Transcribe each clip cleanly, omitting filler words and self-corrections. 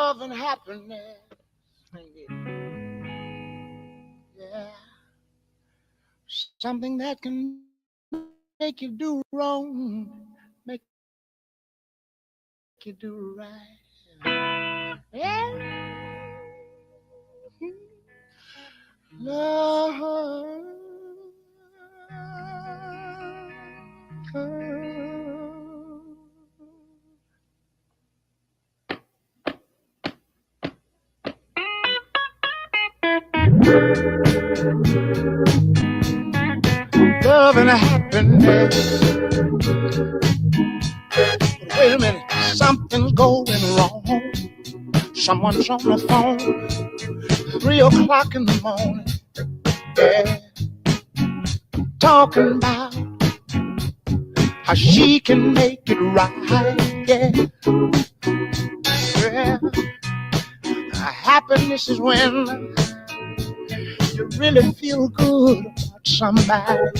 love and happiness. Yeah, something that can make you do wrong, make you do right. Yeah, love. Love and happiness. Wait a minute, something's going wrong. Someone's on the phone, 3 o'clock in the morning. Yeah, talking about how she can make it right. Yeah, yeah. Happiness is when you really feel good about somebody.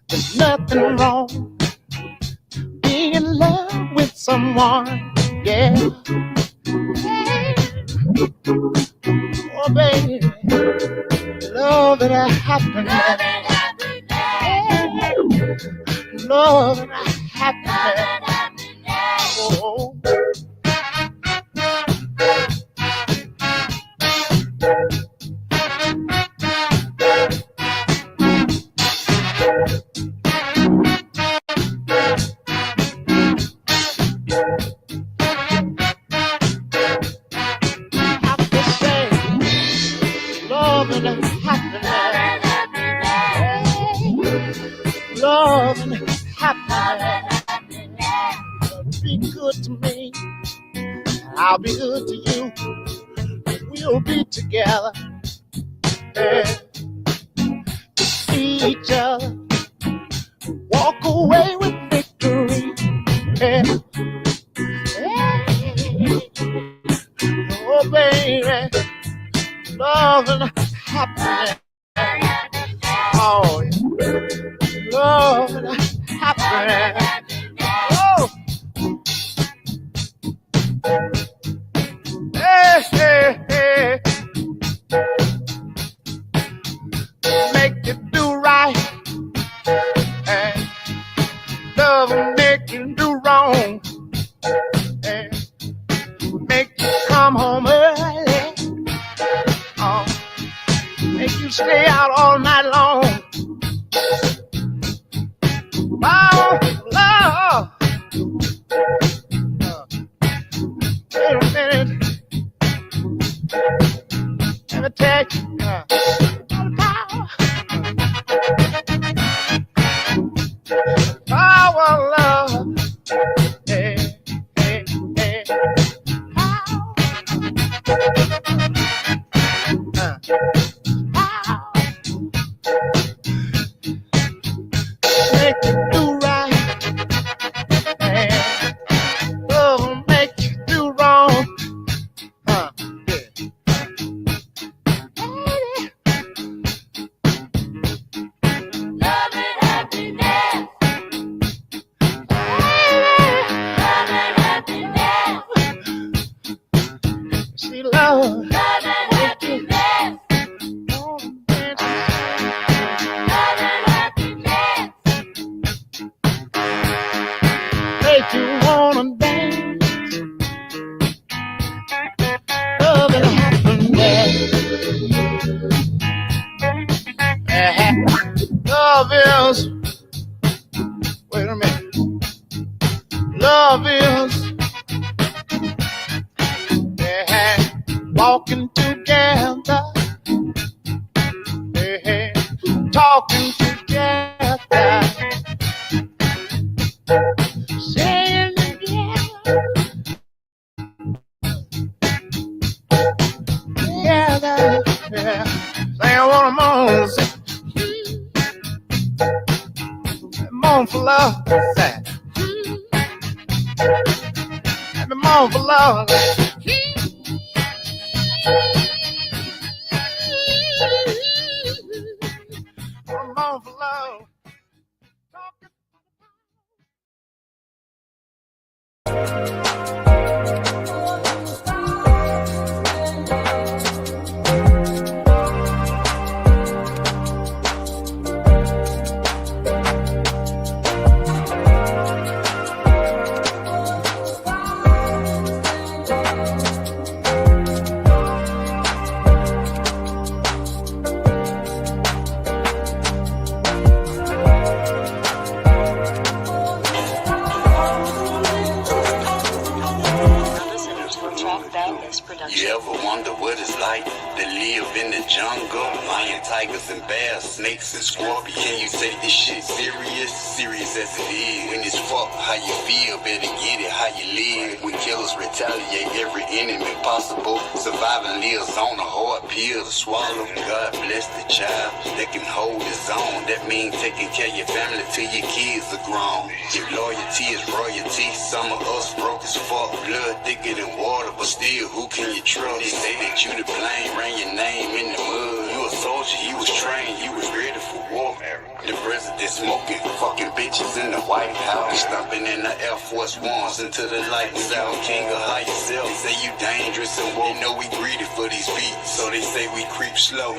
There's nothing wrong being in love with someone. Yeah. Oh, baby, love and happiness. Love and happiness. Oh. Love and happiness. Be good to me, I'll be good to you. We'll be together, yeah. See each other, walk away with victory. Yeah. Yeah. Oh, baby, love and happiness. Oh, yeah. Love and happiness. Oh. Hey, hey, hey. Make you do right, and love will make you do wrong, and make you come home early. Oh, make you stay out all night long. Oh, love. Wait a minute. Let me tell you. Power, love. Hey, hey, hey. Make you do right, and love will make you do wrong. Yeah. Love and happiness. Love and happiness. See, love. Love and happiness. Love and happiness. Make you wanna dance. Love and happiness. Love is, wait a minute. Love is, yeah, walking together, yeah, talking together, saying together, yeah, saying what I'm on, I'm on for love, say. I'm on for love. I'm on for love. You ever wonder what it's like to live in the jungle? Lion, tigers, and bears, snakes, and scorpions. Can you take this shit serious? Serious as it is. When it's fuck, how you feel? Better get it how you live. When killers retaliate every enemy possible, surviving lives on a hard pill to swallow. God bless the child that can hold his own. That means taking care of your family till your kids are grown. If loyalty is royalty, some of us broke as fuck. Blood thicker than water, but still, who can you trust? They say that you to blame, ran your name in the mud. You a soldier, he was trained, he was ready for war. The president smoking, fucking bitches in the White House, stomping in the Air Force Ones until the lights out. King of high yourself, they say you dangerous and woke. They know we greedy for these beats, so they say we creep slow.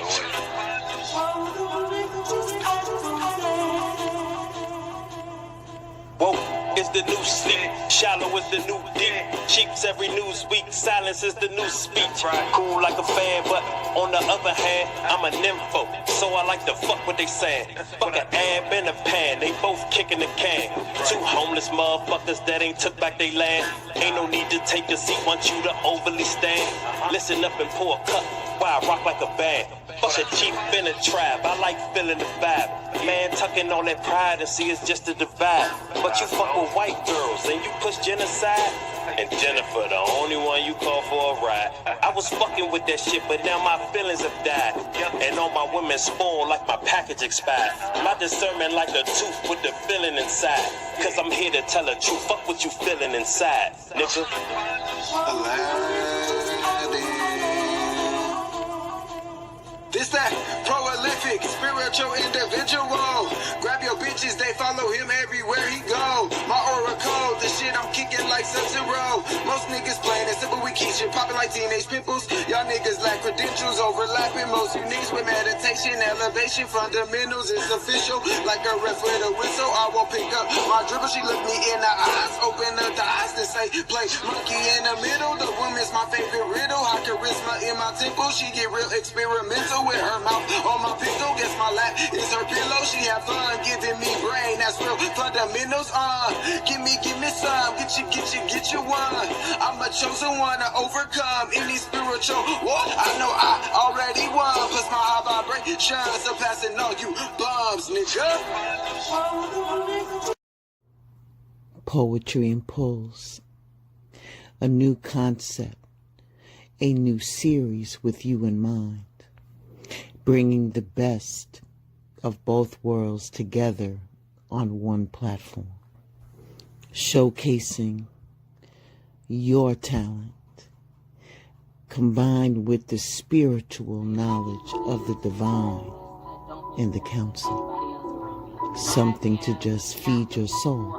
Whoa, it's the new sleep. Shallow is the new deep. Cheaps every news week. Silence is the new speech. Cool like a fan, but on the other hand, I'm a nympho. So I like to fuck what they saying. Fuck an ab and a pan. They both kicking the can. Two homeless motherfuckers that ain't took back they land. Ain't no need to take a seat. Want you to overly stand. Listen up and pour a cup. Why I rock like a band. Fuck a chief in a trap. I like feeling the vibe. Man tucking on that pride and see it's just a divide. But you fuck with white girls and you push genocide. And Jennifer, the only one you call for a ride. I was fucking with that shit, but now my feelings have died. And all my women spoil like my package expired. My discernment like a tooth with the feeling inside. Cause I'm here to tell the truth. Fuck what you feeling inside, nigga. This that prolific, spiritual individual. Grab your bitches, they follow him everywhere he go. My aura code, the shit I'm kicking like Sub-Zero. Most niggas playing it simple, we keep shit popping like teenage pimples. Y'all niggas lack credentials, overlapping most uniques with meditation, elevation, fundamentals. It's official, like a ref with a whistle. I won't pick up my dribble, she look me in the eyes, open up the eyes to say, play monkey in the middle. The woman's my favorite riddle, high charisma in my temple. She get real experimental with her mouth on my pistol. Guess my lap is her pillow. She have fun giving me brain. That's real fundamentals. Give me some. Get you one. I'm a chosen one to overcome any spiritual war. I know I already won. Plus my high vibration surpassing all you bums, nigga. Poetry and Pulse. A new concept. A new series with you in mind. Bringing the best of both worlds together on one platform. Showcasing your talent, combined with the spiritual knowledge of the divine in the council. Something to just feed your soul.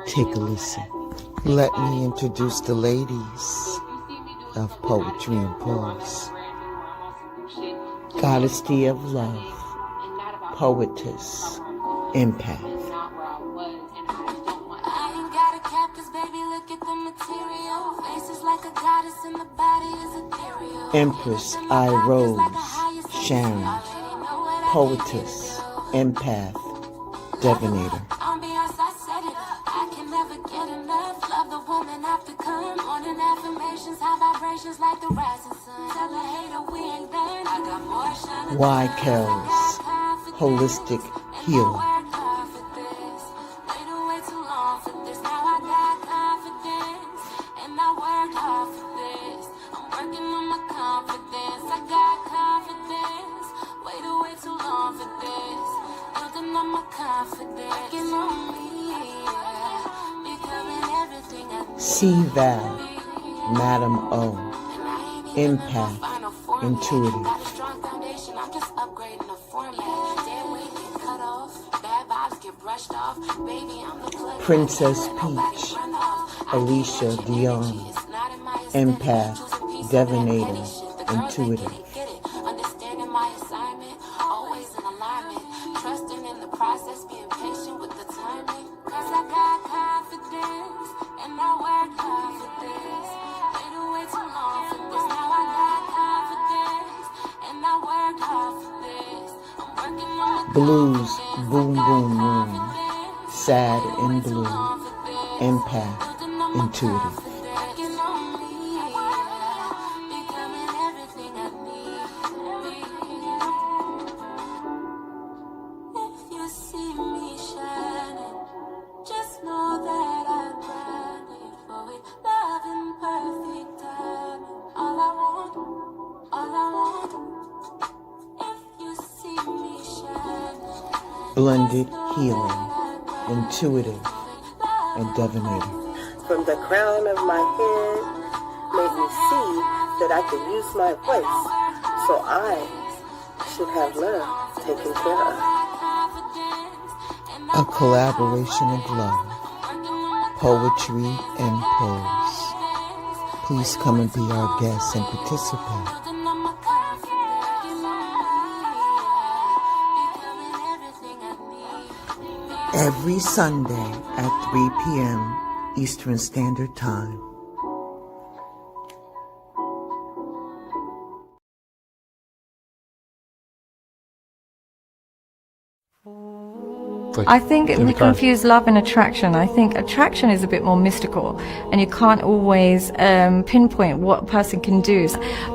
Take a listen. Let me introduce the ladies of Poetry and Pulse. Goddessdee of Love, Poetess, Empath. Empress I Rose, Sharon, Poetess, Empath, Divinator. Y. Kells, Holistic Healer. C. Val, Madam O, Empath, Intuitive. Princess Peach, Alicia Dion, Empath, Divinator, Intuitive. Blues, Boom Boom Room, Sad and Blue, Empath, Intuitive. blended healing, intuitive and divinator. From the crown of my head made me see that I could use my voice, so I should have love taken care of. A collaboration of love, poetry and prose. Please come and be our guest and participate. Every Sunday at 3 p.m. Eastern Standard Time. I think we confuse love and attraction. I think attraction is a bit more mystical, and you can't always pinpoint what a person can do.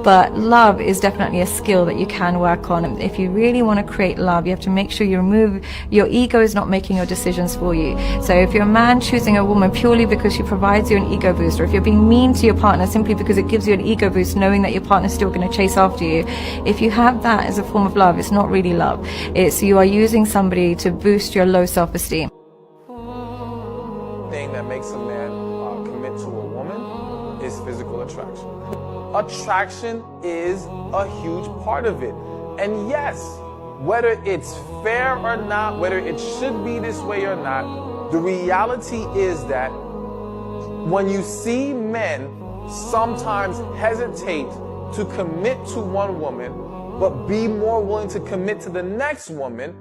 But love is definitely a skill that you can work on. If you really want to create love, you have to make sure you remove your ego is not making your decisions for you. So if you're a man choosing a woman purely because she provides you an ego boost, or if you're being mean to your partner simply because it gives you an ego boost knowing that your partner's still going to chase after you, if you have that as a form of love, it's not really love. It's you are using somebody to boost your low self-esteem. Thing that makes a man commit to a woman is physical attraction. Attraction is a huge part of it. And yes, whether it's fair or not, whether it should be this way or not, the reality is that when you see men sometimes hesitate to commit to one woman, but be more willing to commit to the next woman,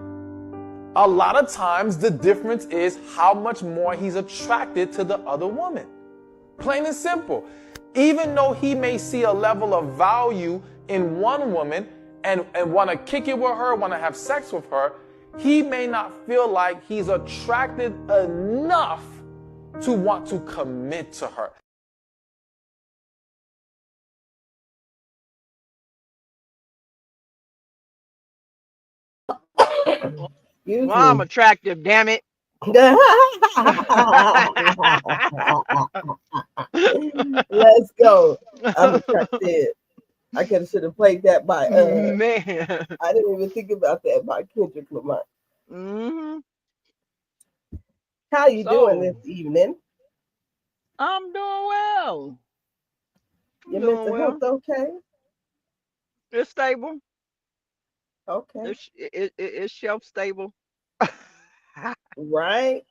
a lot of times the difference is how much more he's attracted to the other woman. Plain and simple. Even though he may see a level of value in one woman and want to kick it with her, want to have sex with her, he may not feel like he's attracted enough to want to commit to her. Well, I'm attractive, damn it. Let's go. I'm attracted. I should have played that by man. I didn't even think about that by Kendrick Lamar. Mm-hmm. How you doing this evening? I'm doing well. Your mental health okay? It's stable. Okay. It's shelf stable. Right.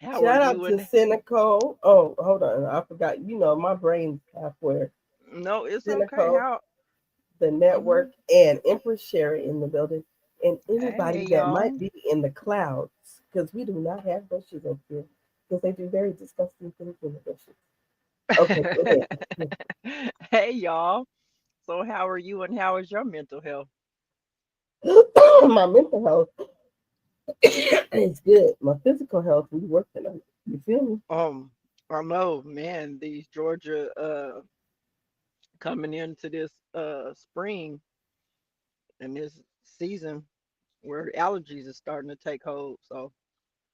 How Shout are out you to Cynical. Oh, hold on. I forgot. You know, my brain's halfway. No, it's Cynical, okay. the network, and Empress Sherry in the building. And anybody that might be in the clouds, because we do not have bushes up here, because they do very disgusting things in the bushes. Okay, go ahead. Hey, y'all. So how are you and how is your mental health? My mental health is good. My physical health, we working on it. You feel me? I know, man, these Georgia coming into this spring and this season where the allergies are starting to take hold. So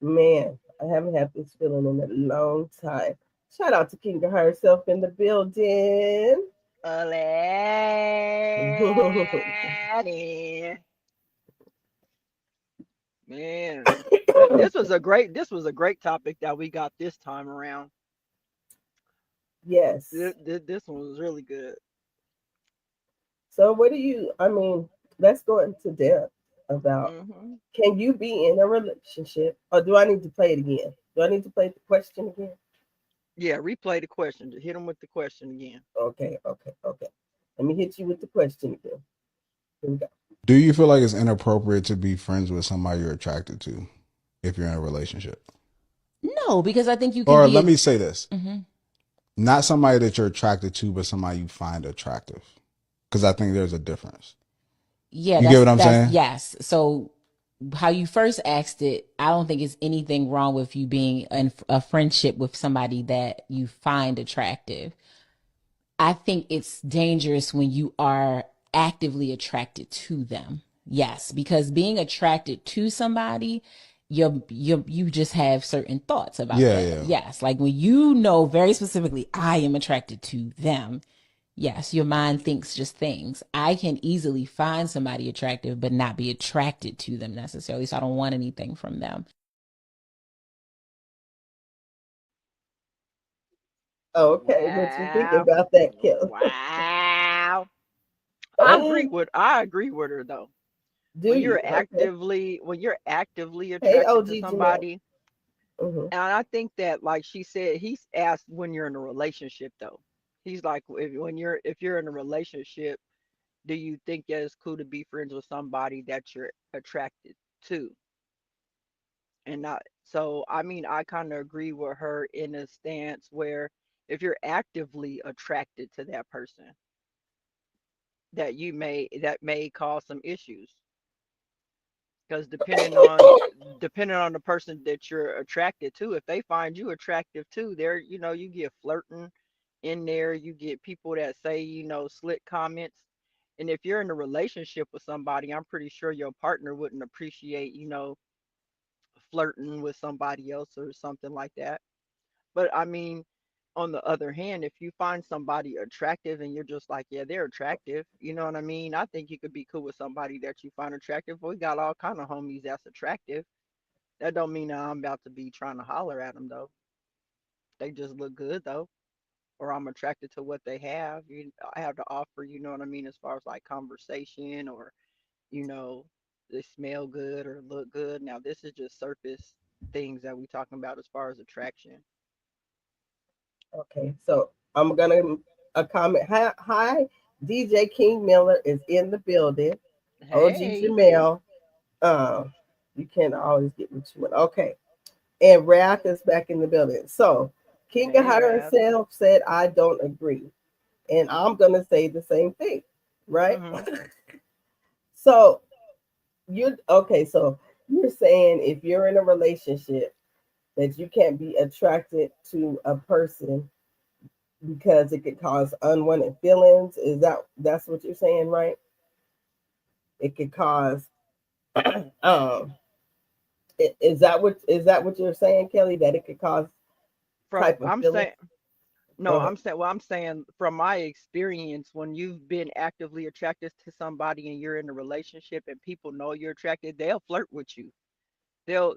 man, I haven't had this feeling in a long time. Shout out to Kinga herself in the building. Man, this was a great topic that we got this time around. Yes. This one was really good. So let's go into depth about can you be in a relationship, or do I need to play it again? Do I need to play the question again? Yeah, replay the question. Hit them with the question again. Okay. Let me hit you with the question again. Here we go. Do you feel like it's inappropriate to be friends with somebody you're attracted to if you're in a relationship? No, because I think you can. Or let me say this. Not somebody that you're attracted to, but somebody you find attractive. Because I think there's a difference. Yeah. You get what I'm saying? Yes. So how you first asked it, I don't think it's anything wrong with you being in a friendship with somebody that you find attractive. I think it's dangerous when you are actively attracted to them. Yes, because being attracted to somebody, you just have certain thoughts about that. Yeah. Yes, like when you know very specifically, I am attracted to them, Yes, your mind thinks just things. I can easily find somebody attractive, but not be attracted to them necessarily. So I don't want anything from them. Okay, what you think Wow. about that, Kelly? Wow. Uh, I agree with her though. do you? Okay. When you're actively Hey, attracted to OG Janelle. somebody, Hmm. and I think that like she said, he's asked when you're in a relationship though. He's like if you're in a relationship, do you think that it's cool to be friends with somebody that you're attracted to? And not so I mean I kind of agree with her in a stance where if you're actively attracted to that person, that may cause some issues because depending on the person that you're attracted to, if they find you attractive too, there you get flirting in there, you get people that say slick comments. And if you're in a relationship with somebody, I'm pretty sure your partner wouldn't appreciate flirting with somebody else or something like that. But I mean, on the other hand, if you find somebody attractive and you're just like, yeah, they're attractive, you know what I mean? I think you could be cool with somebody that you find attractive. We got all kind of homies that's attractive. That don't mean that I'm about to be trying to holler at them though. They just look good though, or I'm attracted to what they have. I have to offer, you know what I mean, as far as like conversation or you know they smell good or look good. Now this is just surface things that we talking about as far as attraction. Okay, so I'm gonna a comment. Hi, DJ King Miller is in the building. OG Hey. Jamel. Um, you can't always get what you want. Okay, and Wrath is back in the building. So Kinga Hey, Hunter Raph. herself said, "I don't agree," and I'm gonna say the same thing, right? Mhm. So you're okay. So you're saying if you're in a relationship that you can't be attracted to a person because it could cause unwanted feelings. Is that's what you're saying, right? It could cause um is that what you're saying, Kelly? That it could cause From type of I'm feelings? saying no, Go ahead. I'm saying well, I'm saying from my experience, when you've been actively attracted to somebody and you're in a relationship and people know you're attracted, they'll flirt with you. They'll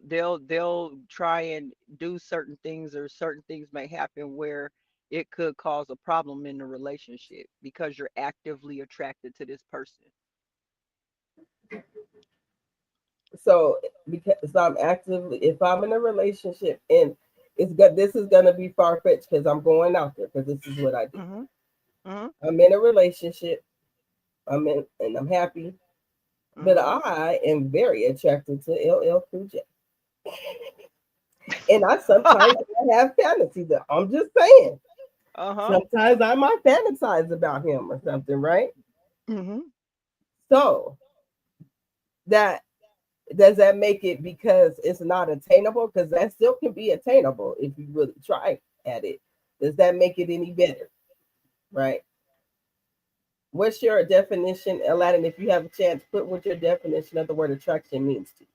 try and do certain things, or certain things may happen where it could cause a problem in the relationship because you're actively attracted to this person. So because I'm actively, if I'm in a relationship and it's good, this is gonna be far fetched because I'm going out there because this is what I do. Mhm. Mhm. I'm in a relationship. I'm in and I'm happy, but Mhm. I am very attracted to LL Cool J. And I sometimes I have fantasies. I'm just saying. Uh-huh. Sometimes I might fantasize about him or something, right? Mhm. So that does that make it because it's not attainable? Because that still can be attainable if you really try at it. Does that make it any better? Right? What's your definition, Aladdin? If you have a chance, put what your definition of the word attraction means to you.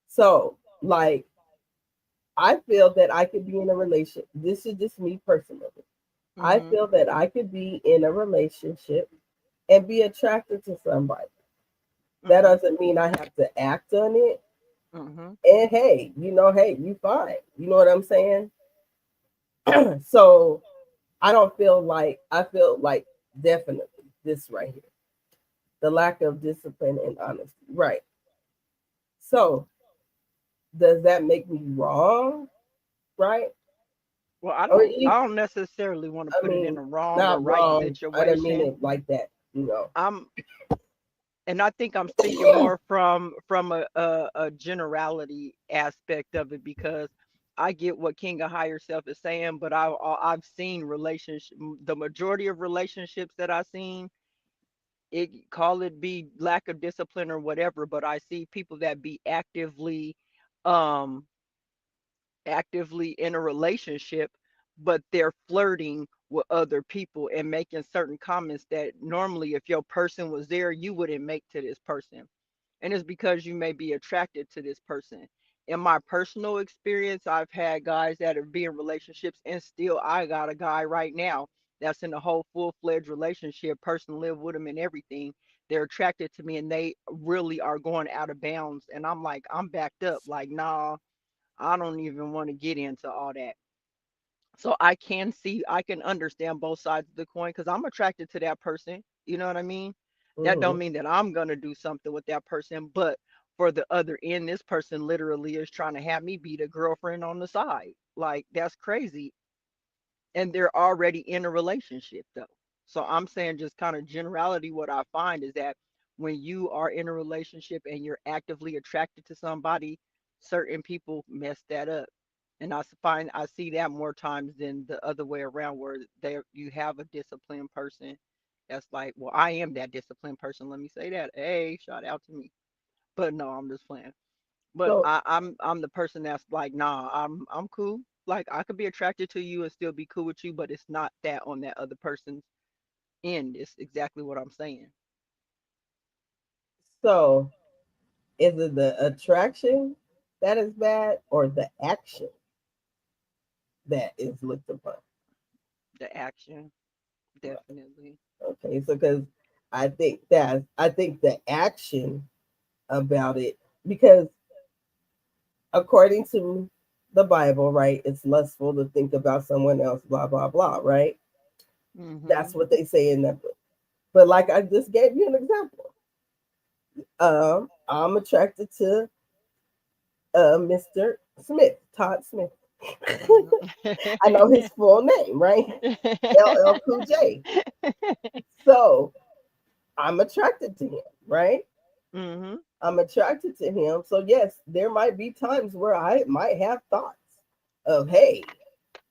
So, like, I feel that I could be in a relationship. This is just me personally. I Mhm. feel that I could be in a relationship and be attracted to somebody. That Mhm. doesn't mean I have to act on it. Mhm. And hey, hey, you fine. You know what I'm saying? So I feel like definitely this right here. The lack of discipline and honesty. Right. So does that make me wrong? Right? Well, Or if, I don't necessarily want to I put it in mean, a wrong or not right wrong. I don't mean situation. it like that, I'm and I think I'm speaking more from a generality aspect of it, because I get what King of Higher Self is saying, but I've seen relationship the majority of relationships that I've seen, it call it be lack of discipline or whatever, but I see people that be um actively in a relationship, but they're flirting with other people and making certain comments that normally, if your person was there, you wouldn't make to this person. And it's because you may be attracted to this person. In my personal experience, I've had guys that are be in relationships, and still I got a guy right now that's in a whole full-fledged relationship, person live with him and everything. They're attracted to me and they really are going out of bounds. And I'm like, I'm backed up. Like, nah, I don't even want to get into all that. So I can see, I can understand both sides of the coin because I'm attracted to that person. You know what I mean? That don't Hmm. mean that I'm gonna do something with that person, but for the other end, this person literally is trying to have me be the girlfriend on the side. Like that's crazy. And they're already in a relationship though. So I'm saying just kind of generality, what I find is that when you are in a relationship and you're actively attracted to somebody, certain people mess that up. And find I see that more times than the other way around where there you have a disciplined person that's like, well, I am that disciplined person. Let me say that. Hey, shout out to me. But no, I'm just playing. But So I'm the person that's like, nah, I'm cool. Like I could be attracted to you and still be cool with you, but it's not that on that other person's end. It's exactly what I'm saying. so is it the attraction that is bad or the action that is looked upon? The action, definitely. Okay, so because I think the action about it, because according to the Bible, right, it's lustful to think about someone else, blah blah blah, right? That's Mhm. what they say in that book. But like I just gave you an example. I'm attracted to Mr. Smith, Todd Smith. Mhm. I know his full name, right? LL Cool J. So I'm attracted to him, right? Mhm. I'm attracted to him. So yes, there might be times where I might have thoughts of, hey,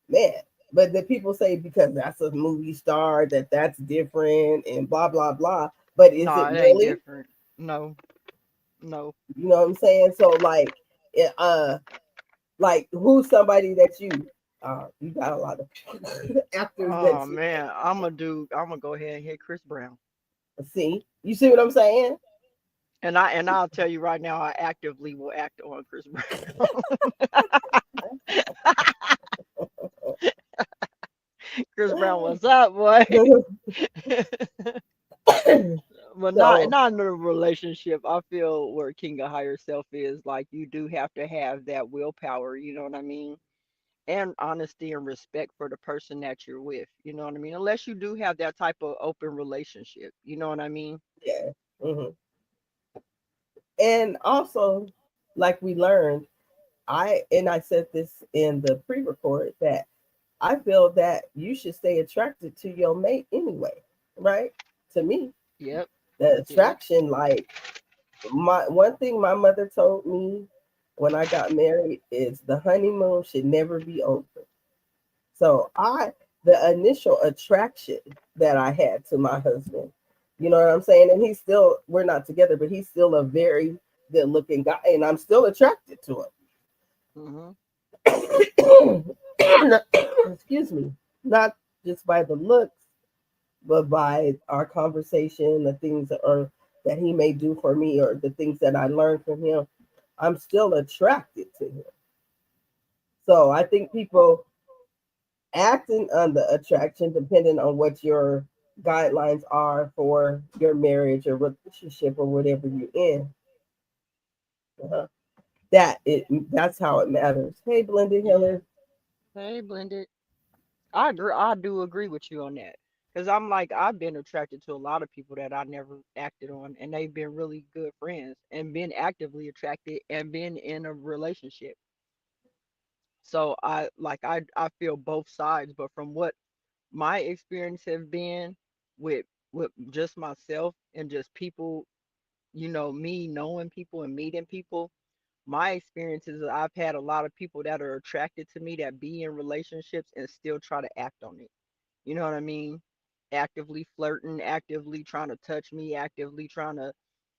man. But the people say because that's a movie star that that's different and blah blah blah. But is No, it it ain't really? different. No, no. You know what I'm saying? So like who's somebody that you got a lot of actors that Oh man, I'm gonna go ahead and hit Chris Brown. you see what I'm saying? And I'll tell you right now, I actively will act on Chris Brown. Chris Brown, what's up, boy? But not So not in a relationship. I feel where King of Higher Self is like you do have to have that willpower, you know what I mean? And honesty and respect for the person that you're with, you know what I mean? Unless you do have that type of open relationship, you know what I mean? yeah. Hmm. And also, like we learned, I said this in the pre-record that I feel that you should stay attracted to your mate anyway, right? To me, Yep. the Yep. attraction, like my one thing my mother told me when I got married is the honeymoon should never be over. So the initial attraction that I had to my husband, you know what I'm saying? And we're not together, but he's still a very good looking guy, and I'm still attracted to Mhm. him. Excuse me. Not just by the looks, but by our conversation, the things that he may do for me, or the things that I learned from him. I'm still attracted to him. So I think people acting on the attraction, depending on what your guidelines are for your marriage or relationship or whatever you're in. Uh-huh. That's how it matters. Hey, Blended Yeah. Healer. Hey, blended. I agree. I do agree with you on that. Cause I'm like I've been attracted to a lot of people that I never acted on, and they've been really good friends, and been actively attracted, and been in a relationship. So I feel both sides, but from what my experience have been with just myself and just people, me knowing people and meeting people, my experiences is I've had a lot of people that are attracted to me that be in relationships and still try to act on it. You know what I mean? Actively flirting, actively trying to touch me, actively trying to,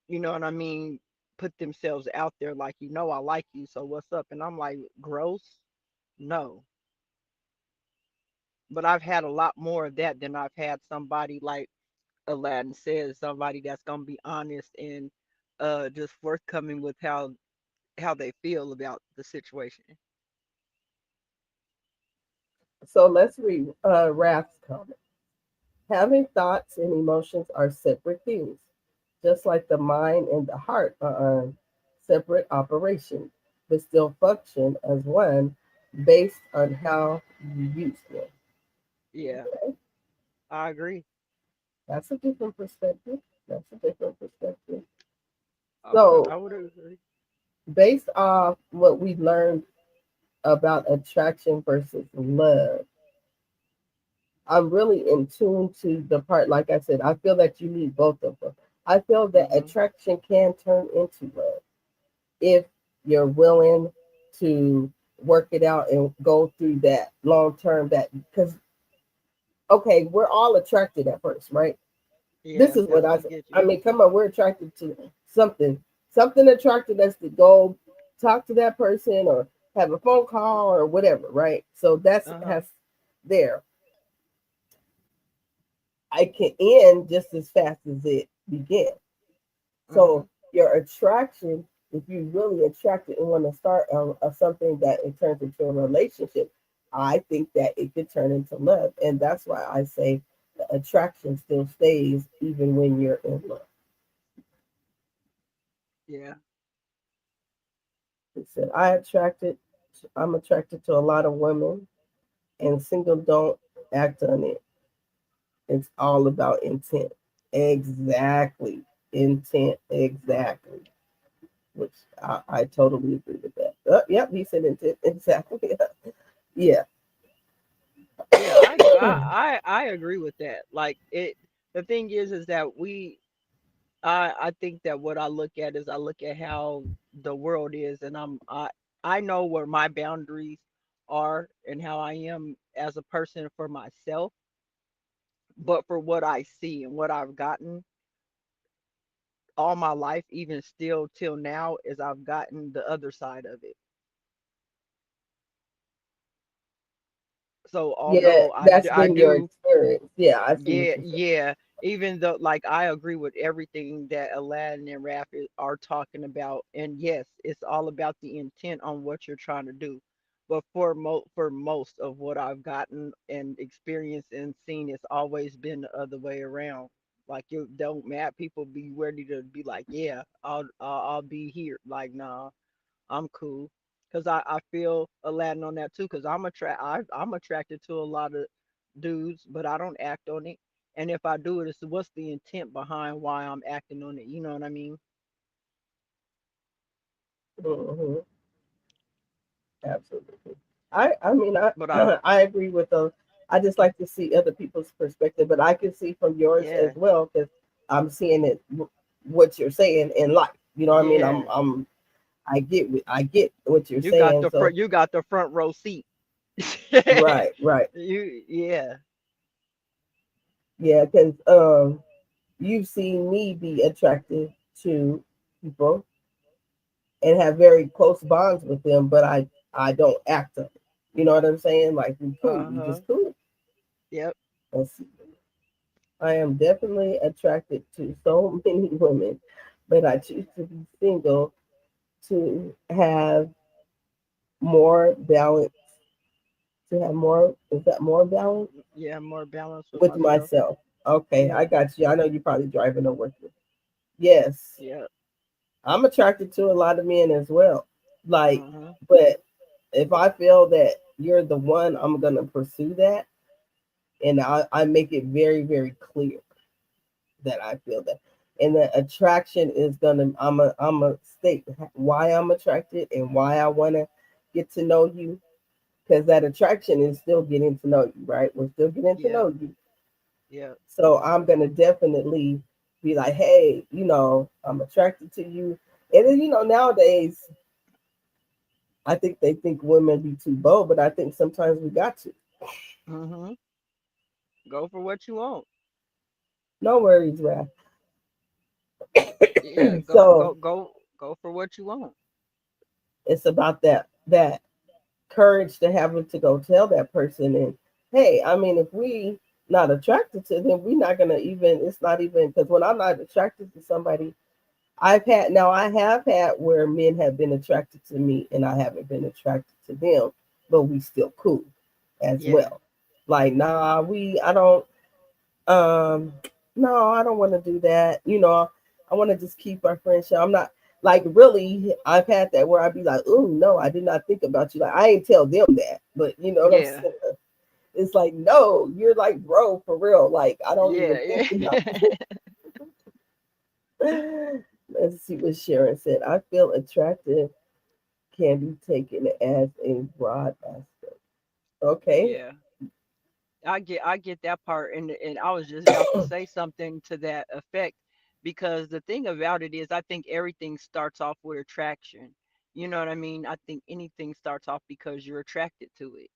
you know what I mean, put themselves out there like, I like you, so what's up? And I'm like, gross? No. But I've had a lot more of that than I've had somebody like Aladdin says, somebody that's gonna be honest and just forthcoming with how how they feel about the situation. So let's read Raph's comment. Having thoughts and emotions are separate things, just like the mind and the heart are on separate operations, but still function as one based on how you use them. Yeah, Okay? I agree. That's a different perspective. That's a different perspective. I would So, I would agree. based off what we learned about attraction versus love, I'm really in tune to the part, like I said, I feel that you need both of them. I feel that Mhm. attraction can turn into love if you're willing to work it out and go through that long term, that because okay, we're all attracted at first, right? This Yeah, is what that's I what say. get I you. mean, come on, we're attracted to something. Something attracted us to go talk to that person or have a phone call or whatever, right? So that's Uh huh. has there. I can end just as fast as it began. So Mhm. your attraction, if you really attracted and want to start something that it turns into a relationship, I think that it could turn into love, and that's why I say the attraction still stays even when you're in love. Yeah. He said, I'm attracted to a lot of women, and single don't act on it. It's all about intent. Exactly. Intent. Exactly. Which I totally agree with that. Yep, he said intent. Exactly. Yeah. Yeah, I agree with that. Like it the thing is that I think that what I look at is I look at how the world is, and I know where my boundaries are and how I am as a person for myself, but for what I see and what I've gotten all my life, even still till now, is I've gotten the other side of it. So Yeah, although that's I been your do, experience. Yeah, I see what yeah, you're saying. yeah. Even though, like, I agree with everything that Aladdin and are talking about, and yes, it's all about the intent on what you're trying to do. But for most of what I've gotten and experienced and seen, it's always been the other way around. Like, you don't mad people be ready to be like, yeah, I'll be here. Like, nah, I'm cool. Cause I feel Aladdin on that too. Cause I'm attracted to a lot of dudes, but I don't act on it. And if I do it, it's what's the intent behind why I'm acting on it. You know what I mean? Hmm. Absolutely. I mean I But I I agree with those. I just like to see other people's perspective, but I can see from yours as yeah, well because I'm seeing it what you're saying in life. You know what I mean? yeah. I get what you're saying. So You got the front row seat. right, right. Yeah. Yeah, because you've seen me be attracted to people and have very close bonds with them, but I don't act on it. You know what I'm saying? Like we cool, we Uh-huh. just cool. Yep. Let's see. I am definitely attracted to so many women, but I choose to be single to have more balance. To have more, is that more balance Yeah, more balance with with myself. myself? Okay, I Yeah. got you. I know you're probably driving or working. Yes, Yeah. I'm attracted to a lot of men as well. Like, Uh-huh. but if I feel that you're the one, I'm gonna pursue that, and I make it very, very clear that I feel that. And the attraction is gonna I'm a state why I'm attracted and why I wanna get to know you. Because that attraction is still getting to know you, right? We're still getting to Yeah. know you. Yeah. So I'm gonna definitely be like, hey, I'm attracted to you. And then, nowadays I think they think women be too bold, but I think sometimes we got to. Mm-hmm. Go for what you want. No worries, Raph. Yeah, So go for what you want. it's about that courage to have it to go tell that person. And hey, I mean, if we not attracted to them, we're not gonna even. It's not even because when I'm not attracted to somebody, I have had where men have been attracted to me and I haven't been attracted to them, but we still cool as Yeah. well. Like, Mhm. nah, I don't, um, no, I don't want to do that. I want to just keep our friendship. I'm not like really. I've had that where I'd be like, oh no, I did not think about you. Like I ain't tell them that, but you know what I'm Yeah. saying. It's like, no, you're like, bro, for real. Like I don't even Yeah. think about it. Let's see what Sharon said. I feel attractive can be taken as a broad aspect. Okay. Yeah. I get that part, and I was just about to say something to that effect, because the thing about it is I think everything starts off with attraction. You know what I mean? I think anything starts off because you're attracted to it.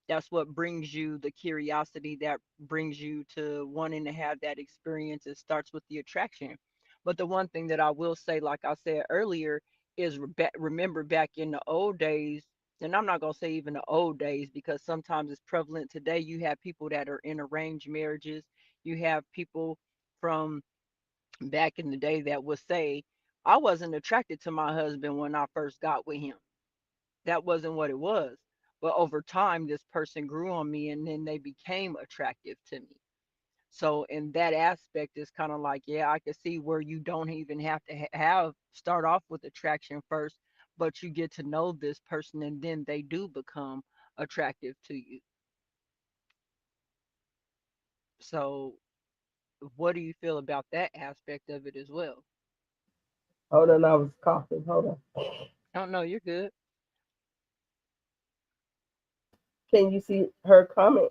That's what brings you the curiosity, that brings you to wanting to have that experience. It starts with the attraction. But the one thing that I will say, like I said earlier, is remember back in the old days, and I'm not going to say even the old days because sometimes it's prevalent today. You have people that are in arranged marriages. You have people from back in the day that would say, I wasn't attracted to my husband when I first got with him. That wasn't what it was. But over time, this person grew on me and then they became attractive to me. So in that aspect, it's kind of like, yeah, I can see where you don't even have to have start off with attraction first, but you get to know this person and then they do become attractive to you. So what do you feel about that aspect of it as well? Hold on, I was coughing. Hold on. I don't know, you're good. Can you see her comment?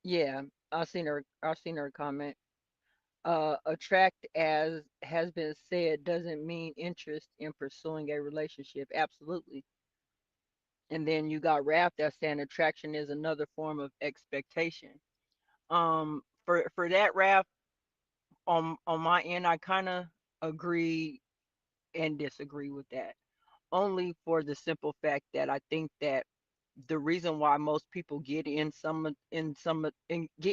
Yeah, I seen her comment. Attract, as has been said, doesn't mean interest in pursuing a relationship. Absolutely. And then you got Rap that's saying attraction is another form of expectation. For that, Rap, on my end, I kind of agree and disagree with that. Only for the simple fact that I think that the reason why most people get get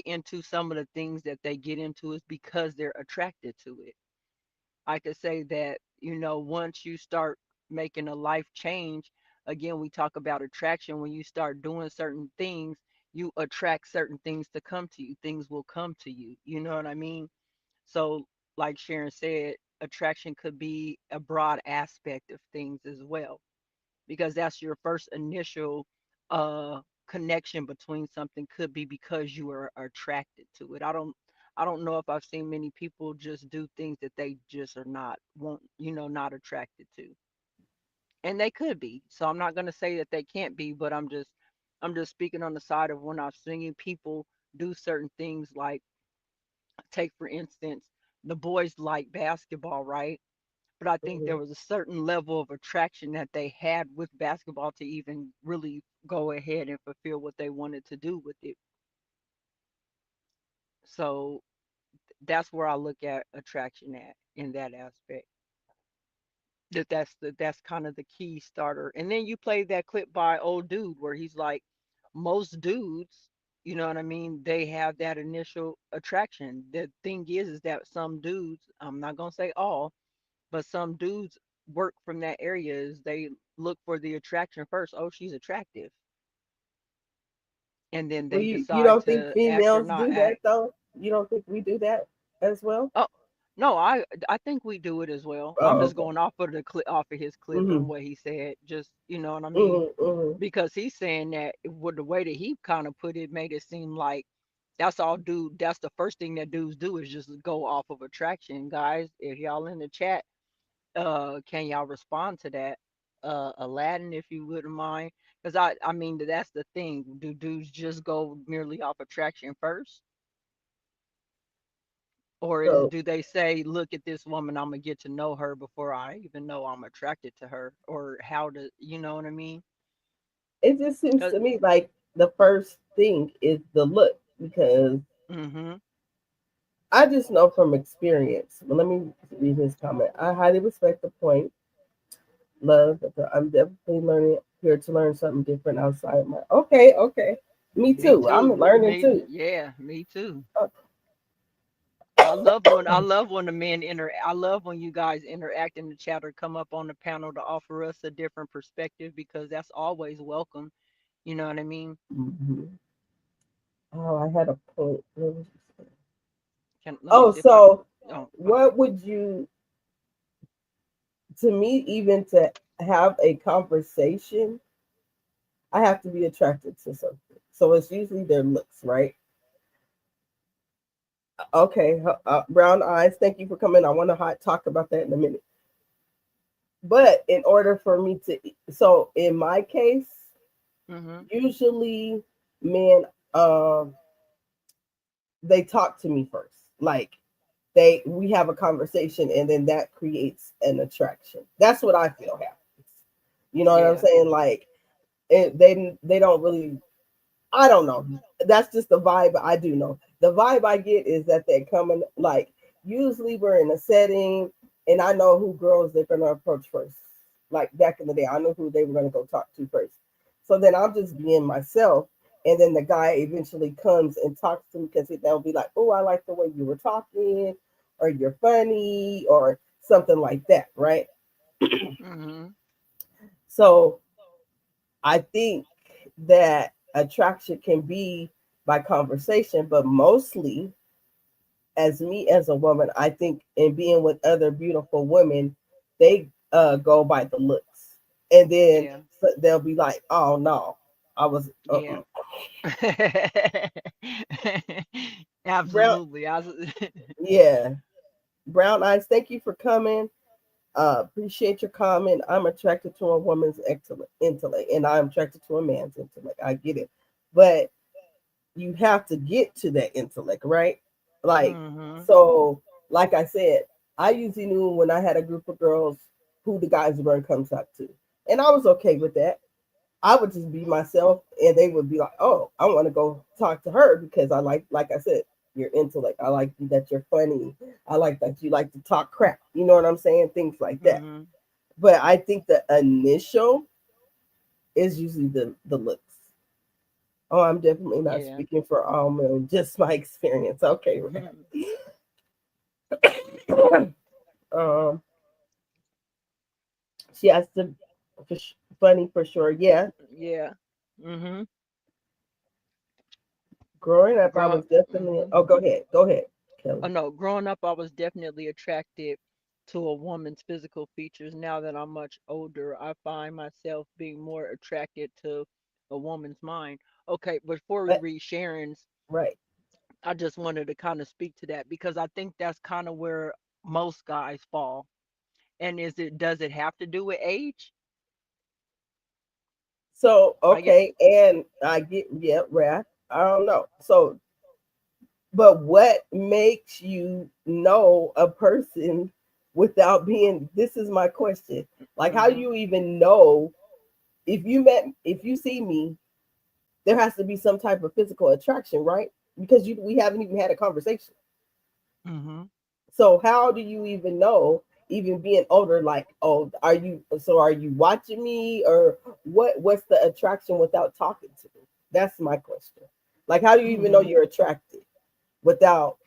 into some of the things that they get into is because they're attracted to it. I could say that, once you start making a life change, again, we talk about attraction. When you start doing certain things, you attract certain things to come to you. Things will come to you. You know what I mean? So, like Sharon said, attraction could be a broad aspect of things as well, because that's your first initial uh connection between something, could be because you are attracted to it. I don't know if I've seen many people just do things that they just are not want not attracted to, and they could be. So I'm not going to say that they can't be, but I'm just speaking on the side of when I've seen people do certain things. Like, take for instance, the boys like basketball, right? But I think there Mhm. was a certain level of attraction that they had with basketball to even really go ahead and fulfill what they wanted to do with it. So that's where I look at attraction at, in that aspect. That's kind of the key starter. And then you play that clip by old dude where he's like, most dudes, you know what I mean, they have that initial attraction. The thing is that some dudes, I'm not gonna say all, but some dudes work from that area is they look for the attraction first. Oh, she's attractive. And then Well, they you decide don't think to act or females not do that act. though? You don't think we do that as well? Oh, no, I think we do it as well. I'm Oh, just okay. going off of the clip, off of his clip and Mhm. what he said. Just, you know what I mean? Mhm. Mhm. Because he's saying that with the way that he kind of put it, made it seem like that's the first thing that dudes do is just go off of attraction. Guys, if y'all in the chat, can y'all respond to that? Aladdin, if you wouldn't mind, because I mean that's the thing. Do dudes just go merely off attraction first, or So do they say, look at this woman, I'm gonna get to know her before I even know I'm attracted to her, or how to, you know what I mean? it just seems Uh, to me like the first thing is the look because mm-hmm. I just know from experience. Well, let me read his comment. I highly respect the point, love. But I'm definitely learning here to learn something different outside my. Okay, okay. Me Me too. I'm too. learning too. Yeah, me too. I love when the men I love when you guys interact in the chat or come up on the panel to offer us a different perspective because that's always welcome. You know what I mean? Mhm. Oh, I had a point. What was you saying? Can let me Oh, see if I can. so Oh, what would you, to me, even to have a conversation, I have to be attracted to something. So it's usually their looks, right? Okay, brown eyes. Thank you for coming. I want to talk about that in a minute. But in order for me to, so in my case, mm-hmm. usually men, um, they talk to me first. Like we have a conversation, and then that creates an attraction. That's what I feel happens. You know what I'm Yeah. saying? Like they don't really, I don't know. That's just the vibe I do know. The vibe I get is that they're coming, like, usually we're in a setting and I know who girls they're gonna approach first. Like back in the day, I know who they were gonna go talk to first. So then I'm just being myself, and then the guy eventually comes and talks to me because they'll be like, "Oh, I like the way you were talking," or "You're funny," or something like that, right? Mm-hmm. So I think that attraction can be by conversation, but mostly as me as a woman, I think in being with other beautiful women, they go by the looks, and then Yeah. they'll be like, "Oh no, I was Yeah. brown." Absolutely. Yeah, brown eyes. Thank you for coming. Appreciate your comment. I'm attracted to a woman's intellect, and I'm attracted to a man's intellect. I get it, but you have to get to that intellect, right? Like, Mm-hmm. so, like I said, I usually knew when I had a group of girls who the guys were going to come talk to. And I was okay with that. I would just be myself and they would be like, oh, I want to go talk to her because I like I said, your intellect. I like that you're funny. I like that you like to talk crap. You know what I'm saying? Things like that. Mm-hmm. But I think the initial is usually the looks. Oh, I'm definitely not Yeah. speaking for all men, just my experience. Okay, right. um, she has to, funny for sure. Yeah, Yeah. Mm-hmm. growing up, I Grow was definitely. mm-hmm. Oh, go ahead, Kelly. Oh no, growing up I was definitely attracted to a woman's physical features. Now that I'm much older, I find myself being more attracted to a woman's mind. Okay, before we But, read Sharon's, right. I just wanted to kind of speak to that because I think that's kind of where most guys fall. And does it have to do with age? So I get okay, and I get yeah, wrath. I don't know. So, but what makes you know a person without being? This is my question. Like, how do mhm. you even know if you see me there has to be some type of physical attraction, right? Because we haven't even had a conversation. Mhm. So how do you even know, even being older, like, oh, are you watching me or what's the attraction without talking to me? That's my question. Like how do you even know Mhm. you're attracted without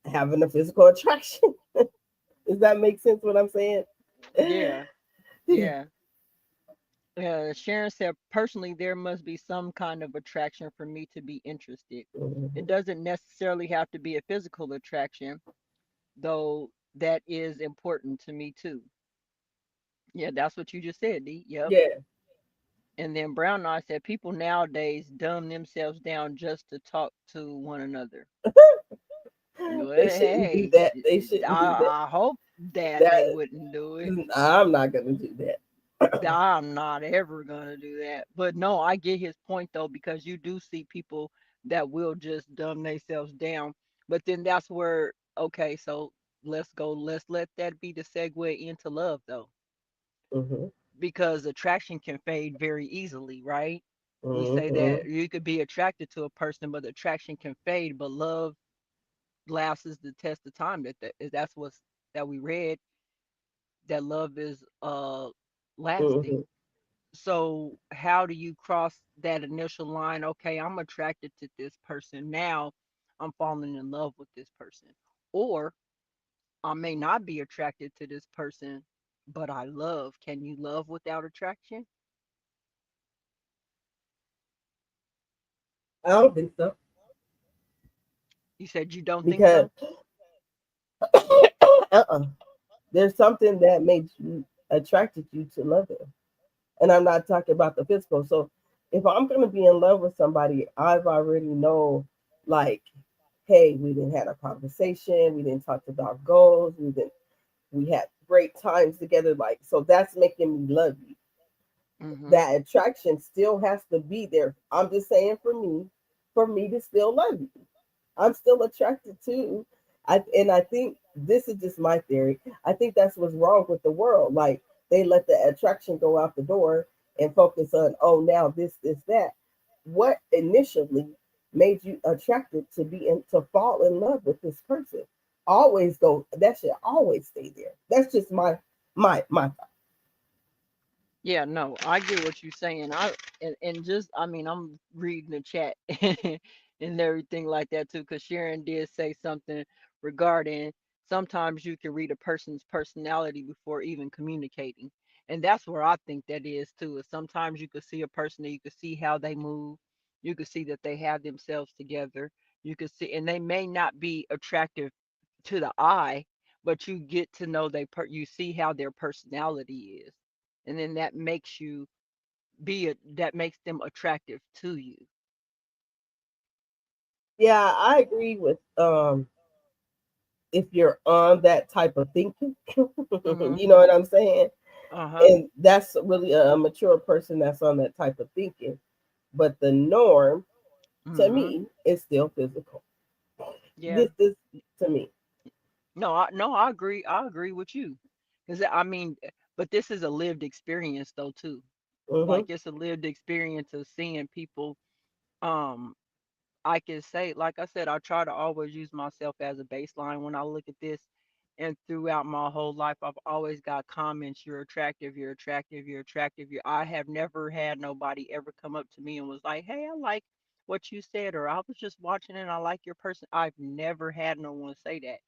having a physical attraction? Does that make sense what I'm saying? Yeah. Yeah. Sharon said, personally, there must be some kind of attraction for me to be interested. It Mhm. doesn't necessarily have to be a physical attraction, though that is important to me too. Yeah, that's what you just said, D. Yep. Yeah. And then Brown Eye said, people nowadays dumb themselves down just to talk to one another. Well, They shouldn't do hey, that. They shouldn't do that. I hope that they That wouldn't do it. I'm not gonna do that. I'm not ever gonna do that. But no, I get his point though, because you do see people that will just dumb themselves down. But then that's where, okay, so let's go, let's let that be the segue into love though. Hmm. Because attraction can fade very easily, right? We say Hmm. that you could be attracted to a person, but attraction can fade, but love lasts the test of time. That's what's that we read, that love is lasting. Hmm. So how do you cross that initial line? Okay, I'm attracted to this person now. I'm falling in love with this person. Or I may not be attracted to this person, but I love. Can you love without attraction? I don't think so You said you don't think because so? uh-uh. There's something that made you attracted you to love him, and I'm not talking about the physical. So if I'm gonna be in love with somebody, I've already know, like, hey, we didn't have a conversation, we didn't talk about goals, we had great times together. Like, so that's making me love you. Mm-hmm. That attraction still has to be there. I'm just saying for me to still love you, I'm still attracted to. I think this is just my theory. I think that's what's wrong with the world. Like, they let the attraction go out the door and focus on, oh, now this that. What initially made you attracted to be in, to fall in love with this person? Always go. That should always stay there. That's just my thought. Yeah, no, I get what you're saying. And just I mean, I'm reading the chat and everything like that too, because Sharon did say something regarding sometimes you can read a person's personality before even communicating. And that's where I think that is too. Is sometimes you could see a person and you could see how they move. You could see that they have themselves together. You could see, and they may not be attractive to the eye, but you get to know you see how their personality is, and then that makes them attractive to you. Yeah, I agree with if you're on that type of thinking. Mhm. You know what I'm saying? Uh-huh. And that's really a mature person that's on that type of thinking. But the norm to Mhm. me is still physical. Yeah. This is to me. No, I agree. I agree with you. Cuz I mean, but this is a lived experience though too. Hmm. Like it's a lived experience of seeing people. um I can say, like I said, I try to always use myself as a baseline when I look at this. And throughout my whole life, I've always got comments, you're attractive, you're attractive, you're attractive. I have never had nobody ever come up to me and was like, hey, I like what you said, or I was just watching and I like your person. I've never had no one say that.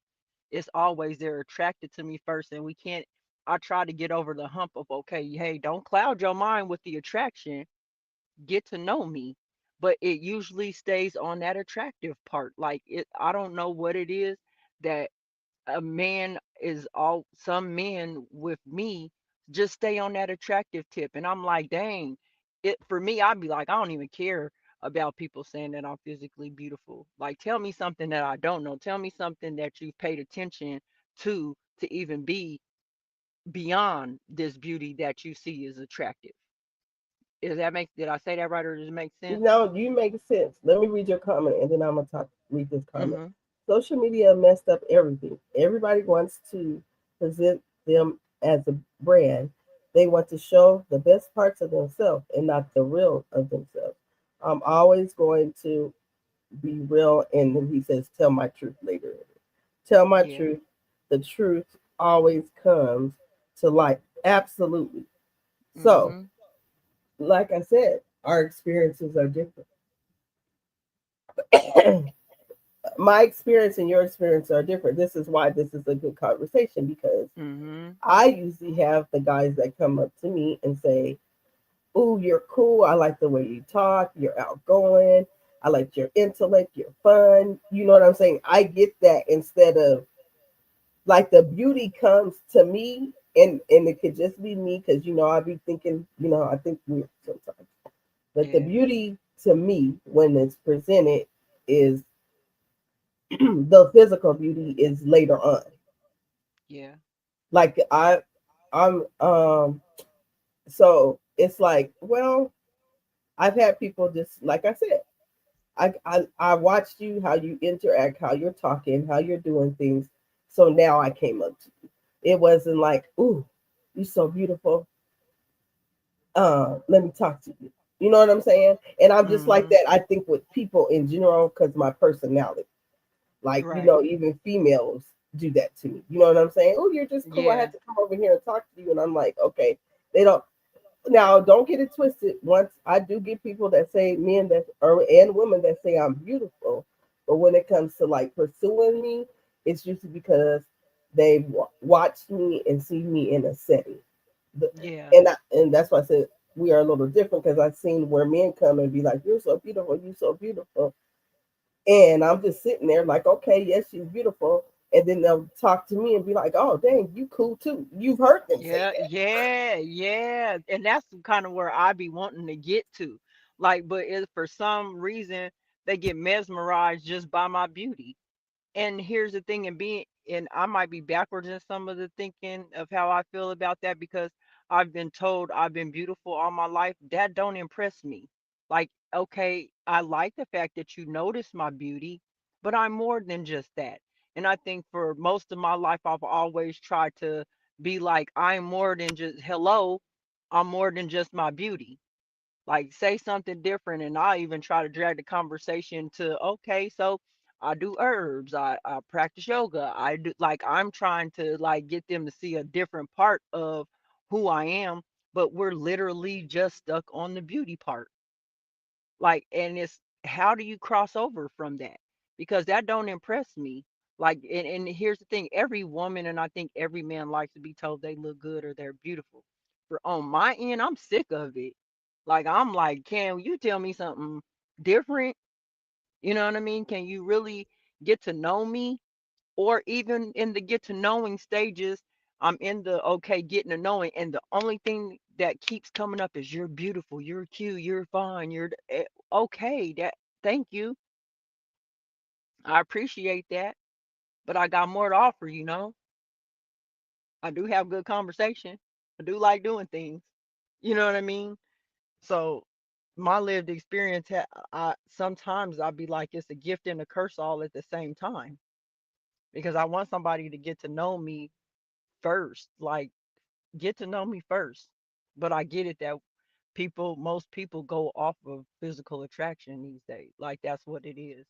It's always they're attracted to me first, and we can't. I try to get over the hump of, okay, hey, don't cloud your mind with the attraction, get to know me. But it usually stays on that attractive part. Like, I don't know what it is that a man is all some men with me just stay on that attractive tip. And I'm like, dang, it for me, I'd be like, I don't even care about people saying that I'm physically beautiful. Like, tell me something that I don't know. Tell me something that you've paid attention to even be beyond this beauty that you see is attractive. Did I say that right, or does it make sense? No, you make sense. Let me read your comment and then I'm gonna read this comment. Mhm. Social media messed up everything. Everybody wants to present them as a brand. They want to show the best parts of themselves and not the real of themselves. I'm always going to be real, and then he says, tell my truth later. Tell my Yeah. truth. The truth always comes to light. Absolutely. So, Mhm. like I said, our experiences are different. My experience and your experience are different. This is why this is a good conversation, because Mhm. I usually have the guys that come up to me and say, ooh, you're cool. I like the way you talk. You're outgoing. I like your intellect. You're fun. You know what I'm saying? I get that instead of, like, the beauty comes to me, and it could just be me because, I'll be thinking, I think weird sometimes. But the Yeah. beauty to me when it's presented is the physical beauty is later on. Yeah. Like, I'm so it's like, well, I've had people just, like I said, I watched you, how you interact, how you're talking, how you're doing things. So now I came up to you. It wasn't like, ooh, you're so beautiful. Let me talk to you. You know what I'm saying? And I'm just like Mhm. that, I think, with people in general, because my personality. Like, Right. even females do that to me. You know what I'm saying? Oh, you're just cool. I Yeah. had to come over here and talk to you. And I'm like, okay. They don't, now, don't get it twisted. Once I do get people that say, men that are, and women that say I'm beautiful, But when it comes to like pursuing me, it's usually because they watched me and see me in a setting. Yeah. And that's why I said we are a little different, because I've seen where men come and be like, "You're so beautiful, you're so beautiful," and I'm just sitting there like, "Okay, yes, she's beautiful," and then they'll talk to me and be like, "Oh, dang, you cool too." You've heard them say Yeah, that. yeah, yeah. And that's kind of where I be wanting to get to. Like, but if for some reason they get mesmerized just by my beauty. And here's the thing, and I might be backwards in some of the thinking of how I feel about that, because I've been told I've been beautiful all my life. That don't impress me. Like, okay, I like the fact that you notice my beauty, but I'm more than just that. And I think for most of my life, I've always tried to be like, I'm more than just hello, I'm more than just my beauty. Like, say something different, and I even try to drag the conversation to, okay, so I do herbs, I practice yoga, I do, like, I'm trying to like get them to see a different part of who I am, but we're literally just stuck on the beauty part. Like, and it's, how do you cross over from that? Because that don't impress me. Like, and here's the thing, every woman and I think every man likes to be told they look good or they're beautiful. For on my end, I'm sick of it. Like, I'm like, can you tell me something different? You know what I mean? Can you really get to know me? Or even in the get to knowing stages, I'm in the okay getting to knowing, and the only thing that keeps coming up is you're beautiful, you're cute, you're fine, okay. That, thank you, I appreciate that, but I got more to offer. I do have good conversation. I do like doing things. You know what I mean? So my lived experience, I sometimes I'd be like it's a gift and a curse all at the same time, because I want somebody to get to know me first. Like, get to know me first. But I get it that most people go off of physical attraction these days. Like, that's what it is.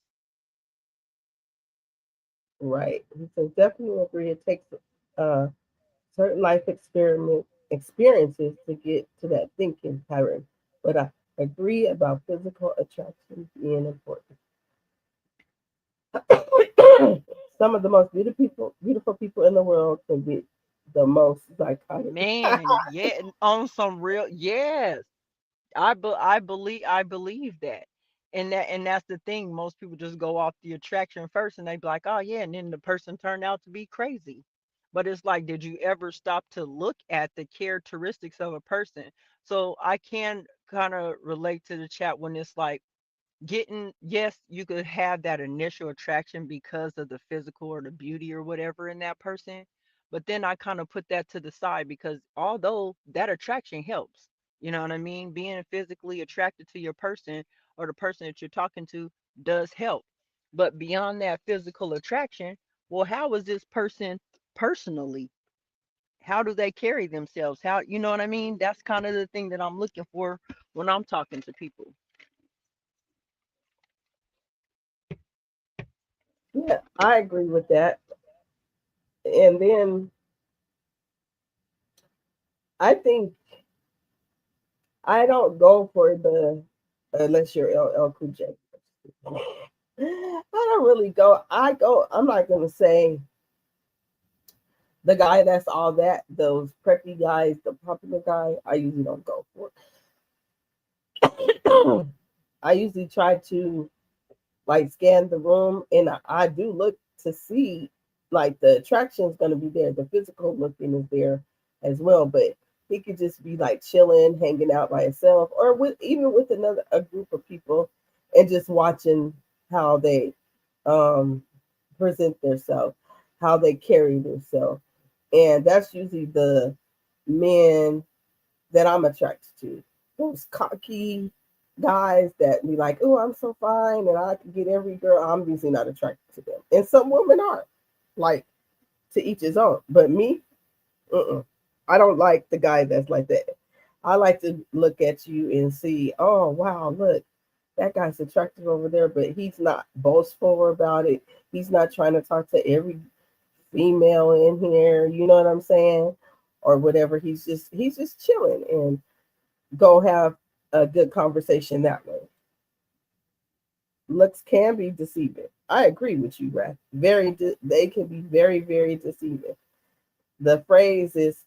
Right. So definitely agree. It takes uh, certain life experiences to get to that thinking pattern. But I agree about physical attraction being important. Some of the most beautiful people in the world can be the most psychotic. Man, yeah, and on some real, yes. I believe that. And that's the thing. Most people just go off the attraction first and they be like, "Oh yeah," and then the person turned out to be crazy. But it's like, did you ever stop to look at the characteristics of a person? So I can kind of relate to the chat when it's like, yes, you could have that initial attraction because of the physical or the beauty or whatever in that person, but then I kind of put that to the side, because although that attraction helps, you know what I mean, being physically attracted to your person or the person that you're talking to does help. But beyond that physical attraction, well, how is this person personally? How do they carry themselves? How, you know what I mean? That's kind of the thing that I'm looking for when I'm talking to people. Yeah, I agree with that. And then I think I don't go for the unless you're LL Cool J. I don't really go. I go. I'm not gonna say the guy that's all that. Those preppy guys, the popular guy. I usually don't go for. I usually try to like scan the room, and I do look to see like the attraction is going to be there, the physical looking is there as well, but he could just be like chilling, hanging out by himself, or with even with another a group of people, and just watching how they um present themselves, how they carry themselves, and that's usually the men that I'm attracted to. Those cocky guys that be like, "Oh, I'm so fine and I can get every girl." I'm usually not attracted to them, and some women are. Like, to each his own. But me, I don't like the guy that's like that. I like to look at you and see, oh wow, look, that guy's attractive over there, but he's not boastful about it. He's not trying to talk to every female in here. You know what I'm saying? Or whatever. He's just chilling and go have a good conversation that way. Looks can be deceiving. I agree with you, Raf. They can be very, very deceiving. The phrase is,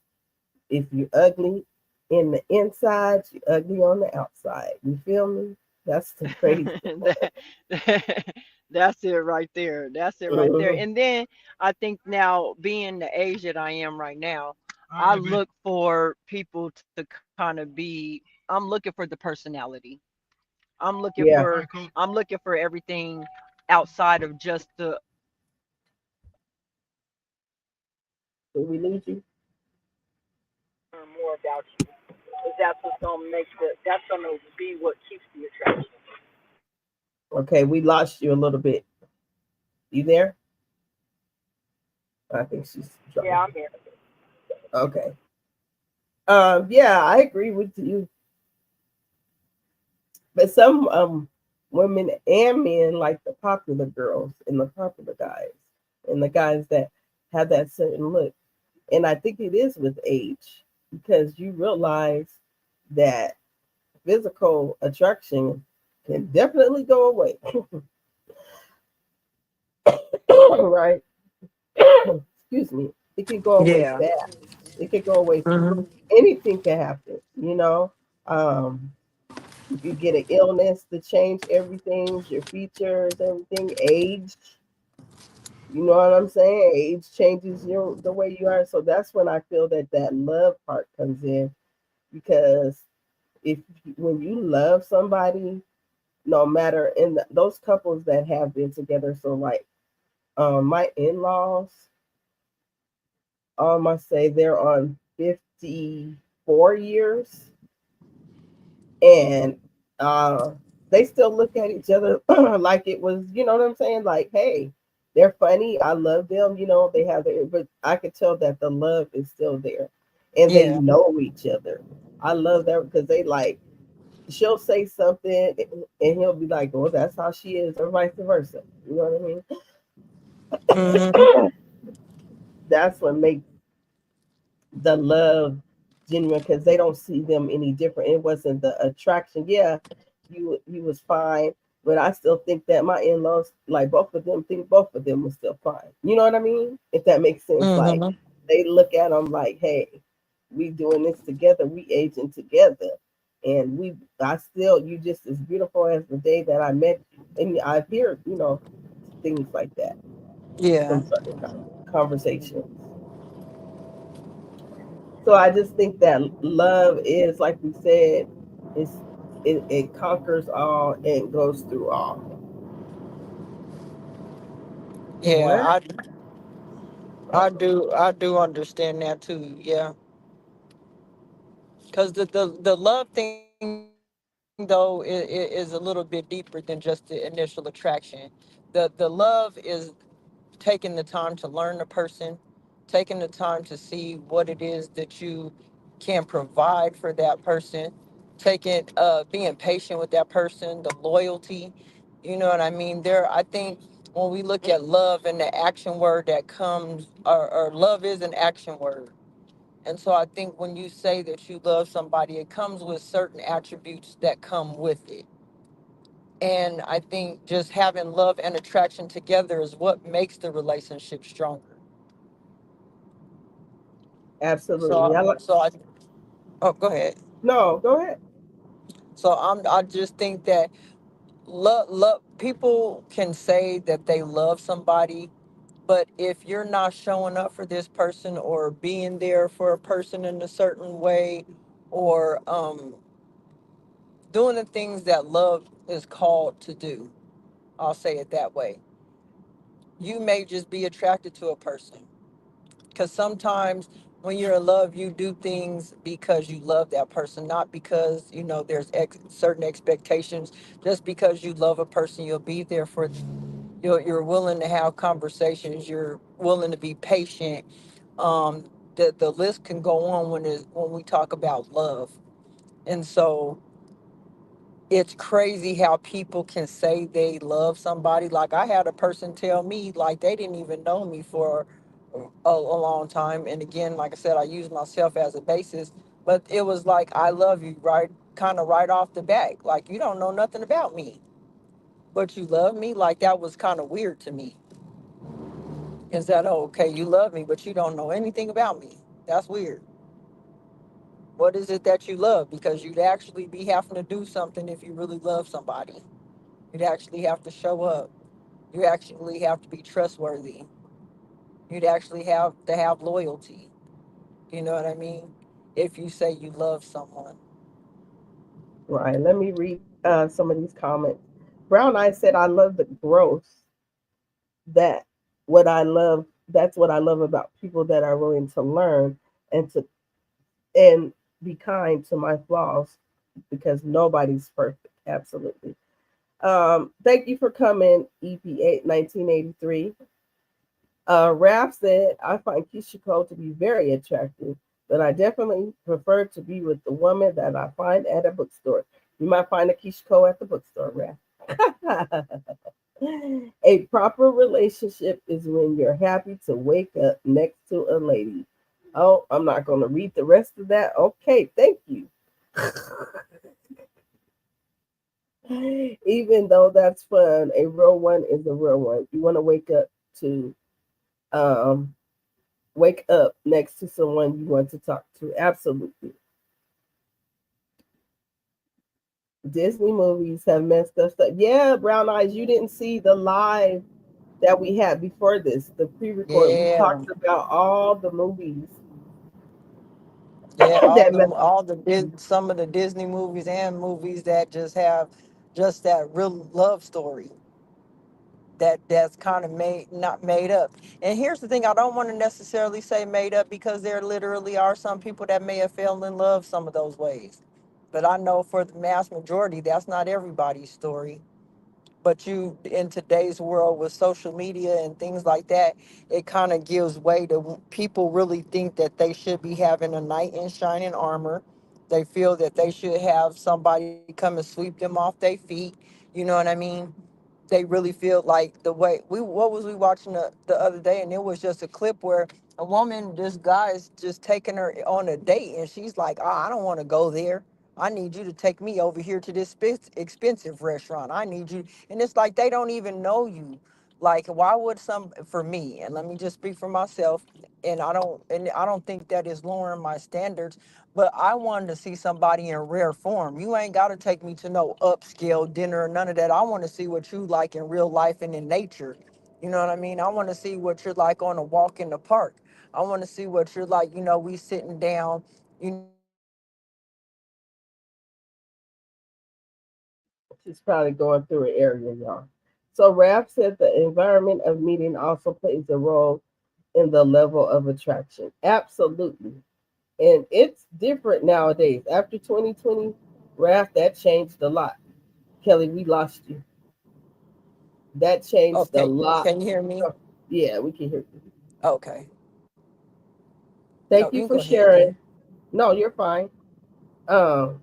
if you're ugly in the inside, you're ugly on the outside. You feel me? That's the crazy that, that's it right there. That's it right there. part. And then I think now, being the age that I am right now, I look for people to kind of be. I'm looking for the personality. Yeah. I'm looking for everything outside of just the Did we lose you? learn more about you. 'Cause that's what's gonna make that's gonna be what keeps the attraction. Okay, we lost you a little bit. You there? I think she's Yeah, dropping. I'm here. Okay. Yeah, I agree with you. But some women and men like the popular girls and the popular guys and the guys that have that certain look. And I think it is with age because you realize that physical attraction can definitely go away. Right? Excuse me. It can go away Yeah. fast. It can go away. Hmm. Anything can happen, you know. You could get an illness to change everything, your features, everything, age. You know what I'm saying? Age changes the way you are. So that's when I feel that that love part comes in because if when you love somebody, no matter in those couples that have been together, so like my in-laws, I must say they're on 54 years, and uh they still look at each other like it was, you know what I'm saying, like, hey, they're funny, I love them, you know, they have their, but I could tell that the love is still there, and they Yeah. know each other. I love that because they like, she'll say something and he'll be like, well, that's how she is, or vice versa, you know what Hmm. I mean? That's what makes the love genuine because they don't see them any different. It wasn't the attraction. Yeah, you was fine, but I still think that my in laws, like both of them, think both of them was still fine. You know what I mean? If that makes sense. Like Hmm. they look at them like, hey, we doing this together, we aging together, and I still, you just as beautiful as the day that I met you. And I hear, you know, things like that Yeah. from certain conversations. So I just think that love is, like we said, it's it conquers all and goes through all. Yeah. What? I do understand that too. Yeah. Because the love thing though is a little bit deeper than just the initial attraction. The love is taking the time to learn the person, taking the time to see what it is that you can provide for that person, taking being patient with that person, the loyalty. You know what I mean? There, I think when we look at love and the action word that comes, or love is an action word. And so I think when you say that you love somebody, it comes with certain attributes that come with it. And I think just having love and attraction together is what makes the relationship stronger. Absolutely. I So, like. oh, go ahead. No, go ahead. So I just think that love, people can say that they love somebody, but if you're not showing up for this person or being there for a person in a certain way, or doing the things that love is called to do, I'll say it that way, you may just be attracted to a person. Because sometimes when you're in love, you do things because you love that person, not because, you know, there's certain expectations. Just because you love a person, you'll be there for, you're willing to have conversations, you're willing to be patient. The list can go on when we talk about love. And so it's crazy how people can say they love somebody. Like I had a person tell me like they didn't even know me for a long time. And again, like I said, I use myself as a basis, but it was like, I love you, right? Kind of right off the bat. Like, you don't know nothing about me. but you love me? Like, that was kind of weird to me. Is that, oh, okay, you love me, but you don't know anything about me? That's weird. What is it that you love? Because you'd actually be having to do something if you really love somebody. You'd actually have to show up. You actually have to be trustworthy. You'd actually have to have loyalty. You know what I mean? If you say you love someone. Right. Let me read some of these comments. Brown Eye said, I love the growth. That what I love, that's what I love about people that are willing to learn and to and be kind to my flaws because nobody's perfect. Absolutely. Thank you for coming, EP8 1983. Raph said, I find Keisha Cole to be very attractive, but I definitely prefer to be with the woman that I find at a bookstore. You might find a Keisha Cole at the bookstore, Raph. A proper relationship is when you're happy to wake up next to a lady. Oh, I'm not going to read the rest of that. Okay, thank you. Even though that's fun, a real one is a real one. You want to to um wake up next to someone you want to talk to. Absolutely. Disney movies have messed us up. Yeah, Brown Eyes, you didn't see the live that we had before this, the pre-record. We Yeah. talked about all the movies Yeah, that messed. some of the Disney movies and movies that just have just that real love story that's kind of made not made up. And here's the thing, I don't want to necessarily say made up because there literally are some people that may have fell in love some of those ways. But I know for the mass majority, that's not everybody's story. But you, in today's world with social media and things like that, it kind of gives way to people really think that they should be having a knight in shining armor. They feel that they should have somebody come and sweep them off their feet. You know what I mean? They really feel like the way we what was we watching the other day, and it was just a clip where a woman, this guy is just taking her on a date, and she's like, oh, I don't want to go there. I need you to take me over here to this expensive restaurant. I need you. And it's like they don't even know you. Like, why would some, for me, and let me just speak for myself, and I don't think that is lowering my standards, but I wanted to see somebody in rare form. You ain't got to take me to no upscale dinner or none of that. I want to see what you like in real life and in nature. You know what I mean? I want to see what you're like on a walk in the park. I want to see what you're like, we sitting down, She's probably going through an area, y'all. So Raph said the environment of meeting also plays a role in the level of attraction. Absolutely. And it's different nowadays. After 2020, Raph, that changed a lot. Kelly, we lost you. That changed a okay, lot. can you hear me? Yeah, we can hear you. Okay. Thank No, you you for go ahead sharing. then. No, you're fine. Um,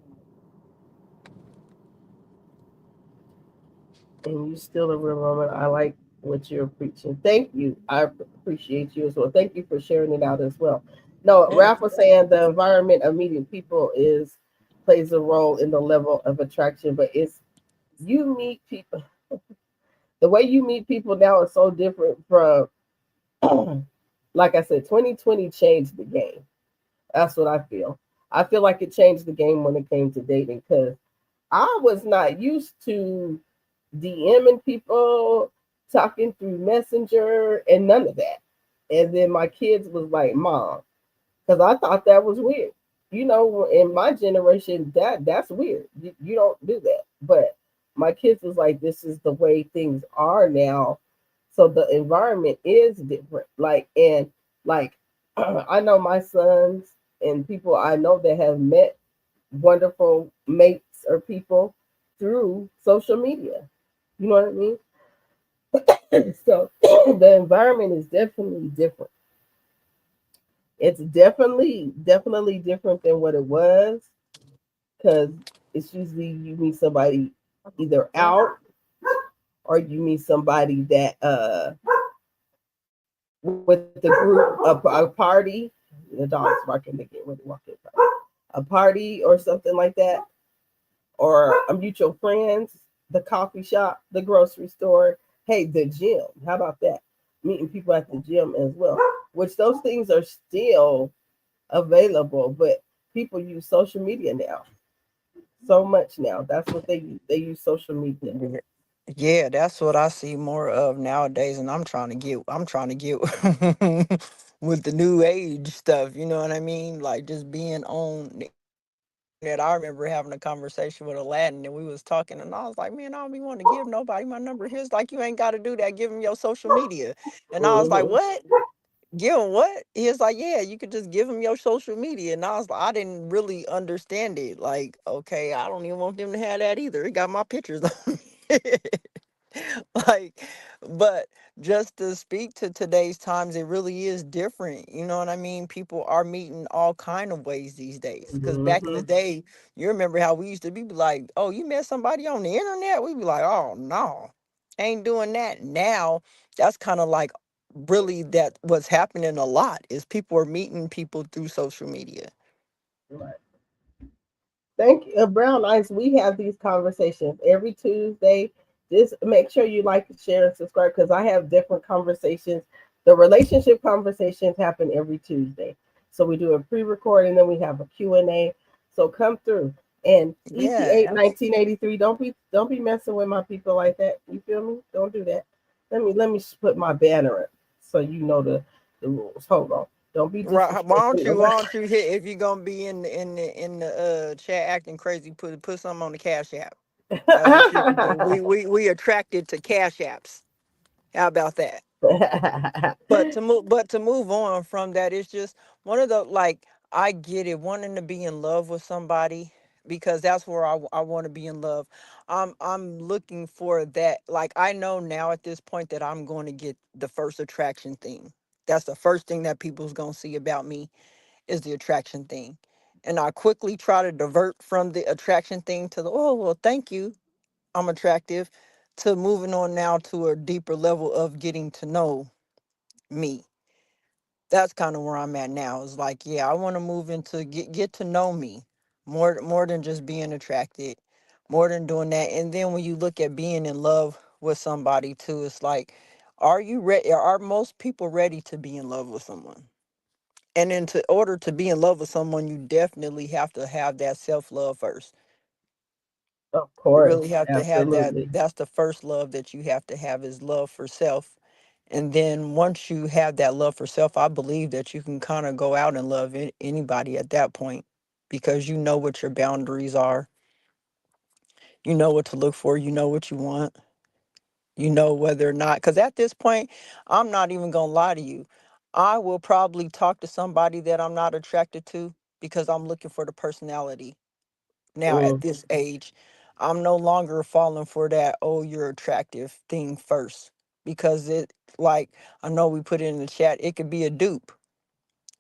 and you still a real woman. I like what you're preaching. Thank you. I appreciate you as well. Thank you for sharing it out as well. No, Yeah. Ralph was saying the environment of meeting people is plays a role in the level of attraction, but it's you meet people. The way you meet people now is so different from, like I said, 2020 changed the game. That's what I feel. I feel like it changed the game when it came to dating because I was not used to DMing people, talking through Messenger, and none of that. And then my kids was like, "Mom," because I thought that was weird. In my generation, that's weird. You don't do that. But my kids was like, "This is the way things are now." So the environment is different. Like I know my sons and people I know that have met wonderful mates or people through social media. You know what I mean? So the environment is definitely different. It's definitely different than what it was because it's usually you meet somebody either out or you meet somebody that with the group a party. The dog's barking again when they walk in. A party or something like that, or a mutual friends. the coffee shop, the grocery store, hey, the gym. How about that? Meeting people at the gym as well, which those things are still available, but people use social media now so much now. That's what they use. They use social media. Yeah, yeah, that's what I see more of nowadays, and I'm trying to get with the new age stuff. You know what I mean? Like just being on the internet. I remember having a conversation with Aladdin, and we was talking, and I was like, "Man, I don't be wanting to give nobody my number." He was like, "You ain't got to do that. Give him your social media." And I was like, Hmm. "What? Give him what?" He was like, "Yeah, you could just give him your social media." And I was like, I didn't really understand it. Like, okay, I don't even want them to have that either. It got my pictures on it. Like, but just to speak to today's times, it really is different. You know what I mean? People are meeting all kind of ways these days. Because back in the Hmm. day, you remember how we used to be like, "Oh, you met somebody on the internet?" We'd be like, "Oh no, ain't doing that." Now that's kind of like really that what's happening a lot is people are meeting people through social media. Right. Thank you, Brown Eyes. We have these conversations every Tuesday. Just make sure you like, share, and subscribe because I have different conversations. The relationship conversations happen every Tuesday. So we do a pre-record and then we have a Q&A. So come through. And Yeah, ET8 1983, don't be messing with my people like that. You feel me? Don't do that. Let me put my banner up so you know the rules. Hold on. Don't be right. Why don't disrespecting. you why don't you hit if you're gonna be in the chat acting crazy, put something on the Cash App. That's what you could do. We attracted to Cash Apps. How about that? But to move on from that, it's just one of the like I get it, wanting to be in love with somebody because that's where I want to be in love. I'm looking for that. Like I know now at this point that I'm going to get the first attraction thing. That's the first thing that people's gonna see about me is the attraction thing. And I quickly try to divert from the attraction thing to the oh well thank you, I'm attractive, to moving on now to a deeper level of getting to know me. That's kind of where I'm at now. It's like, yeah, I want to move into get to know me more than just being attracted, more than doing that. And then when you look at being in love with somebody too, it's like, are you ready? Are most people ready to be in love with someone? And then to order to be in love with someone, you definitely have to have that self love first. Of You course, really have to have that. absolutely. That's the first love that you have to have is love for self. And then once you have that love for self, I believe that you can kind of go out and love anybody at that point because you know what your boundaries are. You know what to look for. You know what you want. You know whether or not, because at this point, I'm not even going to lie to you. I will probably talk to somebody that I'm not attracted to because I'm looking for the personality. Now at Mm, this age, I'm no longer falling for that, oh, you're attractive thing first. Because it, like, I know we put it in the chat, it could be a dupe.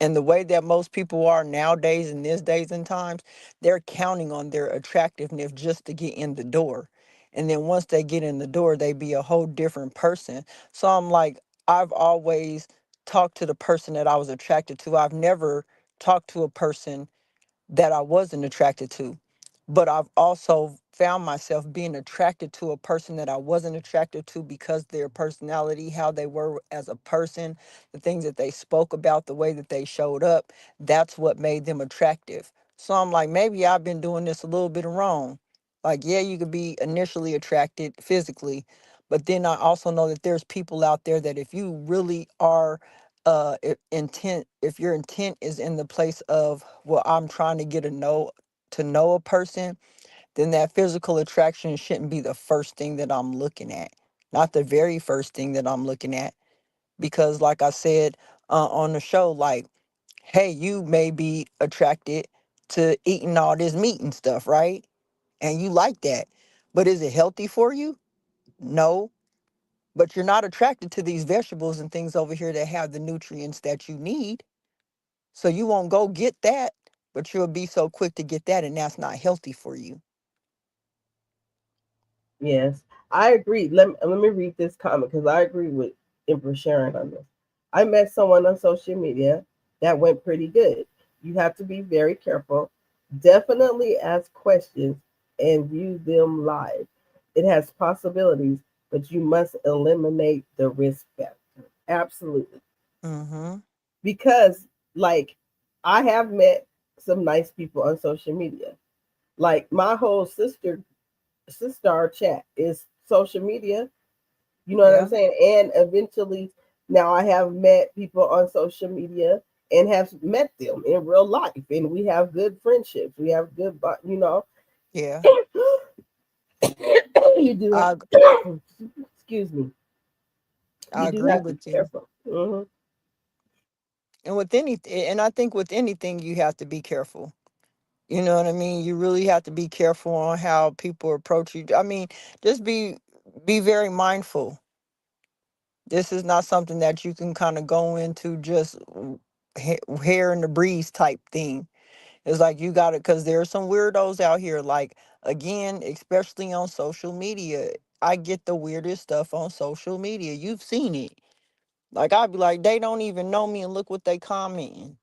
And the way that most people are nowadays in these days and times, they're counting on their attractiveness just to get in the door. And then once they get in the door, they be a whole different person. So I'm like, I've always talked to the person that I was attracted to. I've never talked to a person that I wasn't attracted to. But I've also found myself being attracted to a person that I wasn't attracted to because their personality, how they were as a person, the things that they spoke about, the way that they showed up, that's what made them attractive. So I'm like, maybe I've been doing this a little bit wrong. Like, yeah, you could be initially attracted physically, but then I also know that there's people out there that if you really are intent, if your intent is in the place of well I'm trying to get to know a person, then that physical attraction shouldn't be the first thing that I'm looking at, not the very first thing that I'm looking at. Because like I said on the show, like, hey, you may be attracted to eating all this meat and stuff, right? And you like that, but is it healthy for you? No. But you're not attracted to these vegetables and things over here that have the nutrients that you need. So you won't go get that, but you'll be so quick to get that, and that's not healthy for you. yes, I agree. Let me read this comment because I agree with Empress Sharon on this. I met someone on social media that went pretty good. You have to be very careful. Definitely ask questions and view them live. It has possibilities, but you must eliminate the risk factor. Absolutely. Mm-hmm. Because, like, I have met some nice people on social media. Like, my whole sister chat is social media. You know what I'm Yeah. saying? And eventually, now I have met people on social media and have met them in real life, and we have good friendships. We have good, Yeah. you do I have, excuse me, I you do agree have to be with you. careful. Hmm. And with and I think with anything you have to be careful. You know what I mean? You really have to be careful on how people approach you. I mean, just be very mindful. This is not something that you can kind of go into just hair in the breeze type thing. It's like you got it because there are some weirdos out here. Like, again, especially on social media, I get the weirdest stuff on social media. You've seen it. Like, I'd be like, they don't even know me, and look what they commenting.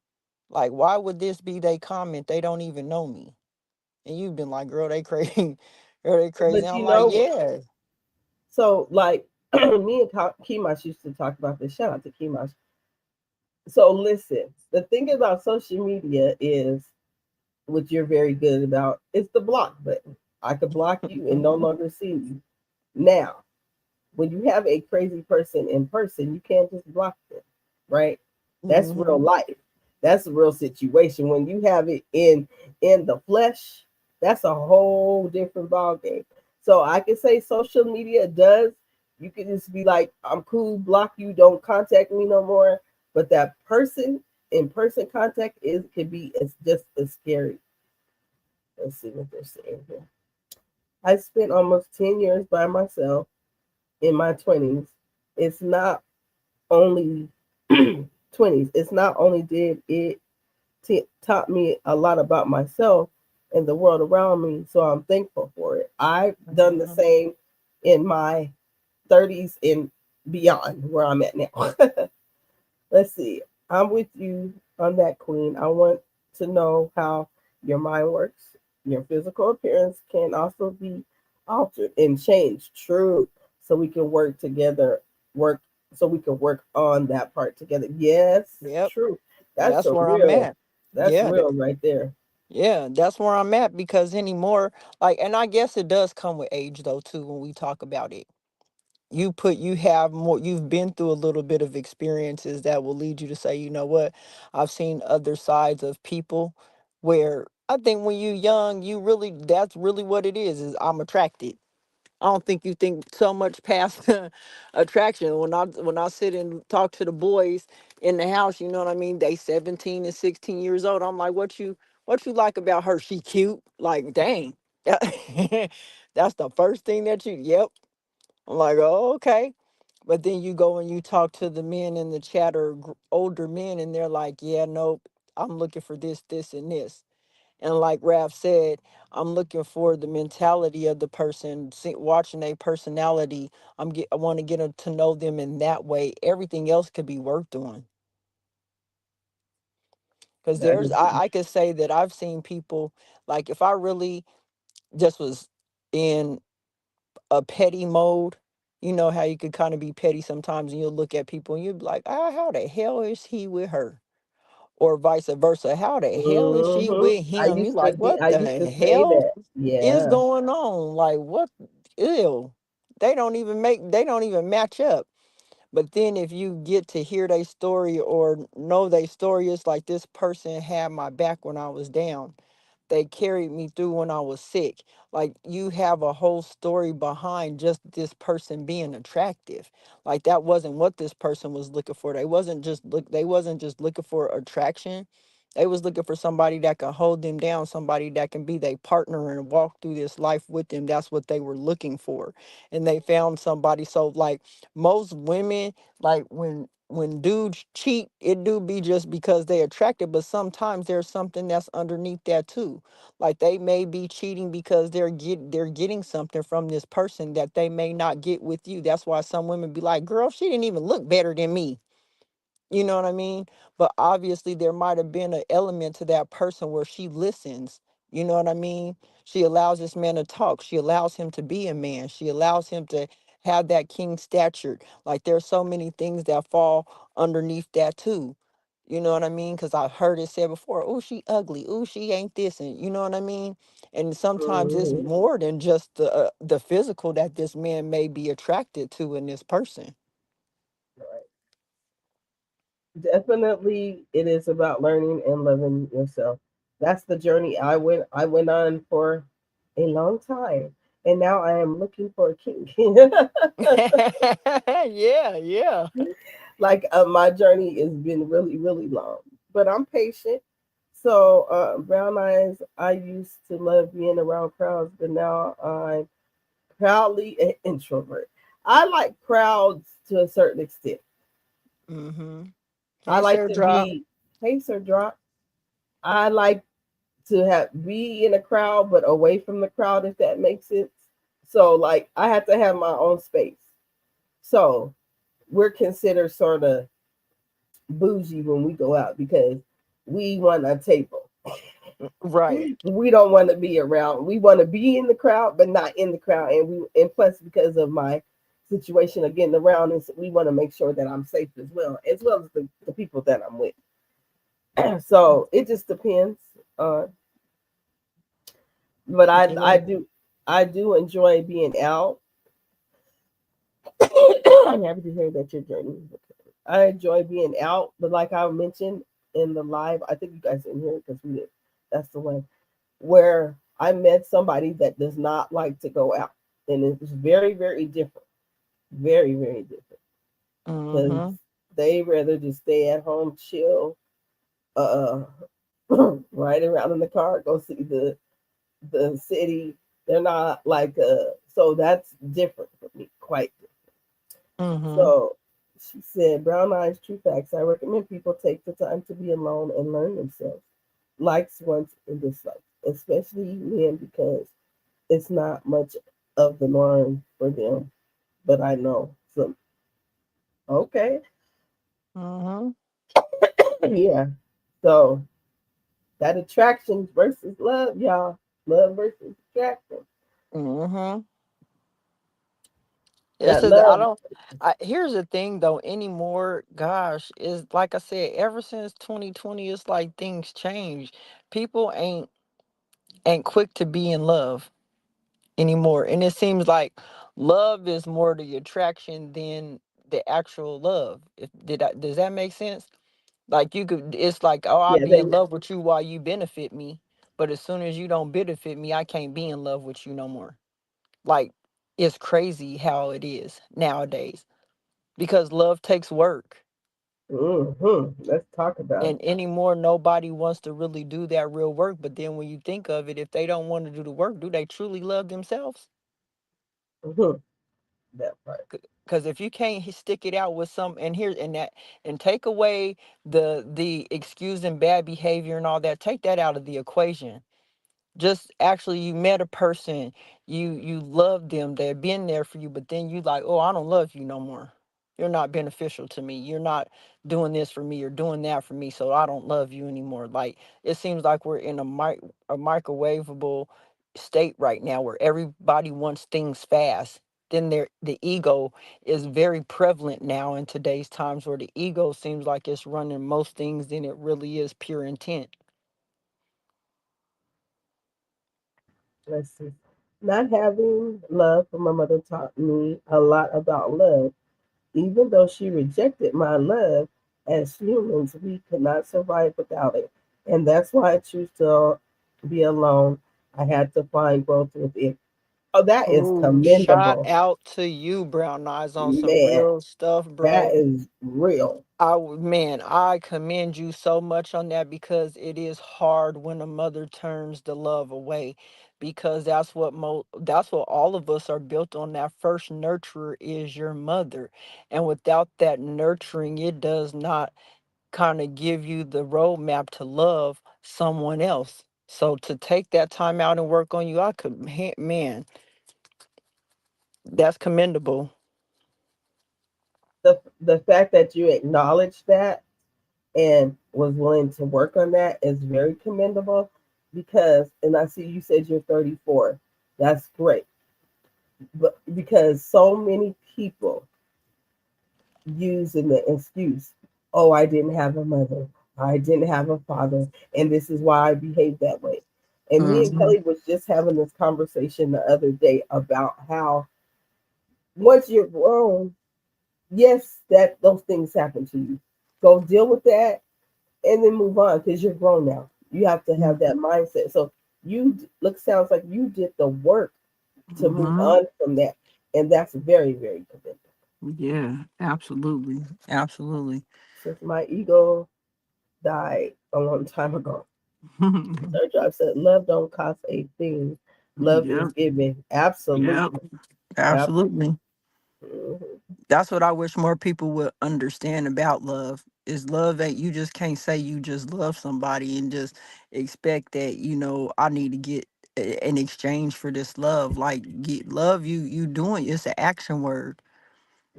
Like, why would this be they comment? They don't even know me. And you've been like, girl, they crazy. Girl, they crazy. But I'm you like, know, yeah. so like me and Kimash used to talk about this. Shout out to Kimash. So listen, the thing about social media is what you're very good about. It's the block button. I could block you and no longer see you. Now, when you have a crazy person in person, you can't just block them, right? That's real Hmm. life. That's a real situation. When you have it in the flesh, that's a whole different ball game. So I can say social media does. You can just be like, I'm cool, block you, don't contact me no more. But that person in person contact is could be as just as scary. Let's see what they're saying here. I spent almost 10 years by myself in my 20s. It's not only 20s. It's not only did it taught me a lot about myself and the world around me, so I'm thankful for it. I've done the Hmm. same in my 30s and beyond where I'm at now. Let's see. I'm with you on that, Queen. I want to know how your mind works. Your physical appearance can also be altered and changed. True. So we can work together, work so we can work on that part together. Yes, Yep. true. That's That's a where I'm real, at. that's Yeah. real right there. Yeah, that's where I'm at because anymore, like, and I guess it does come with age though too when we talk about it. You have more, you've been through a little bit of experiences that will lead you to say, you know what, I've seen other sides of people where I think when you're young, you really, that's really what it is I'm attracted. I don't think you think so much past attraction. When I sit and talk to the boys in the house, you know what I mean? They 17 and 16 years old. I'm like, what you like about her? She cute? Like, dang. That's the first thing that you, yep. I'm like, oh, okay. But then you go and you talk to the men in the chat or older men, and they're like, yeah, nope, I'm looking for this, this, and this. And like Raf said, I'm looking for the mentality of the person, watching a personality. I want to get to know them in that way. Everything else could be worked on. Because That is I could say that I've seen people, like, if I really just was in a petty mode, you know how you could kind of be petty sometimes, and you'll look at people and you'll be like, ah, how the hell is he with her? Or vice versa. How the hell is she hmm with him? You like, what I the used to say hell that. is Yeah. going on? Like, what? Ew. They don't even match up. But then if you get to hear their story or know their story, it's like this person had my back when I was down. They carried me through when I was sick. Like, you have a whole story behind just this person being attractive. Like, that wasn't what this person was looking for. They wasn't just looking for attraction. They was looking for somebody that can hold them down, somebody that can be their partner and walk through this life with them. That's what they were looking for. And they found somebody. So, like, most women, like, when dudes cheat, it do be just because they attracted, but sometimes there's something that's underneath that too. Like, they may be cheating because they're getting something from this person that they may not get with you. That's why some women be like, girl, she didn't even look better than me. You know what I mean? But obviously there might have been an element to that person where she listens You know what I mean? She allows this man to talk. She allows him to be a man. She allows him to have that king stature. Like there's so many things that fall underneath that too. You know what I mean? Because I've heard it said before, oh, she ugly. Oh, she ain't this. And you know what I mean? And sometimes it's Hmm. more than just the physical that this man may be attracted to in this person. Right. Definitely, it is about learning and loving yourself. That's the journey I went on for a long time, and now I am looking for a king. Yeah, yeah. Like my journey has been really, really long, but I'm patient. So, brown eyes, I used to love being around crowds, but now I'm proudly an introvert. I like crowds to a certain extent. Mm-hmm. I Hey, like Sir to Drop. be pacer drop. I like to have be in a crowd, but away from the crowd, if that makes sense. So, like, I have to have my own space. So, we're considered sort of bougie when we go out because we want a table. Right. We don't want to be around. We want to be in the crowd, but not in the crowd. And plus because of my situation of getting around, and we want to make sure that I'm safe as well as the people that I'm with. So it just depends. Uh, but Yeah. I do enjoy being out. I'm happy to hear that your journey. I enjoy being out, but like I mentioned in the live, I think you guys didn't hear it because we did. That's the one where I met somebody that does not like to go out, and it's very, very different, very, very different because Mm-hmm. they rather just stay at home, chill, uh, ride around in the car, go see the city. They're not like so that's different for me, quite different. Mm-hmm. So she said, Brown Eyes True Facts. I recommend people take the time to be alone and learn themselves, likes, wants, and dislikes, especially men, because it's not much of the norm for them. But I know some. Okay. Mm-hmm. Yeah. So that attraction versus love, y'all. Love versus attraction. Mm-hmm. It's That just, I love. don't. Here's the thing though. Anymore, gosh, is like I said. Ever since 2020, it's like things change. People ain't quick to be in love anymore, and it seems like love is more the attraction than the actual love. Does that make sense? Like you could, it's like, oh, I'll Yeah, be they. in love with you while you benefit me, but as soon as you don't benefit me, I can't be in love with you no more. Like it's crazy how it is nowadays because love takes work. Let's talk about And anymore, nobody wants to really do that real work. But then when you think of it, if they don't want to do the work, do they truly love themselves? it. That part. Because if you can't stick it out with some, and here and that, and take away the excusing bad behavior and all that, take that out of the equation. Just actually, you met a person, you love them, they've been there for you, but then you like, oh, I don't love you no more. You're not beneficial to me. You're not doing this for me or doing that for me, so I don't love you anymore. Like it seems like we're in a microwavable state right now where everybody wants things fast. Then the ego is very prevalent now in today's times where the ego seems like it's running most things than it really is pure intent. Let's see. Not having love from my mother taught me a lot about love. Even though she rejected my love, as humans, we could not survive without it. And that's why I choose to be alone. I had to find growth within. Oh, that is Oh, shout commendable. out to you, Brown Eyes, on some Man, real stuff, that bro. is real. Man, I commend you so much on that because it is hard when a mother turns the love away, because that's what all of us are built on. That first nurturer is your mother, and without that nurturing, it does not kind of give you the roadmap to love someone else. So to take that time out and work on you, I could, man, that's commendable. The fact that you acknowledge that and was willing to work on that is very commendable because, and I see you said you're 34. That's great. But because so many people using the excuse, oh, I didn't have a mother, I didn't have a father, and this is why I behaved that way. And me and Hmm. Kelly was just having this conversation the other day about how once you're grown, yes, that those things happen to you. Go deal with that and then move on because you're grown now. You have to have that mindset. So you look sounds like you did the work to move Hmm. on from that, and that's very very commendable. Yeah, absolutely. Absolutely. Since my ego died a long time ago, Sir Drive said, "Love don't cost a thing. Love is Yep. given." Yep. Absolutely, Absolutely. absolutely. That's what I wish more people would understand about love. Is love that you just can't say you just love somebody and just expect that, I need to get an exchange for this love. Like get love you doing it's an action word.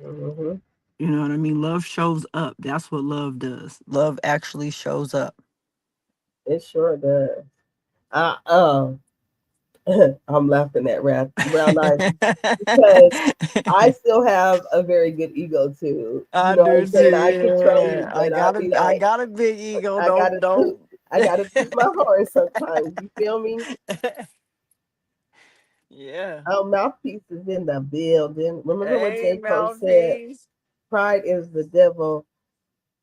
Hmm. You know what I mean? Love shows up. That's what love does. Love actually shows up. It sure does. I I'm laughing at Brown Eyes because I still have a very good ego too. You I know what do I'm saying? too. I control you, Yeah. I but I got a be I like, got a big ego. I Don't gotta don't toot, I gotta toot my horn sometimes. You feel me? Yeah. Our mouthpiece is in the building. Remember what Hey, J. Cole said? mouthpiece. Pride is the devil,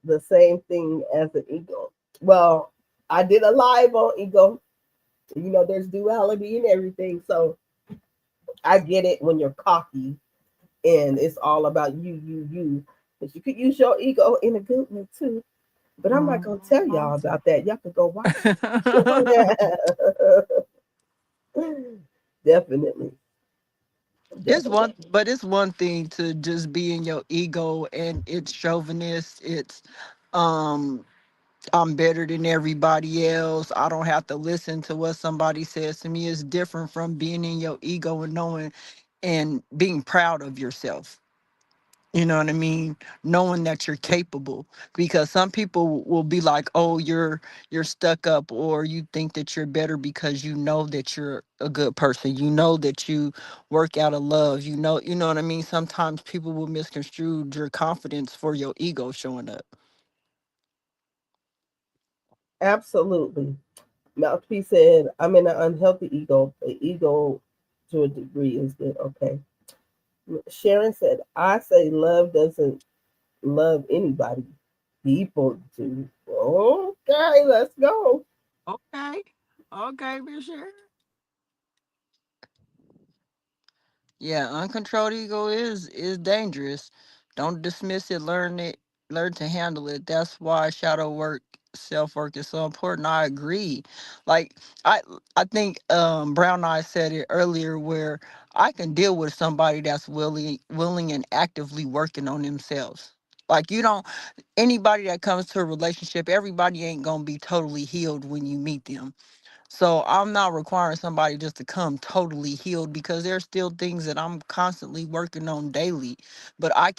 the same thing as an ego. Well, I did a live on ego. You know, there's duality and everything. So I get it when you're cocky and it's all about you. But you could use your ego in a good way too. But I'm not gonna tell y'all about that. Y'all can go watch it. Definitely, It's one, definitely. but it's one thing to just be in your ego and it's chauvinist. It's, um, I'm better than everybody else. I don't have to listen to what somebody says to me. It's different from being in your ego and knowing and being proud of yourself. You know what I mean? Knowing that you're capable. Because some people will be like, "Oh, you're stuck up," or you think that you're better because you know that you're a good person. You know that you work out of love. You know what I mean? Sometimes people will misconstrue your confidence for your ego showing up. Absolutely. Mouthpiece said, I'm in an unhealthy ego. The ego to a degree is good. Okay. Sharon said, I say love doesn't love anybody. People do. Okay, let's go. Okay. Okay, be sure. Yeah, uncontrolled ego is dangerous. Don't dismiss it. Learn to handle it. That's why shadow work, self work is so important. I agree. Like I I think Brown Eye said it earlier where I can deal with somebody that's willing and actively working on themselves. Like you don't anybody that comes to a relationship, everybody ain't gonna be totally healed when you meet them. So I'm not requiring somebody just to come totally healed because there's still things that I'm constantly working on daily. But I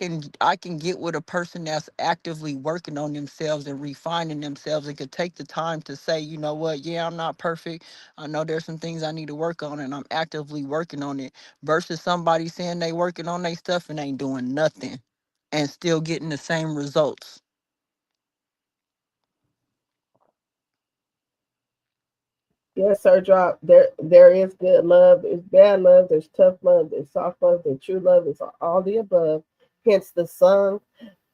can get with a person that's actively working on themselves and refining themselves and could take the time to say, you know what, yeah, I'm not perfect. I know there's some things I need to work on and I'm actively working on it versus somebody saying they working on their stuff and ain't doing nothing and still getting the same results. Yes, sir, drop. There is good love, there's bad love, there's tough love, there's soft love, there's true love, it's all the above. Hence the song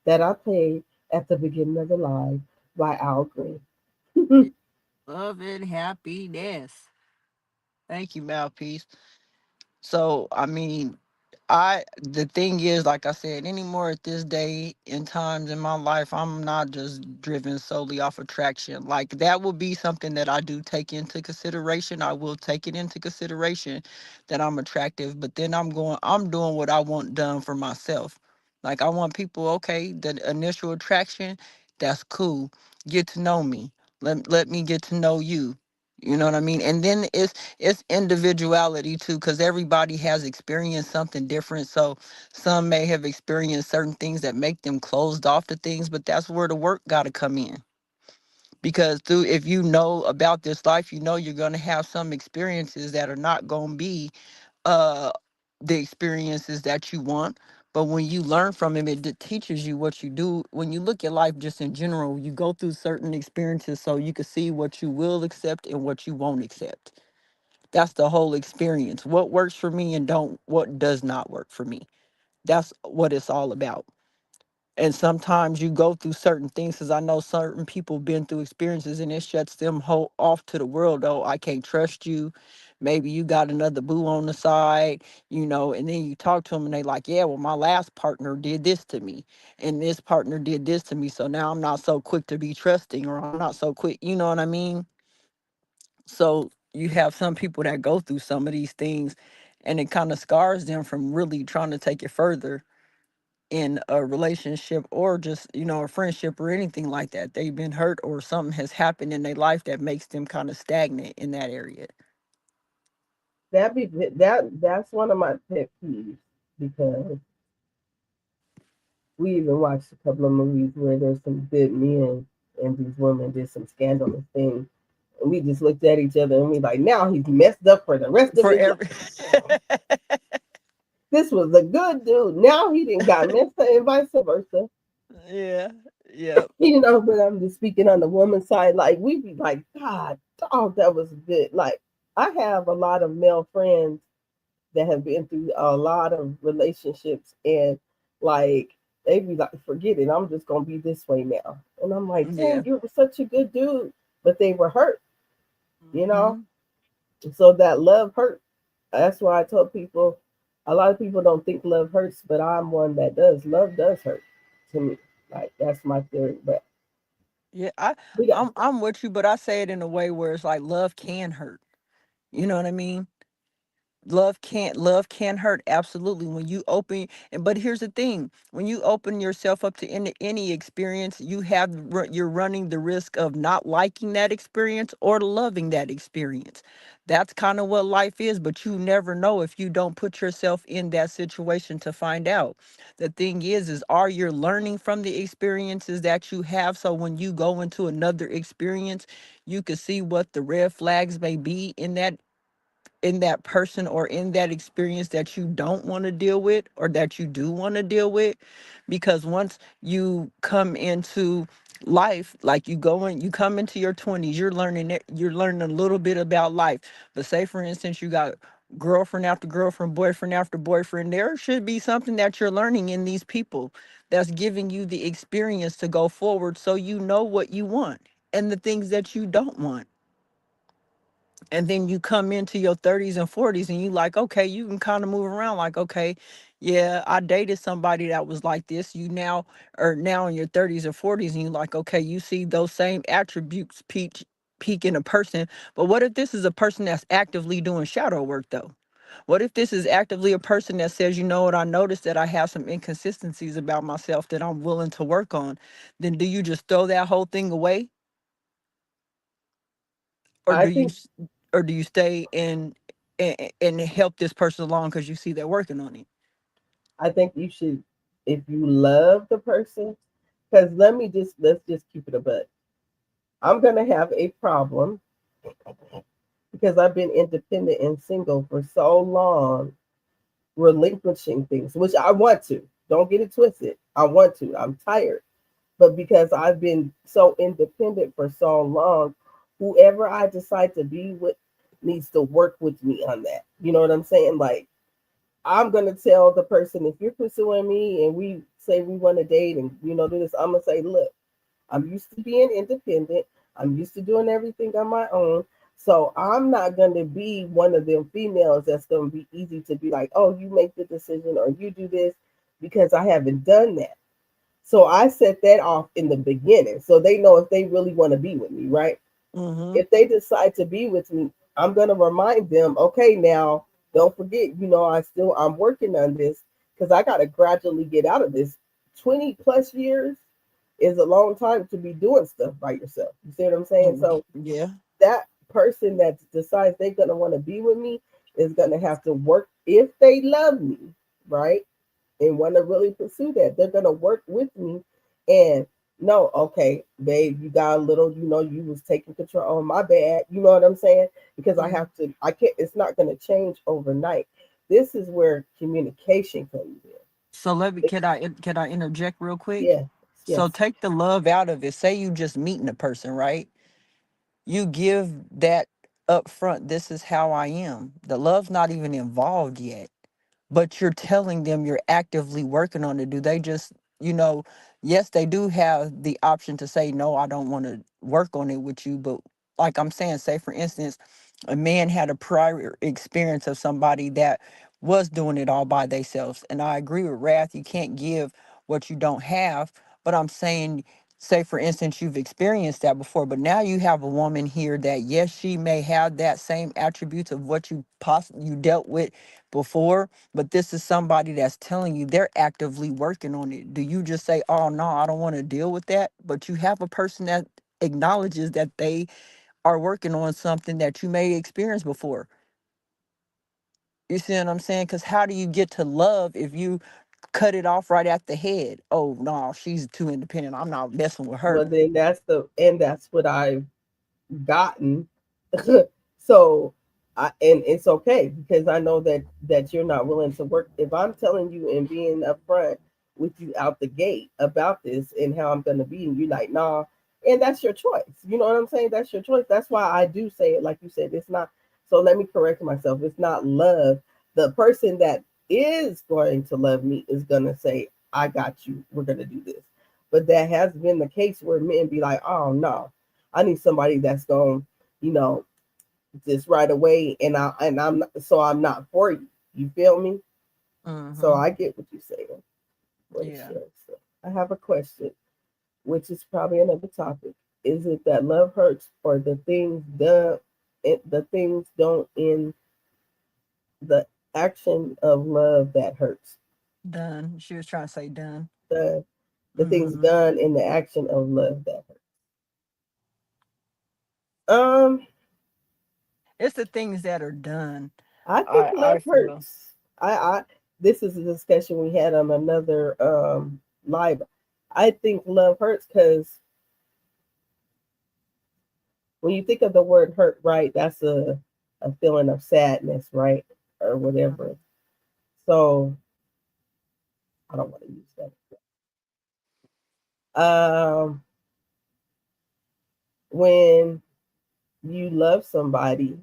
that I played at the beginning of the live by Al Green. Love and happiness. Thank you, Mouthpiece. So I mean, the thing is, like I said, anymore at this day and times in my life, I'm not just driven solely off attraction. Like that will be something that I do take into consideration. I will take it into consideration that I'm attractive, but then I'm doing what I want done for myself. Like I want people, okay, the initial attraction, that's cool. Get to know me. Let me get to know you. You know what I mean? And then it's individuality too because everybody has experienced something different, so some may have experienced certain things that make them closed off to things, but that's where the work got to come in. because through if you know about this life, you know you're going to have some experiences that are not going to be uh the experiences that you want. But when you learn from them, it teaches you what you do. When you look at life just in general, you go through certain experiences so you can see what you will accept and what you won't accept. That's the whole experience. What works for me and don't what does not work for me. That's what it's all about. And sometimes you go through certain things, because I know certain people been through experiences and it shuts them off to the world. Oh, I can't trust you. Maybe you got another boo on the side, and then you talk to them and they like, yeah, well, my last partner did this to me and this partner did this to me. So now I'm not so quick to be trusting, or I'm not so quick. You know what I mean? So you have some people that go through some of these things and it kind of scars them from really trying to take it further in a relationship, or just a friendship or anything like that. They've been hurt or something has happened in their life that makes them kind of stagnant in that area. That's one of my pet peeves, because we even watched a couple of movies where there's some good men and these women did some scandalous things. And we just looked at each other and we like, now he's messed up for the rest of For his every life. This was a good dude. Now he didn't got messed up, and vice versa. Yeah, yeah. But I'm just speaking on the woman's side. Like, we be like, God, dog, that was good. Like, I have a lot of male friends that have been through a lot of relationships, and like, they be like, forget it, I'm just gonna be this way now. And I'm like, Yeah. dang, you were such a good dude, but they were hurt, you know? Hmm. So that love hurt. That's why I told people, a lot of people don't think love hurts, but I'm one that does. Love does hurt to me. Like, that's my theory. But Yeah, we got, I'm with you, but I say it in a way where it's like love can hurt. You know what I mean? Love can hurt, absolutely, when you open. And but here's the thing: when you open yourself up to any experience, you're running the risk of not liking that experience or loving that experience. That's kind of what life is, but you never know if you don't put yourself in that situation to find out. The thing is are you learning from the experiences that you have, so when you go into another experience, you can see what the red flags may be in that person or in that experience that you don't want to deal with or that you do want to deal with. Because once you come into life, like you come into your 20s, you're learning a little bit about life. But say for instance you got girlfriend after girlfriend, boyfriend after boyfriend, there should be something that you're learning in these people that's giving you the experience to go forward, so you know what you want and the things that you don't want. And then you come into your 30s and 40s and you like, okay, you can kind of move around like, okay, yeah, I dated somebody that was like this. You now or now in your 30s or 40s and you like, okay, you see those same attributes peak in a person. But what if this is a person that's actively doing shadow work though? What if this is actively a person that says, you know what, I noticed that I have some inconsistencies about myself that I'm willing to work on? Then do you just throw that whole thing away? or I do you think, s- or do you stay and help this person along because you see they're working on it? I think you should, if you love the person, because let's just keep it a buck. I'm going to have a problem because I've been independent and single for so long, relinquishing things, which I want to. Don't get it twisted. I want to. I'm tired. But because I've been so independent for so long, whoever I decide to be with needs to work with me on that. You know what I'm saying? Like, I'm gonna tell the person, if you're pursuing me and we say we want to date and do this, I'm gonna say, look, I'm used to being independent. I'm used to doing everything on my own. So I'm not gonna be one of them females that's gonna be easy to be like, oh, you make the decision or you do this, because I haven't done that. So I set that off in the beginning so they know if they really want to be with me, right? Mm-hmm. If they decide to be with me, I'm going to remind them, okay, now don't forget, I'm working on this because I got to gradually get out of this. 20 plus years is a long time to be doing stuff by yourself. You see what I'm saying? So Yeah. that person that decides they're going to want to be with me is going to have to work, if they love me, right? And want to really pursue that, they're going to work with me and No, okay, babe, you got a little, you was taking control. Oh, my bad. You know what I'm saying? Because I Mm. have to, I can't, it's not going to change overnight. This is where communication comes in. So let me It's, can I interject real quick? yes, So yes. take the love out of it. Say you just meeting a person, right? You give that up front. This is how I am. The love's not even involved yet, but you're telling them you're actively working on it. Do they just, yes, they do have the option to say, no, I don't want to work on it with you. But like I'm saying, say for instance, a man had a prior experience of somebody that was doing it all by themselves. And I agree with Wrath, you can't give what you don't have. But I'm saying, say for instance, you've experienced that before, but now you have a woman here that, yes, she may have that same attributes of what you dealt with before, but this is somebody that's telling you they're actively working on it. Do you just say, oh no, I don't want to deal with that? But you have a person that acknowledges that they are working on something that you may experience before. You see what I'm saying? Because how do you get to love if you cut it off right at the head? Oh no, she's too independent, I'm not messing with her. Well, then that's what I've gotten. So and it's okay because I know that you're not willing to work. If I'm telling you and being upfront with you out the gate about this and how I'm gonna be, and you're like, nah, and that's your choice. You know what I'm saying? That's your choice. That's why I do say it like you said. It's not. So let me correct myself. It's not love. The person that is going to love me is gonna say, I got you. We're gonna do this. But that has been the case where men be like, oh no, I need somebody that's going, you know, just right away, I'm not for you. You feel me? So Mm-hmm. I get what you're saying. What is Yeah. your answer? I have a question, which is probably another topic. Is it that love hurts, or the things don't in the action of love that hurts? Done. She was trying to say done. The the things Mm-hmm. done in the action of love that hurts. Um, It's the things that are done. I think I love feel. hurts. I This is a discussion we had on another live. I think love hurts because when you think of the word hurt, right, that's a feeling of sadness, right? Or whatever. So I don't want to use that. When you love somebody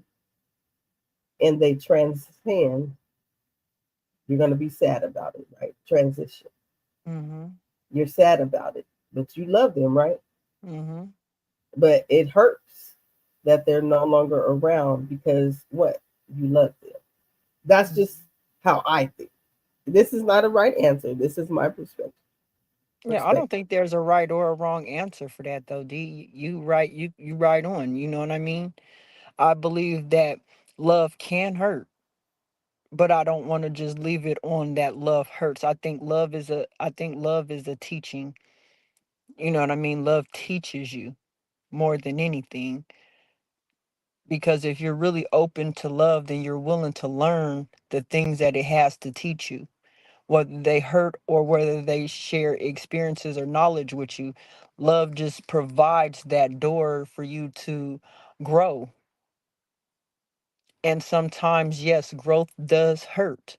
and they transcend, you're gonna be sad about it, right? Transition. Mm-hmm. You're sad about it, but you love them, right? Mm-hmm. But it hurts that they're no longer around because what? You love them. That's just how I think. This is not a right answer. This is my perspective. Yeah, I don't Perspective. think there's a right or a wrong answer for that though. D, you right on. You know what I mean? I believe that love can hurt, but I don't want to just leave it on that love hurts. I think love is a teaching. You know what I mean? Love teaches you more than anything, because if you're really open to love, then you're willing to learn the things that it has to teach you, whether they hurt or whether they share experiences or knowledge with you. Love just provides that door for you to grow. And sometimes, yes, growth does hurt,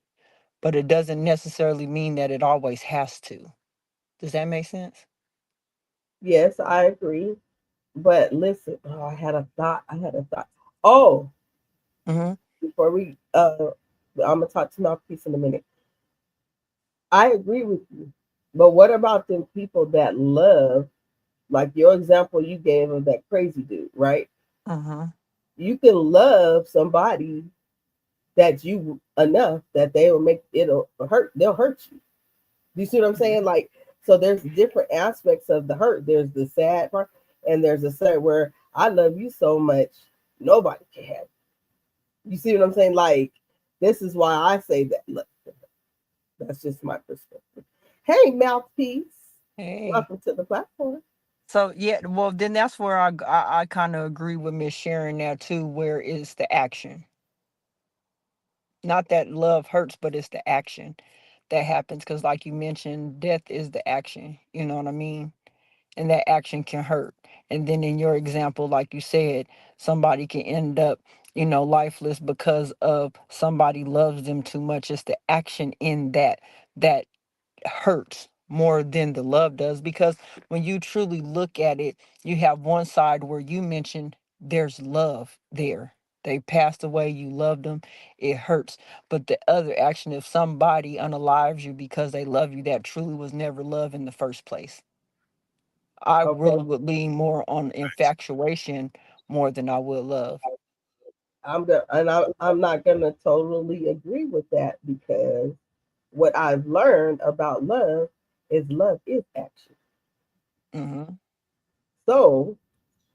but it doesn't necessarily mean that it always has to. Does that make sense? Yes, I agree. But listen, oh, I had a thought. I had a thought. Oh, Mm-hmm. before I'm gonna talk to Mouthpiece in a minute. I agree with you. But what about them people that love, like your example you gave of that crazy dude, right? Mm-hmm. You can love somebody that you enough that they will make it'll hurt. They'll hurt you. Do you see what I'm saying? Like, so there's different aspects of the hurt. There's the sad part, and there's a sad where I love you so much, nobody can have you. You see what I'm saying? Like, this is why I say that. Look, that's just my perspective. Hey, mouthpiece, Hey. welcome to the platform. So yeah, well then that's where I kind of agree with Miss Sharon now too. Where is the action? Not that love hurts, but it's the action that happens. Because like you mentioned, death is the action. You know what I mean? and that action can hurt. And then in your example, like you said, somebody can end up, lifeless because of somebody loves them too much. It's the action in that hurts more than the love does, because when you truly look at it, you have one side where you mentioned there's love there. They passed away, you loved them, it hurts. But the other action, if somebody unalives you because they love you, that truly was never love in the first place. I Okay. really would lean more on infatuation more than I would love. I'm not gonna totally agree with that, because what I've learned about love is action. Hmm. So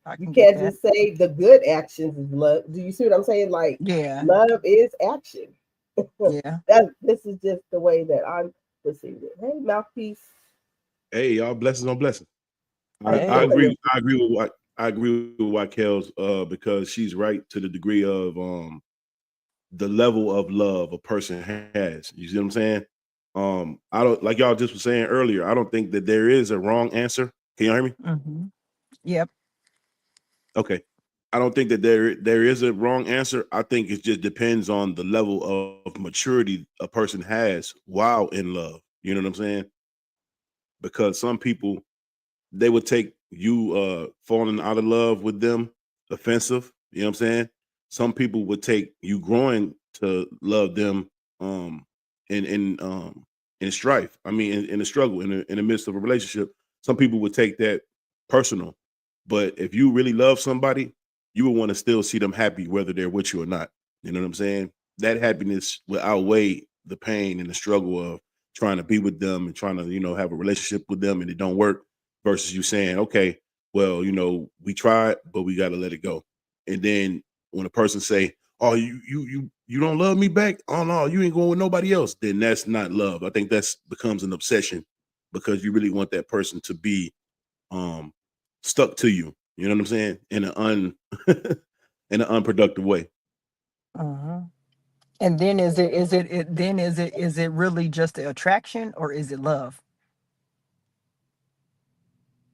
I you can get can't that. just say the good actions is love. Do you see what I'm saying? Like, Yeah, love is action. yeah. This is just the way that I'm perceiving it. Hey, mouthpiece, Hey, y'all, blessings on blessings. how you I Hey. doing? agree. I agree with what Kel's because she's right to the degree of the level of love a person has. You see what I'm saying? I don't, like y'all just was saying earlier, I don't think that there is a wrong answer. Can you hear me? Hmm. Yep. Okay. I don't think that there is a wrong answer. I think it just depends on the level of maturity a person has while in love. You know what I'm saying? Because some people, they would take you falling out of love with them offensive. You know what I'm saying? Some people would take you growing to love them um in strife. I mean, in a struggle, in the midst of a relationship. Some people would take that personal. But if you really love somebody, you would want to still see them happy, whether they're with you or not. You know what I'm saying? That happiness will outweigh the pain and the struggle of trying to be with them and trying to, have a relationship with them and it don't work, versus you saying, okay, well, we tried, but we got to let it go. And then when a person say, oh, you don't love me back, oh no, you ain't going with nobody else, then that's not love. I think that's becomes an obsession, because you really want that person to be um stuck to you. You know what I'm saying? In an in an unproductive way. Hmm. And then is it really just the attraction, or is it love?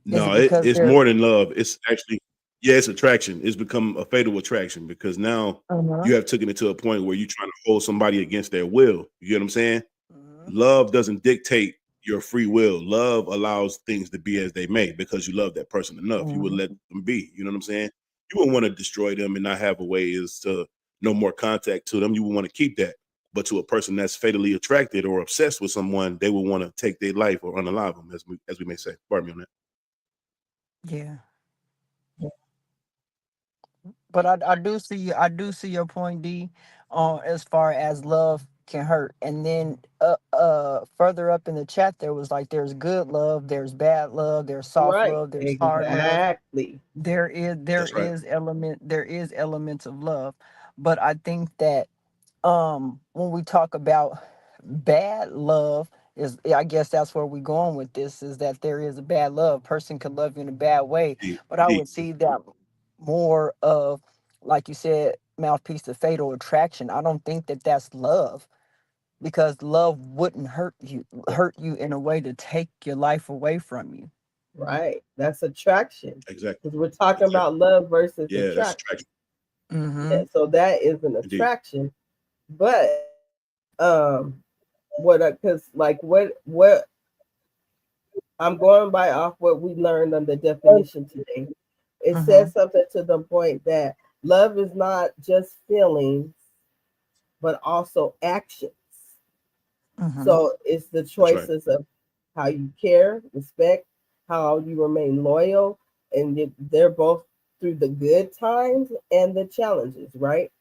Is it No, because it's they're more than love. It's actually, yeah, it's attraction. It's become a fatal attraction, because now uh-huh. you have taken it to a point where you're trying to hold somebody against their will. You get what I'm saying? Hmm. Love doesn't dictate your free will. Love allows things to be as they may, because you love that person enough. You would let Hmm. them be. You know what I'm saying? You wouldn't want to destroy them and not have a way is to no more contact to them. You would want to keep that. But to a person that's fatally attracted or obsessed with someone, they would want to take their life or unalive them, as we may say. Pardon me on that. Yeah. But I do see your point, D, as far as love can hurt. And then further up in the chat there was like, there's good love, there's bad love, there's soft Right, love, there's hard love. exactly. There is there That's right. is element there is elements of love. But I think that when we talk about bad love, is, I guess that's where we're going with this, is that there is a bad love. Person can love you in a bad way. Indeed. But I Indeed. would see that more of, like you said, mouthpiece, of fatal attraction. I don't think that that's love, because love wouldn't hurt you in a way to take your life away from you. Right, that's attraction. Exactly. Because we're talking Exactly. about love versus Yeah, that's attraction. attraction. Mm-hmm. Yeah, so that is an Indeed. attraction. But what, because like what I'm going by off what we learned on the definition today. It Mm-hmm. says something to the point that love is not just feelings, but also actions. Mm-hmm. So it's the That's right. choices of how you care, respect, how you remain loyal, and they're both through the good times and the challenges, right?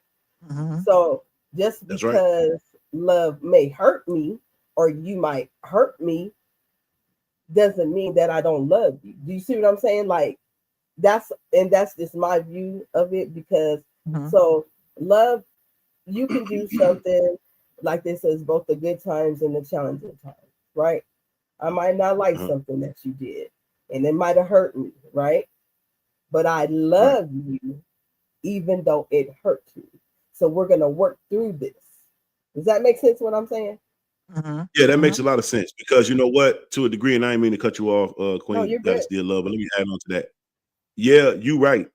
Mm-hmm. So just That's right. because love may hurt me, or you might hurt me, doesn't mean that I don't love you. Do you see what I'm saying? Like, that's just my view of it, because Mm-hmm. so love, you can do something like this says both the good times and the challenging times, right? I might not like Uh-huh. something that you did, and it might have hurt me, right? But I Right. love you even though it hurts me. So we're gonna work through this. Does that make sense what I'm saying? Yeah, that makes a lot of sense because you know what? To a degree, and I didn't mean to cut you off, No, Queen you're good. Goddess Dear Love, but let me add on to that. Yeah, you right.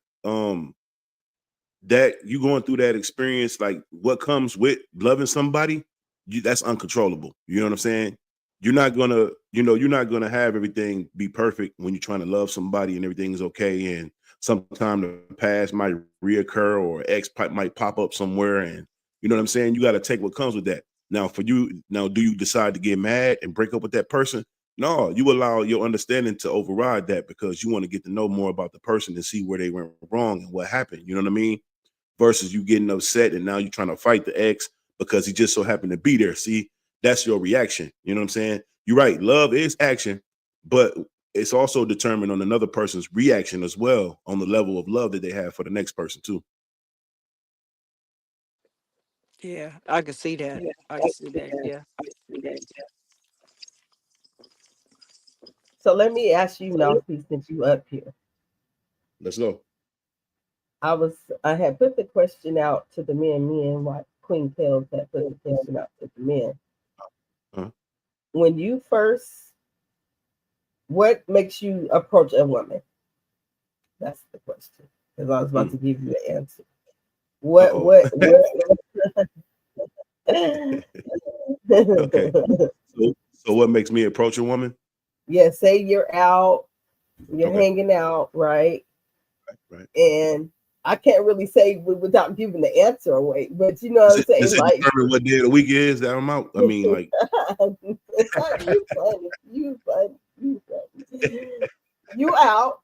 That you going through that experience, like what comes with loving somebody, that's uncontrollable. You know what I'm saying? You're not gonna, you're not gonna have everything be perfect when you're trying to love somebody and everything is okay. And sometime the past might reoccur or might pop up somewhere, and you know what I'm saying? You got to take what comes with that. Now, for you, now, do you decide to get mad and break up with that person? No, you allow your understanding to override that because you want to get to know more about the person and see where they went wrong and what happened. You know what I mean? Versus you getting upset and now you're trying to fight the ex because he just so happened to be there. See, that's your reaction. You know what I'm saying? You're right. Love is action, but it's also determined on another person's reaction as well on the level of love that they have for the next person too. Yeah, I can see that. I can see that. Yeah. So let me ask you, Mouthpiece, since you up here. Let's go. I had put the question out to the men, me and what Queen Pills had put the question out to the men. Uh-huh. When you first, what makes you approach a woman? That's the question. Because I was about to give you the answer. What Uh-oh. what Okay. So what makes me approach a woman? Yeah, say you're out, you're Okay. hanging out, right? Right. And I can't really say without giving the answer away, but you know what I'm Does saying? it Like, determine what day of the week is that I'm out? I mean, like, you funny, you funny, you funny. You out all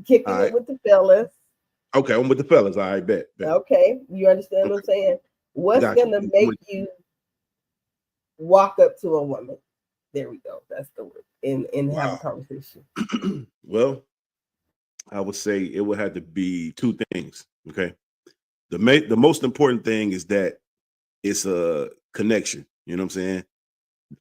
kicking it right. with the fellas. Okay, I'm with the fellas. All right, bet. Okay, you understand what Okay. I'm saying? What's Got gonna you. make you walk up to a woman? There we go. That's the word. And have a Wow. conversation. Well, I would say it would have to be two things. Okay. The most important thing is that it's a connection. You know what I'm saying?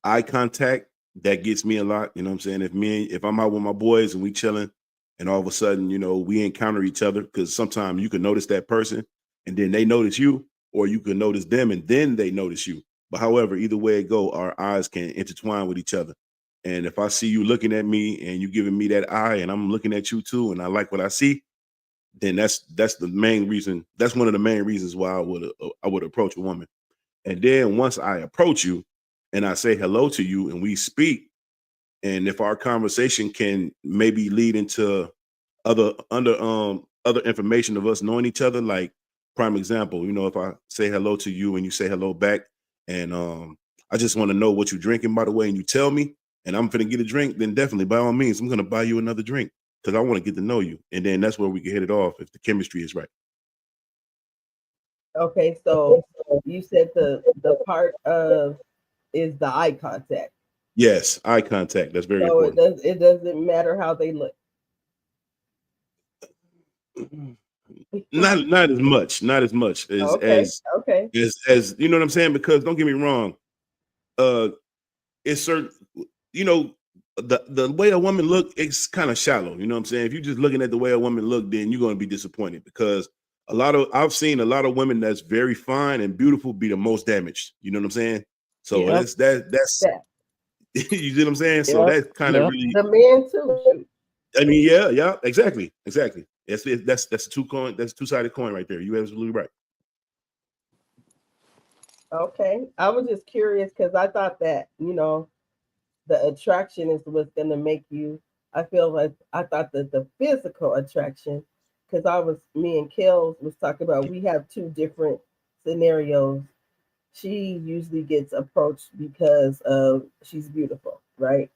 Eye contact, that gets me a lot. You know what I'm saying? If I'm out with my boys and we chilling and all of a sudden, we encounter each other, because sometimes you can notice that person and then they notice you, or you can notice them and then they notice you. But however, either way it go, our eyes can intertwine with each other. And if I see you looking at me and you giving me that eye and I'm looking at you too, and I like what I see, then that's the main reason. That's one of the main reasons why I would approach a woman. And then once I approach you and I say hello to you and we speak, and if our conversation can maybe lead into other information of us knowing each other, like prime example, if I say hello to you and you say hello back, and I just want to know what you're drinking, by the way, and you tell me, and I'm gonna get a drink, then definitely by all means I'm gonna buy you another drink because I want to get to know you, and then that's where we can hit it off if the chemistry is right. Okay, so you said the part of is the eye contact. Yes, eye contact. That's very So important. it doesn't matter how they look. Not as much, not as much as Okay, okay. you know what I'm saying? Because don't get me wrong, uh, it's certain, you know, the way a woman look, it's kind of shallow. You know what I'm saying? If you're just looking at the way a woman look, then you're going to be disappointed, because I've seen a lot of women that's very fine and beautiful be the most damaged. You know what I'm saying? So Yep. that's That you see what I'm saying? So Yep. that kind of Yep. really, the men too. I mean, yeah, exactly. That's a two-sided coin right there. You absolutely right. Okay, I was just curious because I thought that the attraction is what's gonna make you. I feel like I thought that the physical attraction, because me and Kels was talking about, we have two different scenarios. She usually gets approached because of she's beautiful, right?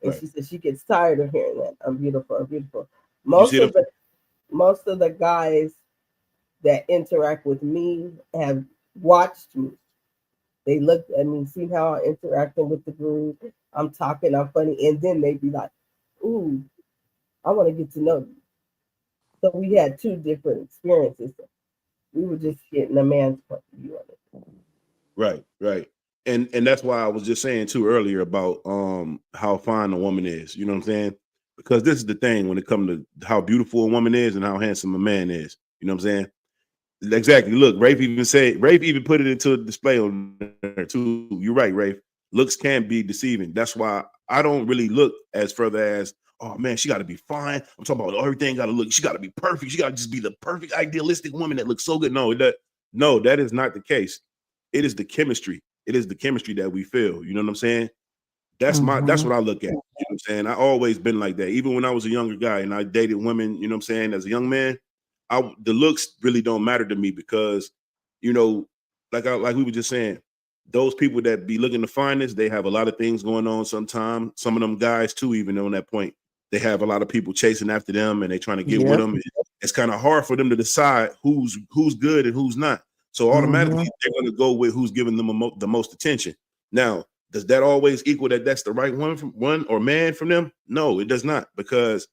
And Right. she said she gets tired of hearing that I'm beautiful, I'm beautiful. You see Most them? of the most of the guys that interact with me have watched me. They look at me, see how I'm interacting with the group. I'm talking, I'm funny, and then they be like, "Ooh, I want to get to know you." So we had two different experiences. We were just getting a man's point of view of it. Right. And that's why I was just saying too earlier about how fine a woman is. You know what I'm saying? Because this is the thing when it comes to how beautiful a woman is and how handsome a man is. You know what I'm saying? Exactly. Look, Rafe even put it into a display on there too. You're right, Rafe. looks can be deceiving. That's why I don't really look as further as, oh man, she got to be fine. I'm talking about everything got to look. She got to be perfect. She got to just be the perfect idealistic woman that looks so good. No, that is not the case. It is the chemistry. It is the chemistry that we feel. You know what I'm saying? That's Mm-hmm. what I look at. You know what I'm saying? I always been like that. Even when I was a younger guy and I dated women, you know what I'm saying, as a young man, the looks really don't matter to me because, you know, like we were just saying, those people that be looking to find this, they have a lot of things going on sometimes. Some of them guys too, even on that point, they have a lot of people chasing after them and they trying to get with Yep. them. It's kind of hard for them to decide who's good and who's not. So Mm-hmm. automatically they're going to go with who's giving them the most attention. Now, does that always equal that that's the right one or man from them? No, it does not, because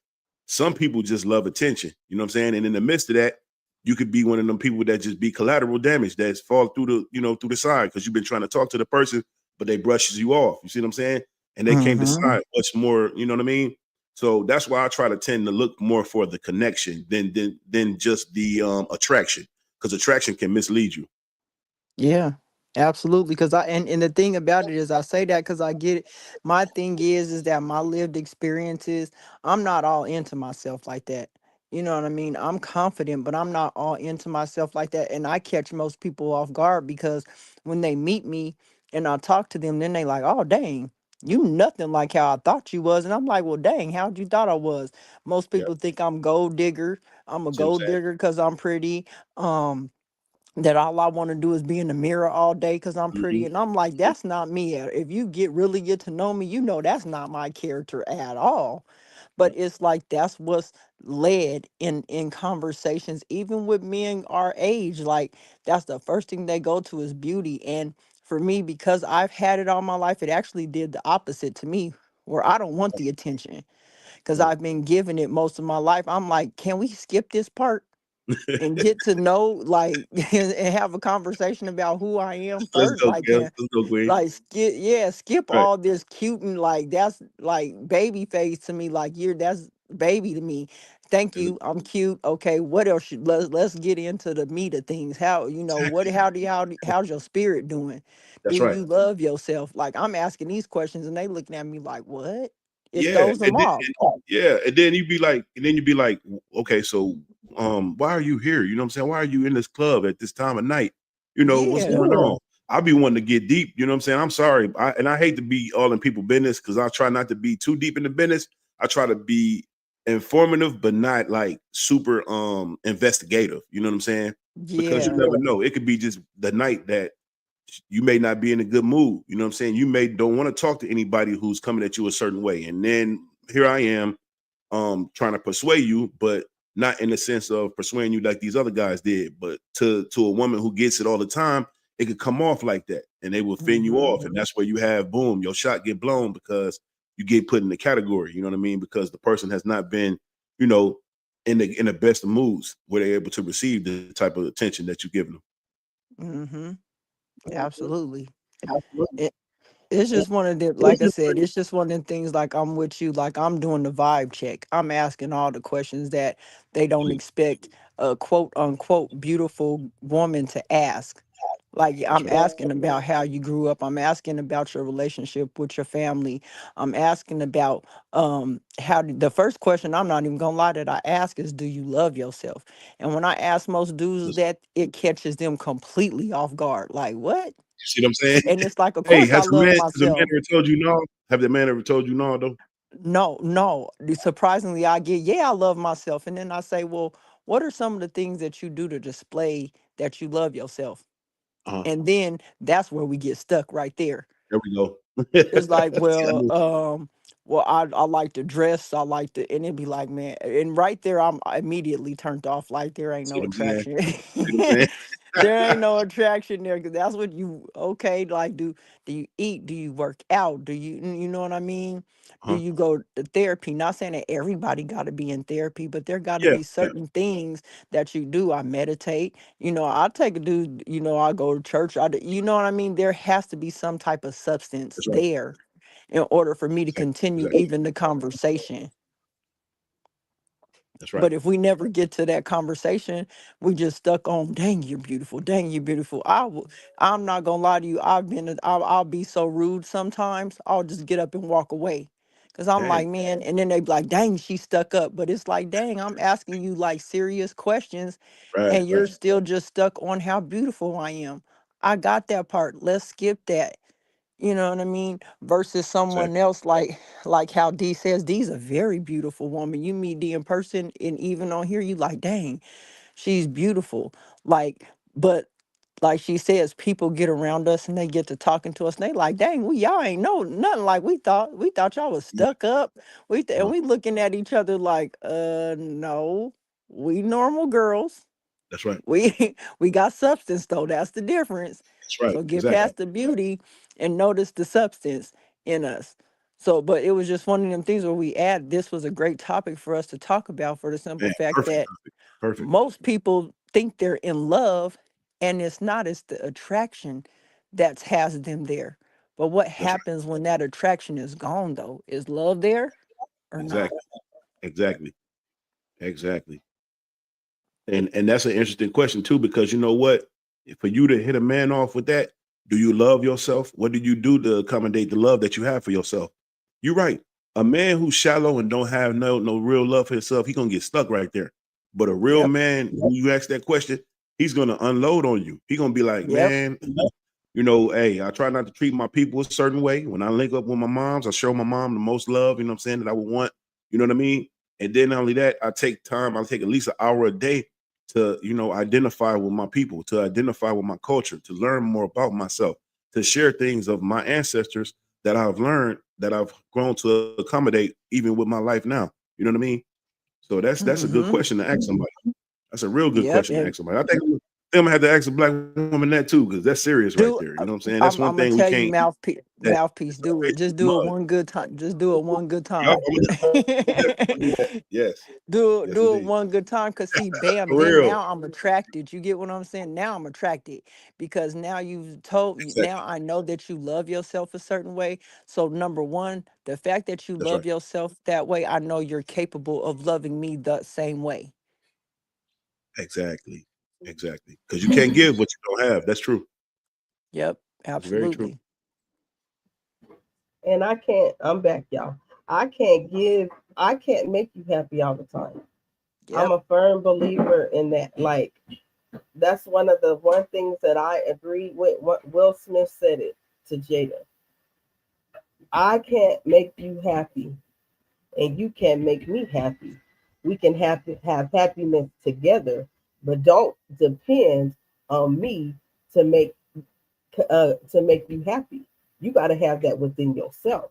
some people just love attention. You know what I'm saying? And in the midst of that, you could be one of them people that just be collateral damage that's fall through through the side because you've been trying to talk to the person, but they brushes you off. You see what I'm saying? And they can't Mm-hmm. decide what's more, you know what I mean? So that's why I try to tend to look more for the connection than just the attraction, because attraction can mislead you. Yeah, absolutely. Because and the thing about it is, I say that because I get it. My thing is that my lived experiences, I'm not all into myself like that. You know what I mean? I'm confident, but I'm not all into myself like that. And I catch most people off guard because when they meet me and I talk to them, then they like, oh dang, you nothing like how I thought you was. And I'm like, well, dang, how'd you thought I was? Most Yeah. people think I'm gold digger. I'm a See what I'm gold saying? digger because I'm pretty. That all I want to do is be in the mirror all day because I'm pretty. Mhm. And I'm like, that's not me. If you really get to know me, you know that's not my character at all. But it's like that's what's led in conversations, even with men our age. Like that's the first thing they go to is beauty. And for me, because I've had it all my life, it actually did the opposite to me, where I don't want the attention because Right. I've been giving it most of my life. I'm like, can we skip this part and get to know like and have a conversation about who I am Let's first? go, Like Kim. can Let's go, Queen. like skip Right. all this cute and like that's like baby face to me. Like you're that's baby to me. Thank you. I'm cute. Okay, what else should let's get into the meat of things. How what how's your spirit doing? That's Do right. you love yourself? Like I'm asking these questions and they looking at me like, what? It Yeah, throws them off. and then you'd be like, okay, so why are you here? You know what I'm saying? Why are you in this club at this time of night? You know, what's Yeah. going on? I'll be wanting to get deep, you know what I'm saying? I'm sorry. And I hate to be all in people business because I try not to be too deep in the business. I try to be informative, but not like super investigative. You know what I'm saying? Because you Yeah. never know. It could be just the night that you may not be in a good mood. You know what I'm saying? You may don't want to talk to anybody who's coming at you a certain way. And then here I am trying to persuade you, but not in the sense of persuading you like these other guys did, but to a woman who gets it all the time, it could come off like that and they will fend you Hmm. off. And that's where you have boom, your shot get blown because you get put in the category, you know what I mean? Because the person has not been, you know, in the best of moods where they're able to receive the type of attention that you give them. Hmm. Absolutely. It, it's just one of the, like I said, it's just one of the things like I'm with you, like I'm doing the vibe check. I'm asking all the questions that they don't expect a quote unquote beautiful woman to ask. Like That's I'm right. asking about how you grew up. I'm asking about your relationship with your family. I'm asking about the first question I'm not even gonna lie that I ask is do you love yourself? And when I ask most dudes Listen, that, it catches them completely off guard. Like what? you see what I'm saying? And it's like, of Hey, course I love has a man myself. ever told you no? Have the man ever told you no though? No, no. Surprisingly, I get, yeah, I love myself. And then I say, well, what are some of the things that you do to display that you love yourself? Uh-huh. And then that's where we get stuck right there. There we go. It's like, See, I knew. well, I like to dress, I like to, and it'd be like, man, and right there, I'm immediately turned off. Like there ain't See no what I'm saying? attraction. See what I'm There saying? ain't no attraction there because that's what you okay. Like, do you eat? Do you work out? Do you know what I mean? Do Uh-huh. you go to therapy? Not saying that everybody got to be in therapy, but there got to Yeah, be yeah, certain things that you do. I meditate. I take a dude. I go to church. You know what I mean? There has to be some type of substance that's right. there in order for me to Exactly. continue Exactly. even the conversation. That's right. But if we never get to that conversation, we just stuck on, dang, you're beautiful. Dang, you're beautiful. I'm not gonna lie to you. I'll be so rude sometimes. I'll just get up and walk away. Cause I'm like, Dang. man, and then they be like, dang, she stuck up. But it's like, dang, I'm asking you like serious questions Right. and you're still just stuck on how beautiful I am. I got that part. Let's skip that. You know what I mean? Versus someone Exactly. else like how D says D's a very beautiful woman. You meet D in person and even on here, you like, dang, she's beautiful. Like, but like she says, people get around us and they get to talking to us and they like, dang, y'all ain't know nothing like we thought. We thought y'all was No, stuck up. And no. we looking at each other like, no, we normal girls. That's right. We got substance though. That's the difference. That's right. So get Exactly. past the beauty and notice the substance in us. So, but it was just one of them things where this was a great topic for us to talk about for the simple Man, fact perfect that topic. Perfect. most people think they're in love and it's not, it's the attraction that has them there. But what That's right. happens when that attraction is gone though? Is love there or not? Exactly. Exactly. Exactly. And that's an interesting question too, because you know what? For you to hit a man off with that, do you love yourself? What do you do to accommodate the love that you have for yourself? You're right. A man who's shallow and don't have no real love for himself, he gonna get stuck right there. But a real Yep. man, who you ask that question, he's gonna unload on you. He gonna be like, Yep. man, hey, I try not to treat my people a certain way. When I link up with my moms, I show my mom the most love, you know what I'm saying, that I would want. You know what I mean? And then not only that, I take at least an hour a day to, identify with my people, to identify with my culture, to learn more about myself, to share things of my ancestors that I've learned, that I've grown to accommodate even with my life now. You know what I mean? So that's a good Mm-hmm. question to ask somebody. That's a real good Yep. question to ask somebody. I think I'm gonna have to ask a black woman that too, because that's serious right Do there. You know what I'm saying? That's I'm one gonna thing we tell you, can't that mouthpiece, do it. Just do it mud. one good time. Just do it one good Yup, time. I'm definitely do that. Yes, yes, Do it indeed. one good time, cause see, bam, For then real. now I'm attracted. You get what I'm saying? Now I'm attracted because now you've told now Exactly. I know that you love yourself a certain way. So number one, the fact that you That's right. love yourself that way, I know you're capable of loving me the same way. Exactly. Exactly. Because you can't give what you don't have. That's true. Yep, That's very true. absolutely. And I can't, I'm back, y'all. I can't give, I can't make you happy all the time. I'm Yep. a firm believer in that. Like, that's one things that I agree with. What Will Smith said it to Jada. I can't make you happy, and you can't make me happy. We can have happiness together, but don't depend on me to make you happy. You got to have that within yourself,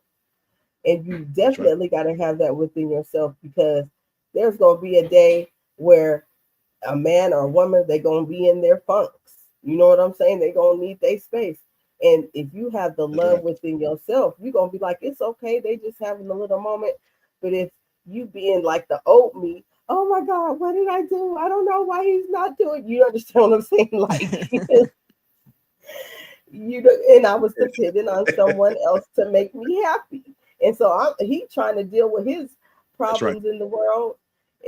and you That's right. definitely got to have that within yourself because there's gonna be a day where a man or a woman they're gonna be in their funks. You know what I'm saying? They're gonna need their space. And if you have the That's love right. within yourself, you're gonna be like, it's okay, they just having a little moment. But if you being like the old me, oh my God, what did I do? I don't know why he's not doing. You understand what I'm saying? Like you know, and I was depending on someone else to make me happy. And so he trying to deal with his That's right. problems in the world,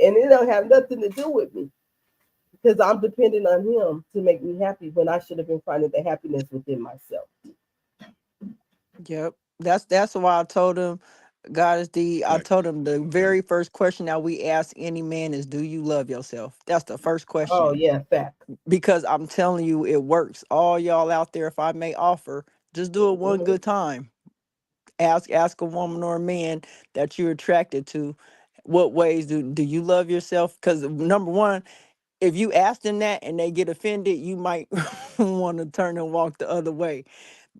and it don't have nothing to do with me because I'm dependent on him to make me happy when I should have been finding the happiness within myself. Yep. That's why I told him, God is I Exactly. told him the Exactly. very first question that we ask any man is, do you love yourself? That's the first Oh question. yeah, fact. Because I'm telling you, it works. All y'all out there, if I may offer, just do it one Mm-hmm. good time. Ask a woman or a man that you're attracted to, what ways do you love yourself? Because number one, if you ask them that and they get offended, you might want to turn and walk the other way.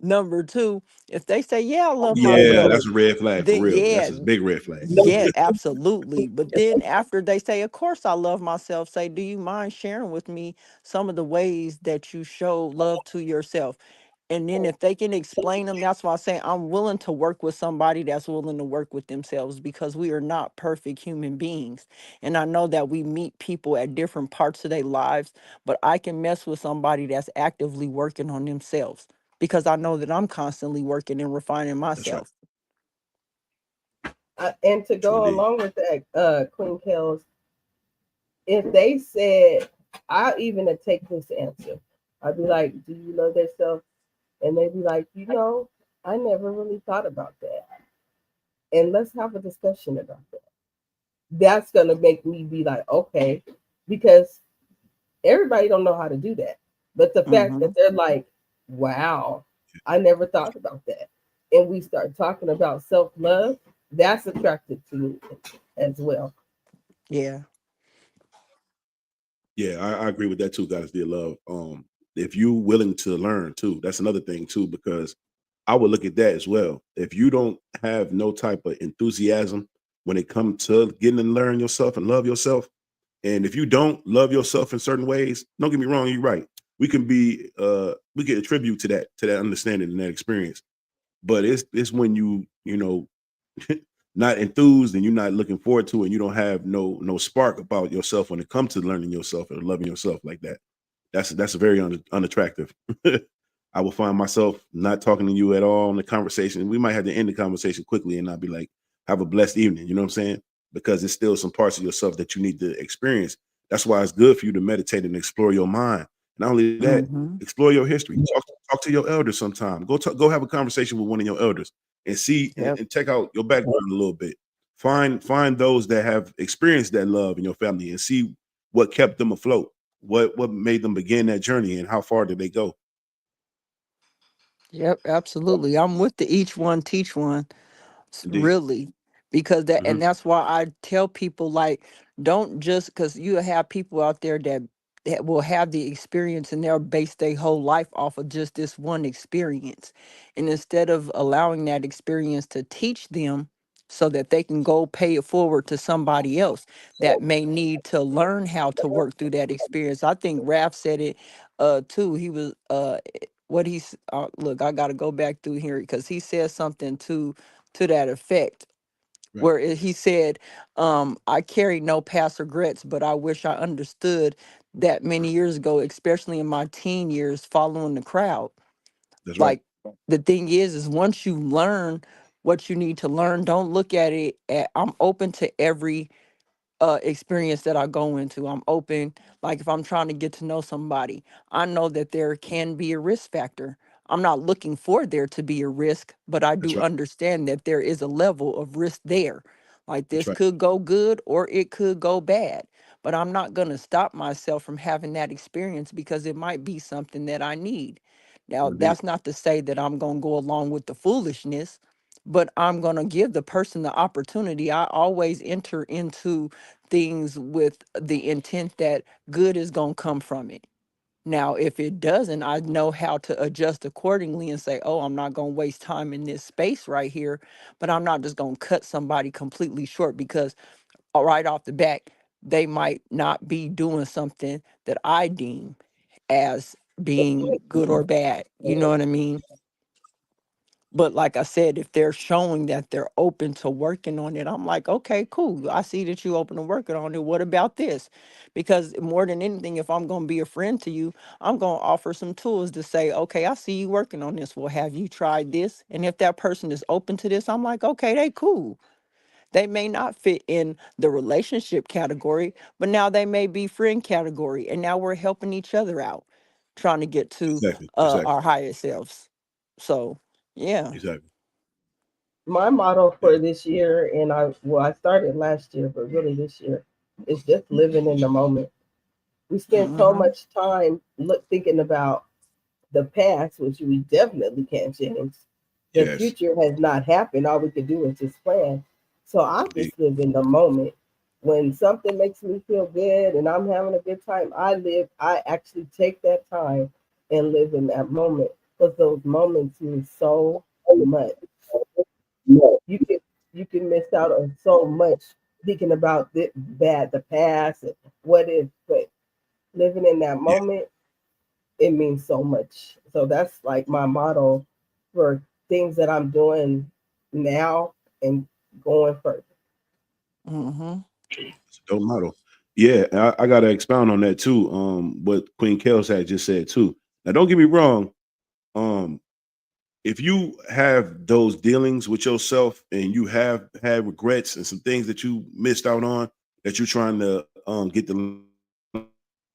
Number two, if they say, yeah, I love Yeah, myself, that's a red flag for then real. That's yeah, a big red flag. yeah, absolutely. But then after they say, of course I love myself, say, do you mind sharing with me some of the ways that you show love to yourself? And then if they can explain them, that's why I say I'm willing to work with somebody that's willing to work with themselves because we are not perfect human beings. And I know that we meet people at different parts of their lives, but I can mess with somebody that's actively working on themselves because I know that I'm constantly working and refining That's right. myself. And to True go indeed. along with that, Queen Kells, if they said, I'll even take this answer. I'd be like, do you love yourself? And they'd be like, I never really thought about that. And let's have a discussion about that. That's gonna make me be like, okay, because everybody don't know how to do that. But the fact that they're like, wow, I never thought about that. And we start talking about self-love, that's attractive to me as well. Yeah. Yeah, I agree with that too, guys. Dear love. If you willing to learn too, that's another thing too, because I would look at that as well. If you don't have no type of enthusiasm when it comes to getting to learn yourself and love yourself, and if you don't love yourself in certain ways, don't get me wrong, you're right. We can attribute to that understanding and that experience. But it's when you know not enthused and you're not looking forward to it, and you don't have no spark about yourself when it comes to learning yourself and loving yourself like that. That's very unattractive. I will find myself not talking to you at all in the conversation. We might have to end the conversation quickly and not be like, have a blessed evening. You know what I'm saying? Because it's still some parts of yourself that you need to experience. That's why it's good for you to meditate and explore your mind. Not only that, explore your history. Talk to your elders sometime. Go have a conversation with one of your elders and see Yep. and check out your background a little bit. Find those that have experienced that love in your family and see what kept them afloat. What made them begin that journey and how far did they go? Yep, absolutely. I'm with the each one teach one. Indeed. Really, because Hmm. that's why I tell people, like, don't just, because you have people out there that will have the experience and they'll base their whole life off of just this one experience, and instead of allowing that experience to teach them so that they can go pay it forward to somebody else that may need to learn how to work through that experience. I think Raph said it too. He was what he's look, I got to go back through here because he said something to that effect, Right. where he said, I carry no past regrets, but I wish I understood that many years ago, especially in my teen years following the crowd. That's right. Like, the thing is once you learn what you need to learn, don't look at it I'm open to every experience that I go into. I'm open. Like, if I'm trying to get to know somebody, I know that there can be a risk factor. I'm not looking for there to be a risk, but I That's do right. understand that there is a level of risk there. Like, That's this right. could go good or it could go bad. But I'm not going to stop myself from having that experience because it might be something that I need. Now, Indeed. that's not to say that I'm going to go along with the foolishness, but I'm going to give the person the opportunity. I always enter into things with the intent that good is going to come from it. Now, if it doesn't, I know how to adjust accordingly and say, oh, I'm not going to waste time in this space right here, but I'm not just going to cut somebody completely short because right off the back, they might not be doing something that I deem as being good or bad. You know what I mean? But like I said, if they're showing that they're open to working on it, I'm like, okay, cool. I see that you open to working on it. What about this? Because more than anything, if I'm going to be a friend to you, I'm going to offer some tools to say, okay, I see you working on this. Well, have you tried this? And if that person is open to this, I'm like, okay, they cool. They may not fit in the relationship category, but now they may be friend category. And now we're helping each other out, trying to get to Exactly. Exactly. our higher selves. So, yeah. Exactly. My motto Yeah. for this year, and I started last year, but really this year, is just living in the moment. We spend so Mm-hmm. much time thinking about the past, which we definitely can't change. The Yes. future has not happened. All we can do is just plan. So I Indeed. just live in the moment. When something makes me feel good and I'm having a good time, I actually take that time and live in that moment because those moments mean so much. You can you can miss out on so much thinking about the past and what if, but living in that Yeah. moment, it means so much. So that's like my motto for things that I'm doing now and going further. Mm-hmm. It's a dope model. Yeah, I gotta expound on that too. What Queen Kels had just said too. Now, don't get me wrong. Um, if you have those dealings with yourself and you have had regrets and some things that you missed out on that you're trying to get to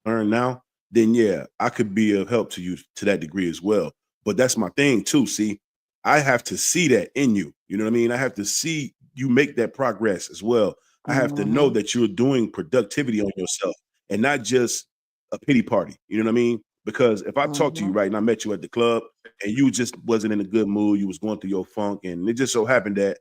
learn now, then yeah, I could be of help to you to that degree as well. But that's my thing too. See, I have to see that in you. You know what I mean? I have to see you make that progress as well. I have to know Mm-hmm. that you're doing productivity on yourself and not just a pity party. You know what I mean? Because if I talk to you Mm-hmm. right and I met you at the club and you just wasn't in a good mood, you was going through your funk, and it just so happened that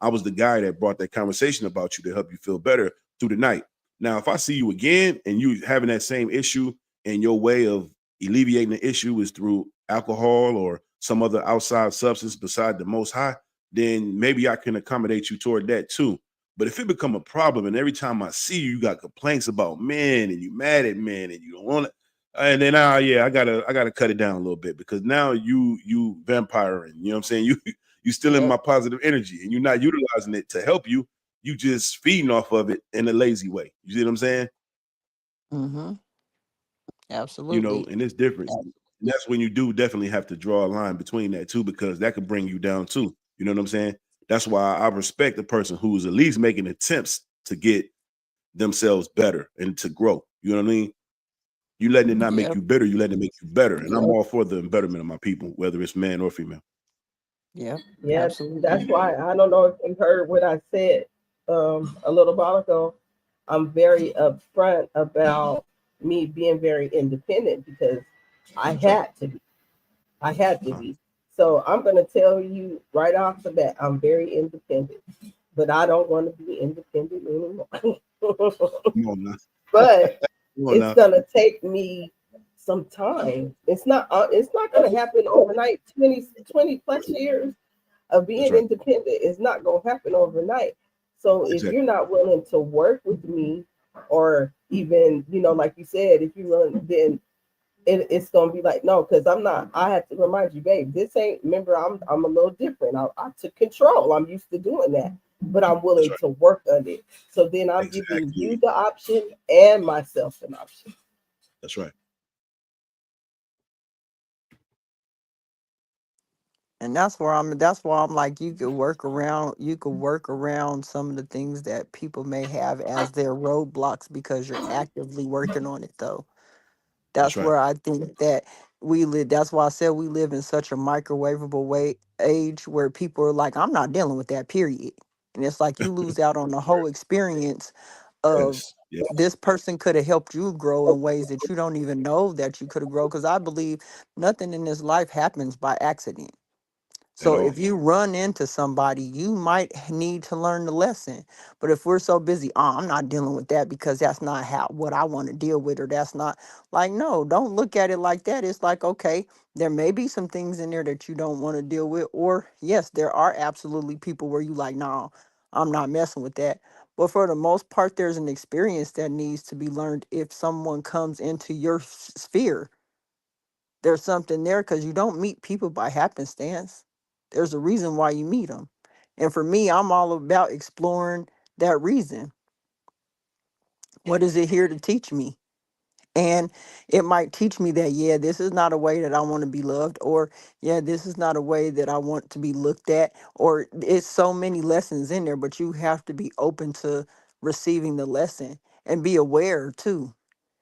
I was the guy that brought that conversation about you to help you feel better through the night. Now, if I see you again and you having that same issue and your way of alleviating the issue is through alcohol or some other outside substance beside the most high, then maybe I can accommodate you toward that too. But if it become a problem and every time I see you, you got complaints about men and you mad at men and you don't want it, and then yeah, I gotta cut it down a little bit because now you vampiring, you know what I'm saying? You still in Yep. my positive energy and you're not utilizing it to help you. You just feeding off of it in a lazy way. You see what I'm saying? Mm-hmm. You know, Absolutely. and it's different. And that's when you do definitely have to draw a line between that too, because that could bring you down too. You know what I'm saying? That's why I respect the person who is at least making attempts to get themselves better and to grow. You know what I mean? You letting it not make Yep. you bitter, you letting it make you better. And I'm all for the betterment of my people, whether it's man or female. Yep. Yeah, that's Absolutely. why I don't know if you heard what I said a little while ago. I'm very upfront about me being very independent because I That's right. had to be. I had to Uh, be. So I'm going to tell you right off the bat, I'm very independent, but I don't want to be independent anymore. come on now. But Come on it's now. going to take me some time. It's not going to happen overnight. 20 plus years of That's being right. independent is not going to happen overnight. So if Exactly. you're not willing to work with me, or even, like you said, if you willing, then it's gonna be like, no, because I'm not. I have to remind you, babe, this ain't. Remember, I'm a little different. I took control. I'm used to doing that, but I'm That's willing right. to work on it. So then I'm giving you Exactly. the option and myself an option. That's right. And that's why I'm like, you could work around some of the things that people may have as their roadblocks because you're actively working on it though. That's That's right. where I think that we live. That's why I said we live in such a microwavable way age where people are like, I'm not dealing with that, period. And it's like you lose out on the whole experience of Yes. Yes. this person could have helped you grow in ways that you don't even know that you could have grown. Because I believe nothing in this life happens by accident. At So if all. you run into somebody, you might need to learn the lesson. But if we're so busy, oh, I'm not dealing with that because that's not how what I want to deal with, or that's not like, no, don't look at it like that. It's like, okay, there may be some things in there that you don't want to deal with, or yes, there are absolutely people where you like, no, I'm not messing with that. But for the most part, there's an experience that needs to be learned if someone comes into your sphere. There's something there because you don't meet people by happenstance. There's a reason why you meet them. And for me, I'm all about exploring that reason. What is it here to teach me? And it might teach me that, yeah, this is not a way that I want to be loved, or yeah, this is not a way that I want to be looked at, or it's so many lessons in there, but you have to be open to receiving the lesson and be aware too,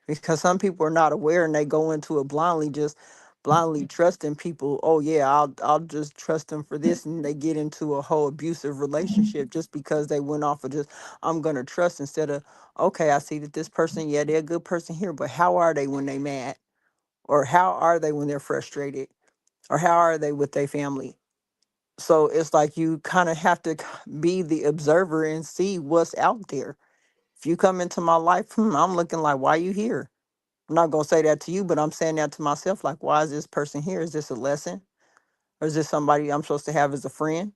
because some people are not aware and they go into it blindly, just blindly trusting people. Oh yeah, I'll just trust them for this, and they get into a whole abusive relationship just because they went off of just, I'm gonna trust, instead of, okay, I see that this person, yeah, they're a good person here, but how are they when they mad, or how are they when they're frustrated, or how are they with their family? So it's like you kind of have to be the observer and see what's out there. If you come into my life, I'm looking like, why you here? I'm not gonna say that to you, but I'm saying that to myself. Like, why is this person here? Is this a lesson? Or is this somebody I'm supposed to have as a friend?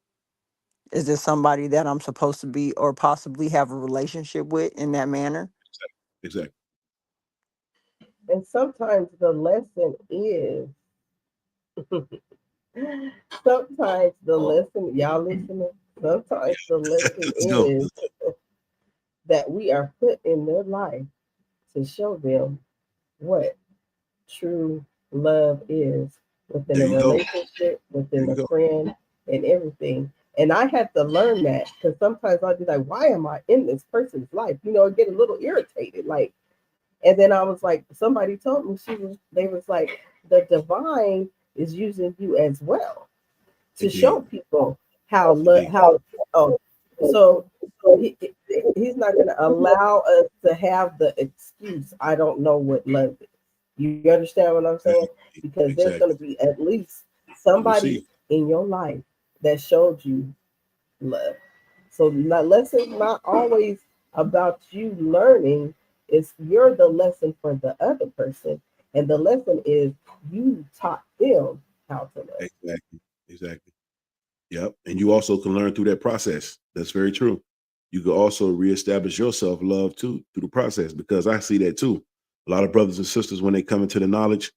Is this somebody that I'm supposed to be or possibly have a relationship with in that manner? Exactly. And sometimes the lesson is, sometimes the lesson, y'all listening, sometimes the lesson Let's go. is that we are put in their life to show them what true love is within There a you go. relationship, There within you a go. friend, and everything. And I had to learn that because sometimes I'd be like, why am I in this person's life? Get a little irritated. Like, and then I was like, somebody told me they was like, the divine is using you as well to show Indeed. people how Indeed. oh, so he's not going to allow us to have the excuse, I don't know what love is. You understand what I'm saying? Because there's going to Exactly. be at least You will somebody see. in your life that showed you love. So the lesson's not always about you learning. It's you're the lesson for the other person. And the lesson is you taught them how to love. Exactly. Exactly. Yep. And you also can learn through that process. That's very true. You can also reestablish your self love too through the process, because I see that too. A lot of brothers and sisters, when they come into the knowledge,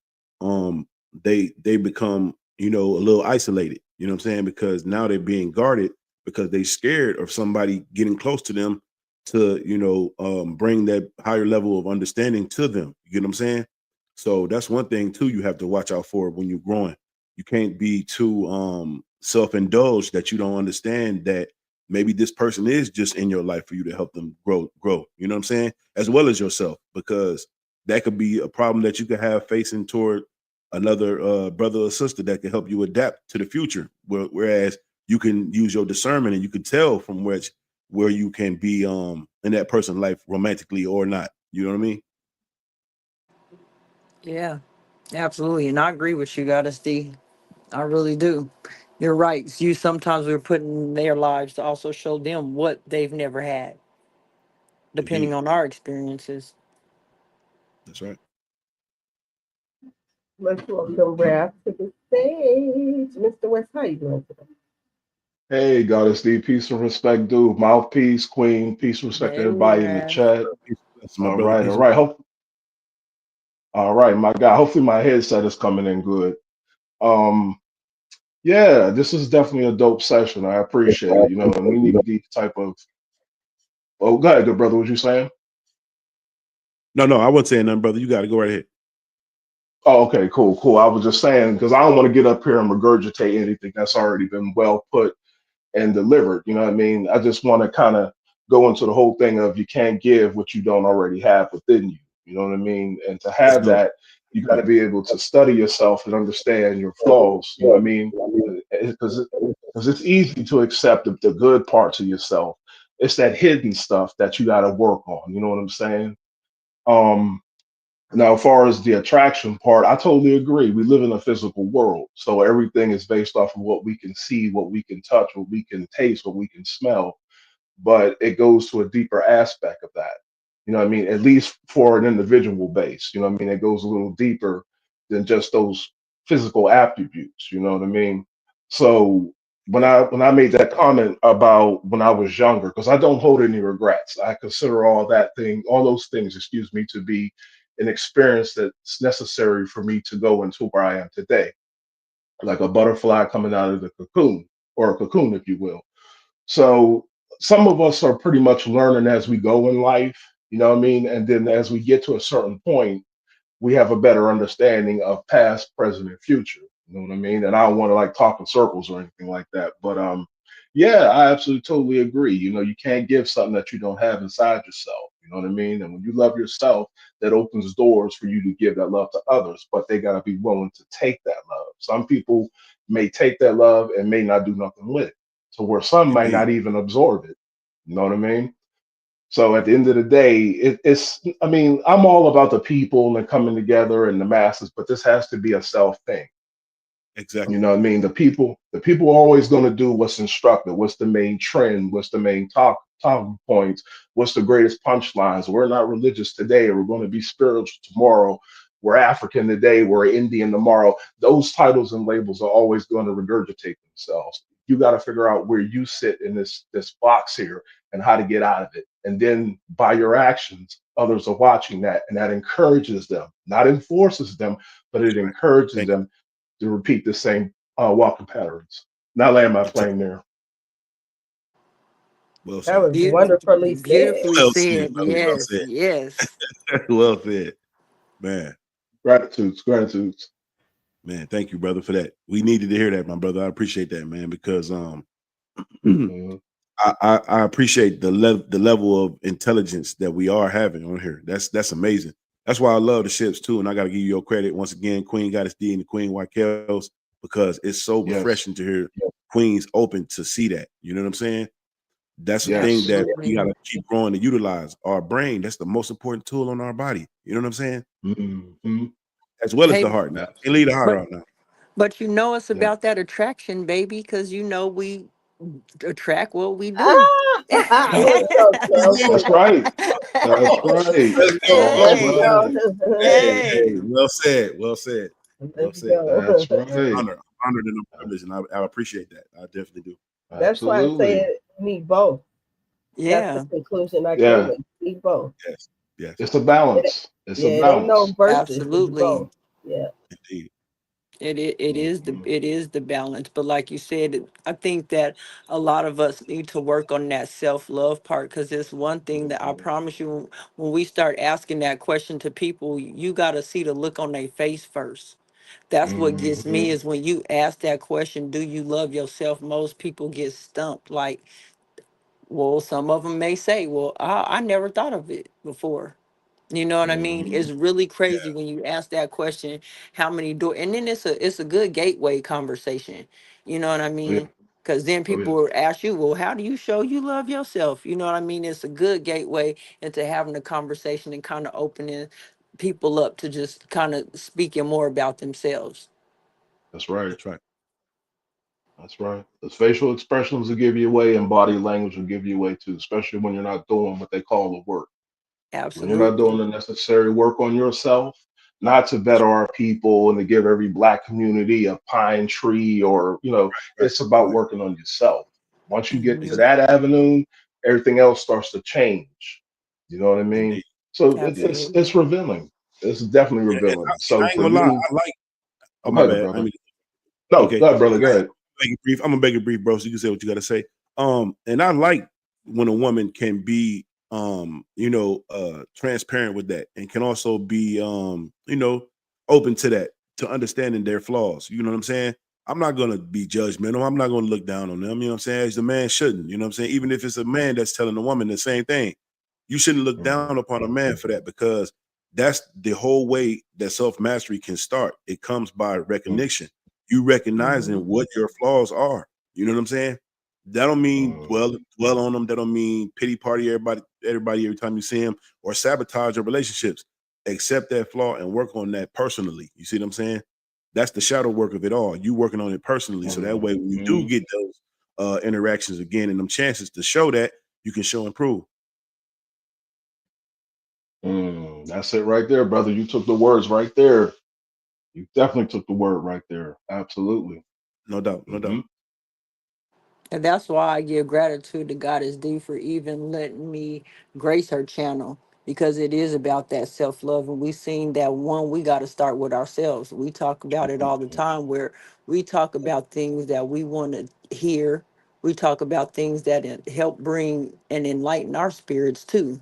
they become, a little isolated. You know what I'm saying? Because now they're being guarded because they scared of somebody getting close to them to, bring that higher level of understanding to them. You get what I'm saying? So that's one thing too you have to watch out for when you're growing. You can't be too self-indulged that you don't understand that maybe this person is just in your life for you to help them grow. You know what I'm saying? As well as yourself, because that could be a problem that you could have facing toward another brother or sister that can help you adapt to the future. Whereas you can use your discernment and you can tell from where you can be in that person's life romantically or not. You know what I mean? Yeah, absolutely. And I agree with you, Goddess D. I really do. You're right. You sometimes we're putting in their lives to also show them what they've never had, depending Indeed. on our experiences. That's right. Let's welcome Raph to the stage. Mr. West, how you doing today? Hey, Goddess D, peace and respect, dude. Mouthpiece, Queen, peace and respect to Hey, everybody in the Raph. chat. Peace and blessings, my brother. All Peace and right. blessings. All right, my guy. Hopefully my headset is coming in good. Um, yeah, this is definitely a dope session. I appreciate it, and we need these type of. Oh, go ahead, good brother. What you saying? No, I wasn't saying nothing, brother. You got to go right ahead. Oh, okay, cool. I was just saying because I don't want to get up here and regurgitate anything that's already been well put and delivered. You know what I mean? I just want to kind of go into the whole thing of you can't give what you don't already have within you. You know what I mean? And to Let's have go. that, you got to be able to study yourself and understand your flaws. You know what I mean? Because it's easy to accept the good parts of yourself. It's that hidden stuff that you got to work on. You know what I'm saying? Um, Now, as far as the attraction part, I totally agree. We live in a physical world, so everything is based off of what we can see, what we can touch, what we can taste, what we can smell, but it goes to a deeper aspect of that. You know what I mean? At least for an individual base, you know what I mean? It goes a little deeper than just those physical attributes, you know what I mean? So when I made that comment about when I was younger, because I don't hold any regrets. I consider all those things, excuse me, to be an experience that's necessary for me to go into where I am today, like a butterfly coming out of the cocoon, or a cocoon, if you will. So some of us are pretty much learning as we go in life, you know what I mean? And then as we get to a certain point, we have a better understanding of past, present, and future. You know what I mean? And I don't want to like talk in circles or anything like that. But yeah, I absolutely totally agree. You can't give something that you don't have inside yourself. You know what I mean? And when you love yourself, that opens doors for you to give that love to others, but they gotta be willing to take that love. Some people may take that love and may not do nothing with it. So where some might Indeed. not even absorb it. You know what I mean? So at the end of the day, I mean, I'm all about the people and coming together and the masses, but this has to be a self thing. You Exactly. know what I mean? The people are always going to do what's instructive, what's the main trend, what's the main talking points, what's the greatest punchlines. We're not religious today, we're going to be spiritual tomorrow. We're African today, we're Indian tomorrow. Those titles and labels are always going to regurgitate themselves. You got to figure out where you sit in this box here and how to get out of it. And then by your actions, others are watching that, and that encourages them, not enforces them, but That's it right. encourages Thank them to repeat the same walking patterns. Now land my you. plane there. Well That said. was wonderfully said. Beautifully Well said, said. brother. Well Yes, said. yes. Well said. Man. Gratitudes. Man, thank you, brother, for that. We needed to hear that, my brother. I appreciate that, man, because Mhm. I appreciate the level of intelligence that we are having on here. That's amazing. That's why I love the ships too. And I got to give you your credit once again, Queen Goddess D and the Queen Wackels, because it's so Yes. refreshing to hear Queens open to see that. You know what I'm saying? That's a thing Yes. that we Absolutely. got to keep growing to utilize. Our brain, that's the most important tool on our body. You know what I'm saying? Mhm. As well as Hey, the heart now. And leave the Absolutely. heart but out now. but you know it's Yeah. about that attraction, baby, because you know we attract what we do. Ah, there you go, Kim. That's right. That's right. Let's go. That's Let's Hey, right. go. Hey, hey. hey, well said. Well said. Well Let's said. go. That's right. Honor. Honored and I'm privileged. And I appreciate that. I definitely do. That's why I Absolutely. said need both. That's the Yeah, conclusion I came Yeah. with. Need both. Yes. Yes. It's a It, balance. It's a yeah, it ain't no balance. versus. It's absolutely. both. Yeah. Indeed. Mhm. It is the balance, but like you said, I think that a lot of us need to work on that self love part, because it's one thing that I Mhm. promise you, when we start asking that question to people, you got to see the look on their face first. That's what gets me, Mhm. is when you ask that question, do you love yourself? Most people get stumped. Like, well, some of them may say, well, I never thought of it before. You know what I mean? Mhm. It's really Yeah. crazy when you ask that question, how many doors, and then it's a good gateway conversation. You know what I Oh yeah. mean? Because then Oh yeah. people will ask you, well, how do you show you love yourself? You know what I mean? It's a good gateway into having a conversation and kind of opening people up to just kind of speaking more about themselves. That's right. That's right. That's right. The facial expressions will give you away, and body language will give you away too, especially when you're not doing what they call the work. When you're not doing Absolutely. the necessary work on yourself, not to better our people and to give every black community a pine tree, or Right. it's about Right. working on yourself. Once you get to Hmm. that avenue, everything else starts to change. You know what I mean? Indeed. So Indeed. it's Absolutely. revealing. It's definitely And revealing. So I ain't for gonna lie. me, I like. Oh, oh, my go ahead, bad. I brother. mean, No, okay. go ahead, brother. Go ahead. Make it brief. I'm gonna make it brief, bro. So you can say what you gotta say. And I like when a woman can be, transparent with that, and can also be, open to that, to understanding their flaws. You know what I'm saying? I'm not gonna be judgmental. I'm not gonna look down on them. You know what I'm saying? As the man shouldn't. You know what I'm saying? Even if it's a man that's telling a woman the same thing, you shouldn't look Mhm. down upon a man for that, because that's the whole way that self mastery can start. It comes by recognition, you recognizing Hmm. what your flaws are. You know what I'm saying? That don't mean Mhm. dwell on them. That don't mean pity party everybody every time you see them, or sabotage your relationships. Accept that flaw and work on that personally. You see what I'm saying? That's the shadow work of it all. You working on it personally, so that way when you do Mhm. get those interactions again and them chances to show that, you can show and prove. That's it right there, brother. You took the words right there. You definitely took the word right there. Absolutely. No doubt, no Hmm. doubt. And that's why I give gratitude to Goddess D for even letting me grace her channel, because it is about that self love. And we seen that one, we got to start with ourselves. We talk about it all the time, where we talk about things that we want to hear. We talk about things that help bring and enlighten our spirits too.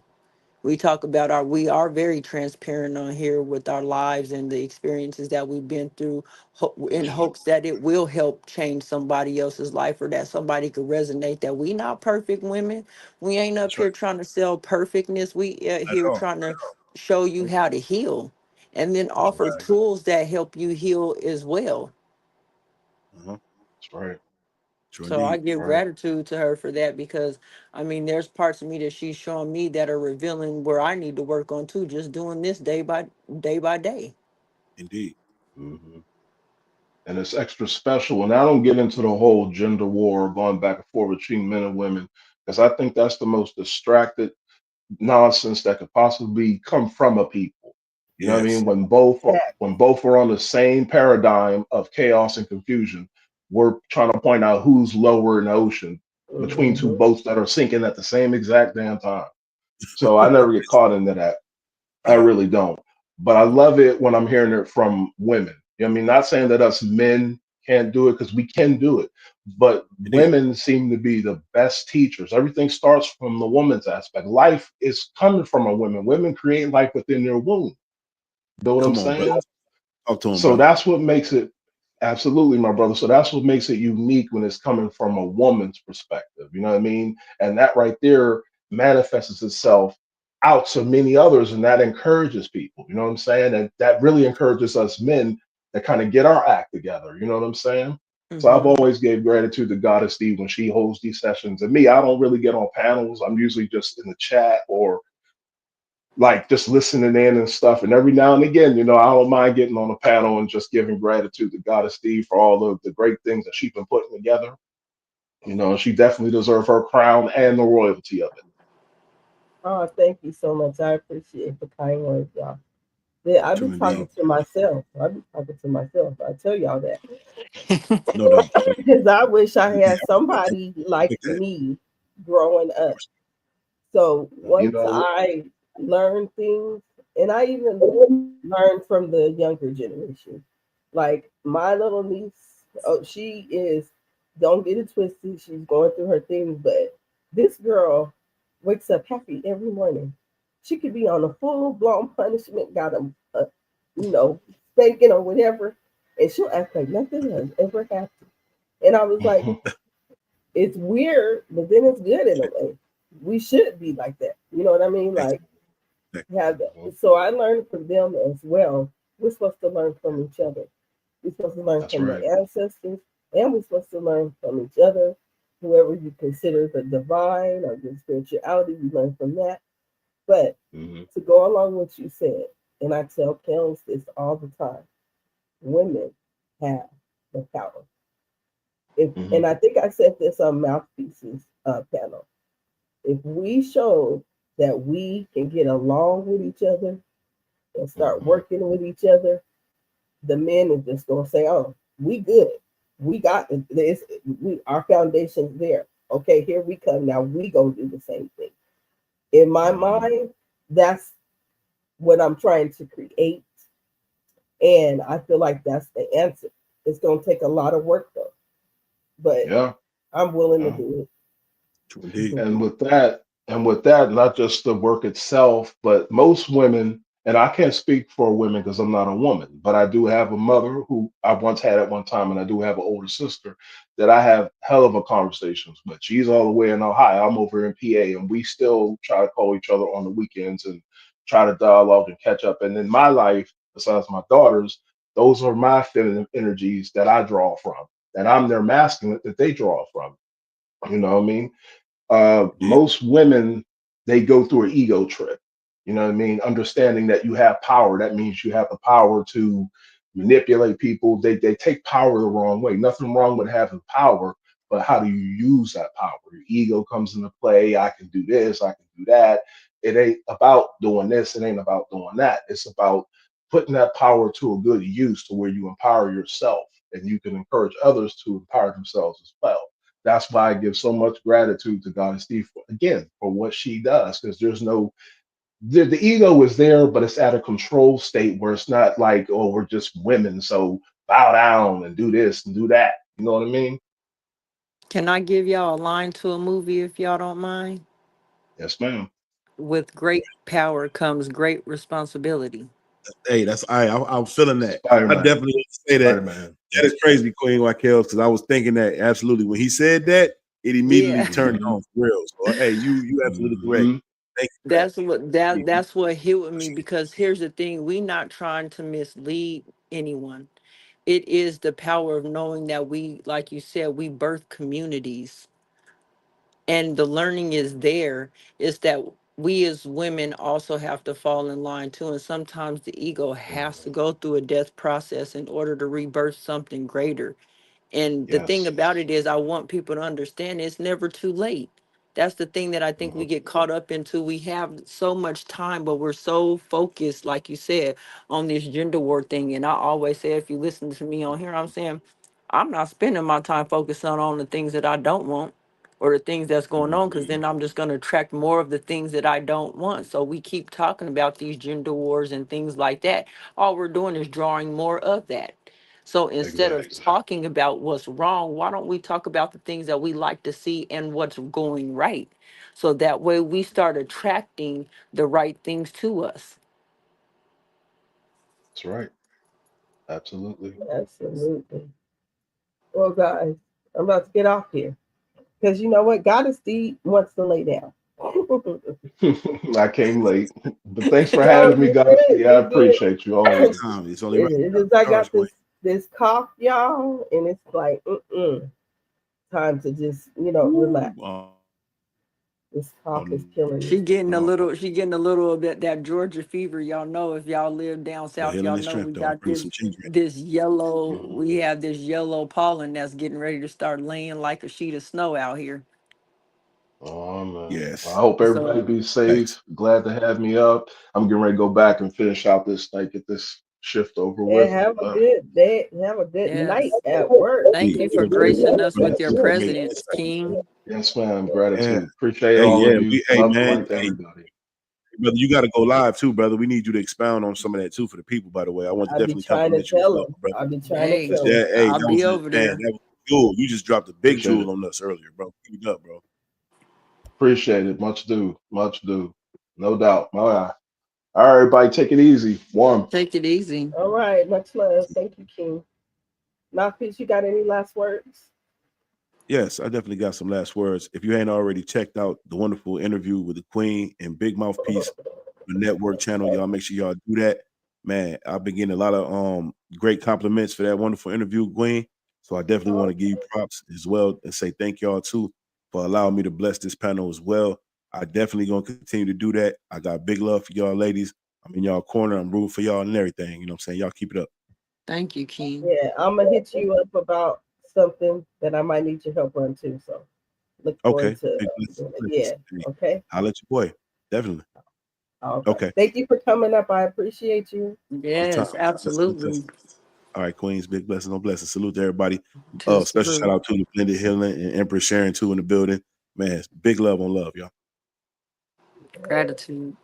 We talk about we are very transparent on here with our lives and the experiences that we've been through, in hopes that it will help change somebody else's life, or that somebody could resonate that we not perfect women. We ain't up That's right. here trying to sell perfectness. We At here all. trying to show you how to heal, and then That's offer right. tools that help you heal as well. Uh-huh. That's right. True So I indeed. That's give right. gratitude to her for that, because I mean, there's parts of me that she's showing me that are revealing where I need to work on too, just doing this day by day. Indeed. Hmm. And it's extra special. And I don't get into the whole gender war going back and forth between men and women, because I think that's the most distracted nonsense that could possibly come from a people. You know what I mean? Yes. When both are on the same paradigm of chaos and confusion, we're trying to point out who's lower in the ocean between two Hmm. boats that are sinking at the same exact damn time. So I never get caught into that. I really don't. But I love it when I'm hearing it from women. You know what I mean? Not saying that us men can't do it, because we can do it. But Indeed. women seem to be the best teachers. Everything starts from the woman's aspect. Life is coming from a woman. Women create life within their womb. You know what I'm Come on, brother. saying? Talk to him, So brother. that's what makes it Absolutely, my brother. So that's what makes it unique when it's coming from a woman's perspective. You know what I mean? And that right there manifests itself out to many others, and that encourages people. You know what I'm saying? And that really encourages us men to kind of get our act together. You know what I'm saying? So I've Mm-hmm. always gave gratitude to Goddess Steve when she holds these sessions. And me, I don't really get on panels. I'm usually just in the chat or like just listening in and stuff. And every now and again, I don't mind getting on a panel and just giving gratitude to Goddess Steve for all of the great things that she's been putting together. She definitely deserves her crown and the royalty of it. Oh, thank you so much. I appreciate the kind words, y'all. Yeah, I be True talking indeed. to myself. I be talking to myself. I tell y'all that. No doubt. Because I wish I Yeah, had somebody like like that. me growing up. So You once know, I learned things, and I even learned from the younger generation, like my little niece, oh, she is, don't get it twisted, she's going through her things, but this girl wakes up happy every morning. She could be on a full blown punishment, got a you know, spanking or whatever, and she'll act like nothing has ever happened. And I was like, it's weird, but then it's good in a way. We should be like that. You know what I mean? Like have that. So I learned from them as well. We're supposed to learn from each other. We're supposed to learn that's from right. the ancestors, and we're supposed to learn from each other. Whoever you consider the divine or the spirituality, you learn from that. But Hmm. to go along with what you said, and I tell parents this all the time: women have the power. If Hmm. and I think I said this on Mouthpieces panel. If we show that we can get along with each other and start Hmm. working with each other, the men are just gonna say, "Oh, we good. We got this. We our foundation's there. Okay, here we come. Now we gonna do the same thing." In my Hmm. mind, that's what I'm trying to create, and I feel like that's the answer. It's gonna take a lot of work though, but Yeah. I'm willing to Yeah. do True indeed. it. And with that, not just the work itself, but most women, and I can't speak for women because I'm not a woman, but I do have a mother who I once had at one time, and I do have an older sister that I have hell of a conversations with. She's all the way in Ohio. I'm over in PA, and we still try to call each other on the weekends and try to dialogue and catch up. And in my life, besides my daughters, those are my feminine energies that I draw from, and I'm their masculine that they draw from. You know what I mean? Yeah. Most women, they go through an ego trip. You know what I mean? Understanding that you have power, that means you have the power to manipulate people. They take power the wrong way. Nothing wrong with having power, but how do you use that power? Your ego comes into play. I can do this, I can do that. It ain't about doing this, it ain't about doing that. It's about putting that power to a good use to where you empower yourself and you can encourage others to empower themselves as well. That's why I give so much gratitude to Goddess Steve for, again, for what she does, because there's no the ego is there, but it's at a control state where it's not like, oh, we're just women, so bow down and do this and do that. You know what I mean? Can I give y'all a line to a movie if y'all don't mind? Yes, ma'am. With great power comes great responsibility. Hey, that's I'm feeling that. I Spider-Man. definitely want to say that. Spider-Man. That is crazy, Queen Raquel, because I was thinking that absolutely when he said that, it immediately Yeah. turned Hmm. on for real. So hey, you absolutely correct. Hmm. Thank you for that. That's what hit with me, Appreciate because here's the thing: we not trying to mislead anyone. It is the power of knowing that we, like you said, we birth communities, and the learning is there. Is that we as women also have to fall in line too, and sometimes the ego has to go through a death process in order to rebirth something greater. And the thing Yes. about it is, I want people to understand it's never too late. That's the thing that I think we Hmm. get caught up into. We have so much time, but we're so focused, like you said, on this gender war thing. And I always say, if you listen to me on here, I'm saying, I'm not spending my time focusing on the things that I don't want or the things that's going on, because then I'm just going to attract more of the things that I don't want. So we keep talking about these gender wars and things like that. All we're doing is drawing more of that. So instead of Exactly. talking about what's wrong, why don't we talk about the things that we like to see and what's going right? So that way we start attracting the right things to us. That's right. Absolutely. Absolutely. Well, guys, I'm about to get off here because you know what? Goddess D wants to lay down. I came late, but thanks for No, having me, you guys. did. Yeah, I You did. appreciate you Take always. your time. It's only right. It is. I Charge got point. this cough, y'all, and it's like, time to just relax. Ooh, This cough is killing me. no. She getting a little bit that Georgia fever. Y'all know if y'all live down But south, healing y'all is know we strength, though. I got bring some ginger. this yellow, Mhm. we have this yellow pollen that's getting ready to start laying like a sheet of snow out here. Oh man. I Yes. hope everybody So be Thanks. safe. Glad to have me up. I'm getting ready to go back and finish out this night, get this shift over And with. have a good day. Have a good night yes. at work. Thank Hey, you Take for it brother, gracing easy. us brother, with your you have a great presence, King. Yes, ma'am. Yeah. Gratitude. Appreciate Hey, all yeah. of you. Hey, Love and man. light to Hey, everybody. brother, you got to go live too, brother. We need you to expound on some of that too for the people. By the way, I want to I'll be definitely trying to compliment you as tell well, them. brother. I'll be trying to Hey, tell them. That, hey, I'll be over man, there. that was jewel. You just dropped a big Appreciate it. jewel on us earlier, bro. Keep it up, bro. Appreciate it. Much do. Much do. No doubt. All right. All right, everybody, take it easy. One. Take it easy. All right. Much love. Thank you, King. Mouthpiece, you got any last words? Yes, I definitely got some last words. If you ain't already checked out the wonderful interview with the Queen and Big Mouthpiece, the network channel, y'all make sure y'all do that. Man, I've been getting a lot of great compliments for that wonderful interview, Queen. So I definitely want to give you props as well and say thank y'all too for allowing me to bless this panel as well. I definitely gonna continue to do that. I got big love for y'all ladies. I'm in y'all corner. I'm rooting for y'all and everything. You know what I'm saying? Y'all keep it up. Thank you, King. Yeah, I'm gonna hit you up about something that I might need your help on too. So look forward Okay. to Big blessings, doing it. blessings. Yeah. Hey, Okay. I'll let your boy. Definitely. All right. Okay. Thank you for coming up. I appreciate you. Anytime. Yes, Blessings, absolutely. blessings. All right, Queens, big blessings on blessings. Salute to everybody. To the Special shout salute. out to the Blended Healing and Empress Sharon too in the building. Man, it's big love on love, y'all. Gratitude.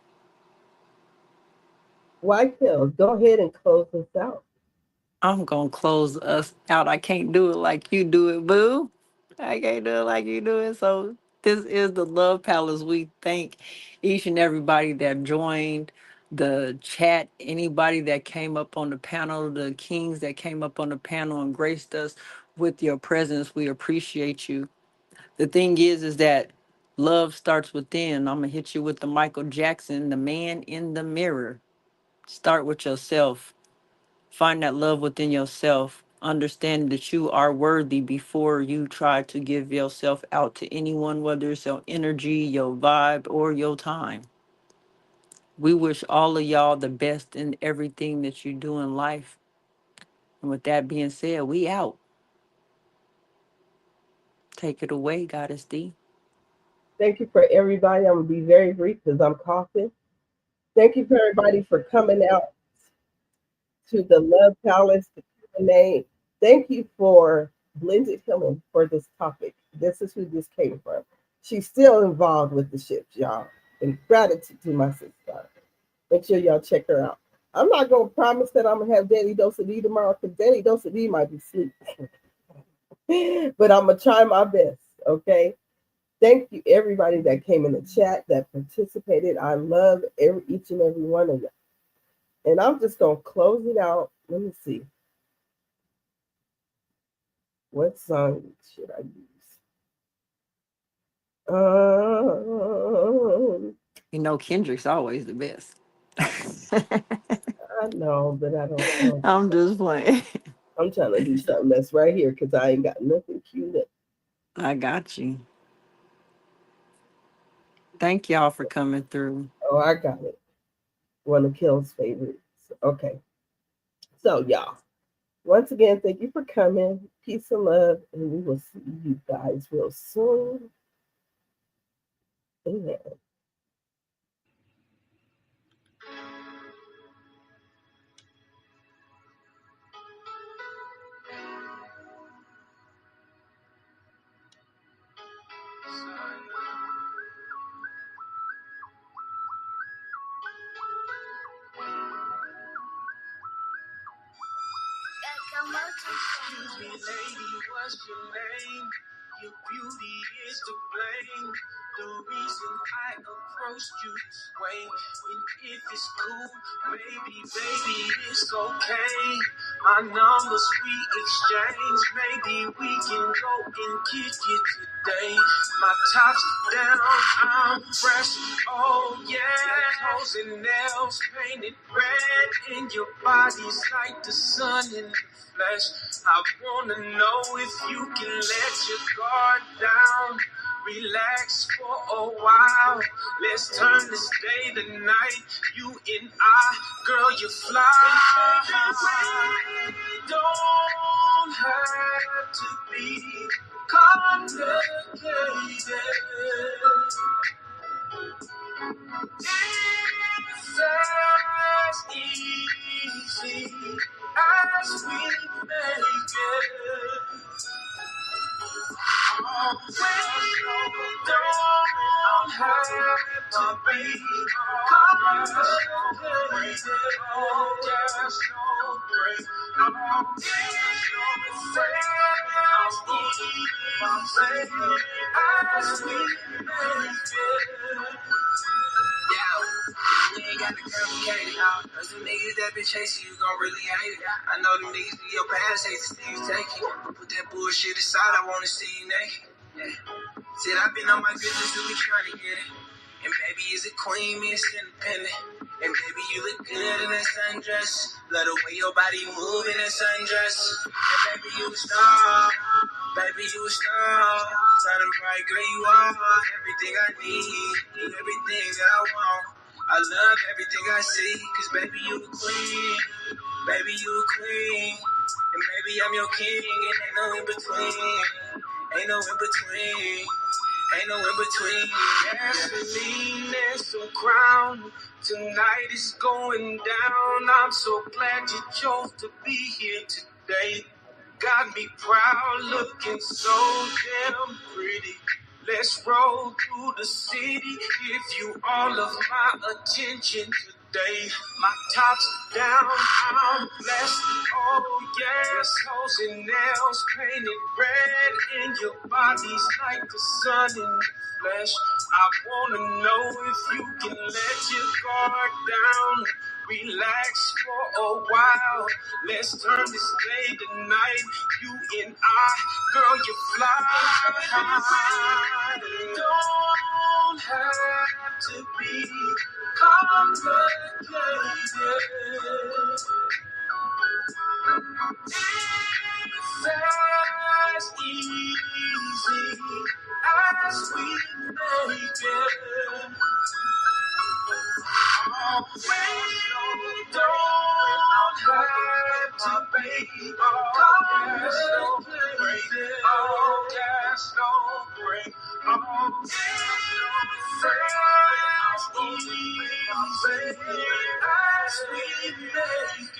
White Hills, go ahead and close this out. I'm gonna close us out. I can't do it like you do it, boo. I can't do it like you do it. So this is the Love Palace. We thank each and everybody that joined the chat, anybody that came up on the panel, the kings that came up on the panel and graced us with your presence. We appreciate you. The thing is that love starts within. I'm gonna hit you with the Michael Jackson, the man in the mirror. Start with yourself. Find that love within yourself. Understand that you are worthy before you try to give yourself out to anyone, whether it's your energy, your vibe, or your time. We wish all of y'all the best in everything that you do in life. And with that being said, we out. Take it away, Goddess D. Thank you for everybody. I'm gonna be very brief because I'm coughing. Thank you for everybody for coming out to the Love Palace, the Q&A. Thank you for Blended Healing for this topic. This is who this came from. She's still involved with the ships, y'all. And gratitude to my sister. Make sure y'all check her out. I'm not gonna promise that I'm gonna have Daddy Dose of D tomorrow because Daddy Dose of D might be asleep. But I'm gonna try my best. Okay. Thank you everybody that came in the chat that participated. I love each and every one of you. And I'm just gonna close it out. Let me see. What song should I use? You know, Kendrick's always the best. I know, but I don't know. I'm just playing. I'm trying to do something that's right here because I ain't got nothing queued up. I got you. Thank y'all for coming through. Oh, I got it. One of Kill's favorites. Okay. So, y'all, once again, thank you for coming. Peace and love. And we will see you guys real soon. Amen. Excuse me, lady, what's your name? Your beauty is to blame. The reason I approached you this way. And if it's cool, baby, it's okay. Our numbers we exchange. Maybe we can go and kick it today. My top's down, I'm fresh. Oh yeah, toes and nails painted red, and your body's like the sun in the flesh. I wanna know if you can let your guard down. Relax for a while. Let's turn this day to night. You and I, girl, you fly. And baby, we don't have to be complicated. It's as easy as we make it. We don't have to be complicated. Just don't break. As we make it. Yeah, you ain't got to complicate it. Cause them niggas that been chasing you gon' really hate it. I know them niggas in your past hate to see you take it. But put that bullshit aside, I wanna see you naked. Yeah. Said I've been on my business to be trying to get it. And baby, is a queen, Miss Independent. And baby, you look good in that sundress. Love the way your body move in that sundress. And baby, you a star. Baby, you a star. Shining bright, girl, you are everything I need. Everything that I want. I love everything I see. Cause baby, you a queen. Baby, you a queen. And baby, I'm your king. And ain't no in between. Ain't no in between. Ain't no in between. Gasoline and some crown. Tonight is going down. I'm so glad you chose to be here today. Got me proud, looking so damn pretty. Let's roll through the city. Give you all of my attention today. My top's down, I'm blessed. Oh yes, toes and nails painted red, and your body's like the sun in the flesh. I wanna know if you can let your guard down. Relax for a while. Let's turn this day to night. You and I, girl, you fly. Don't have to be complicated. It's as easy as we make it. We don't have to be complicated. Oh, yes, don't break. Oh, it's as easy as we make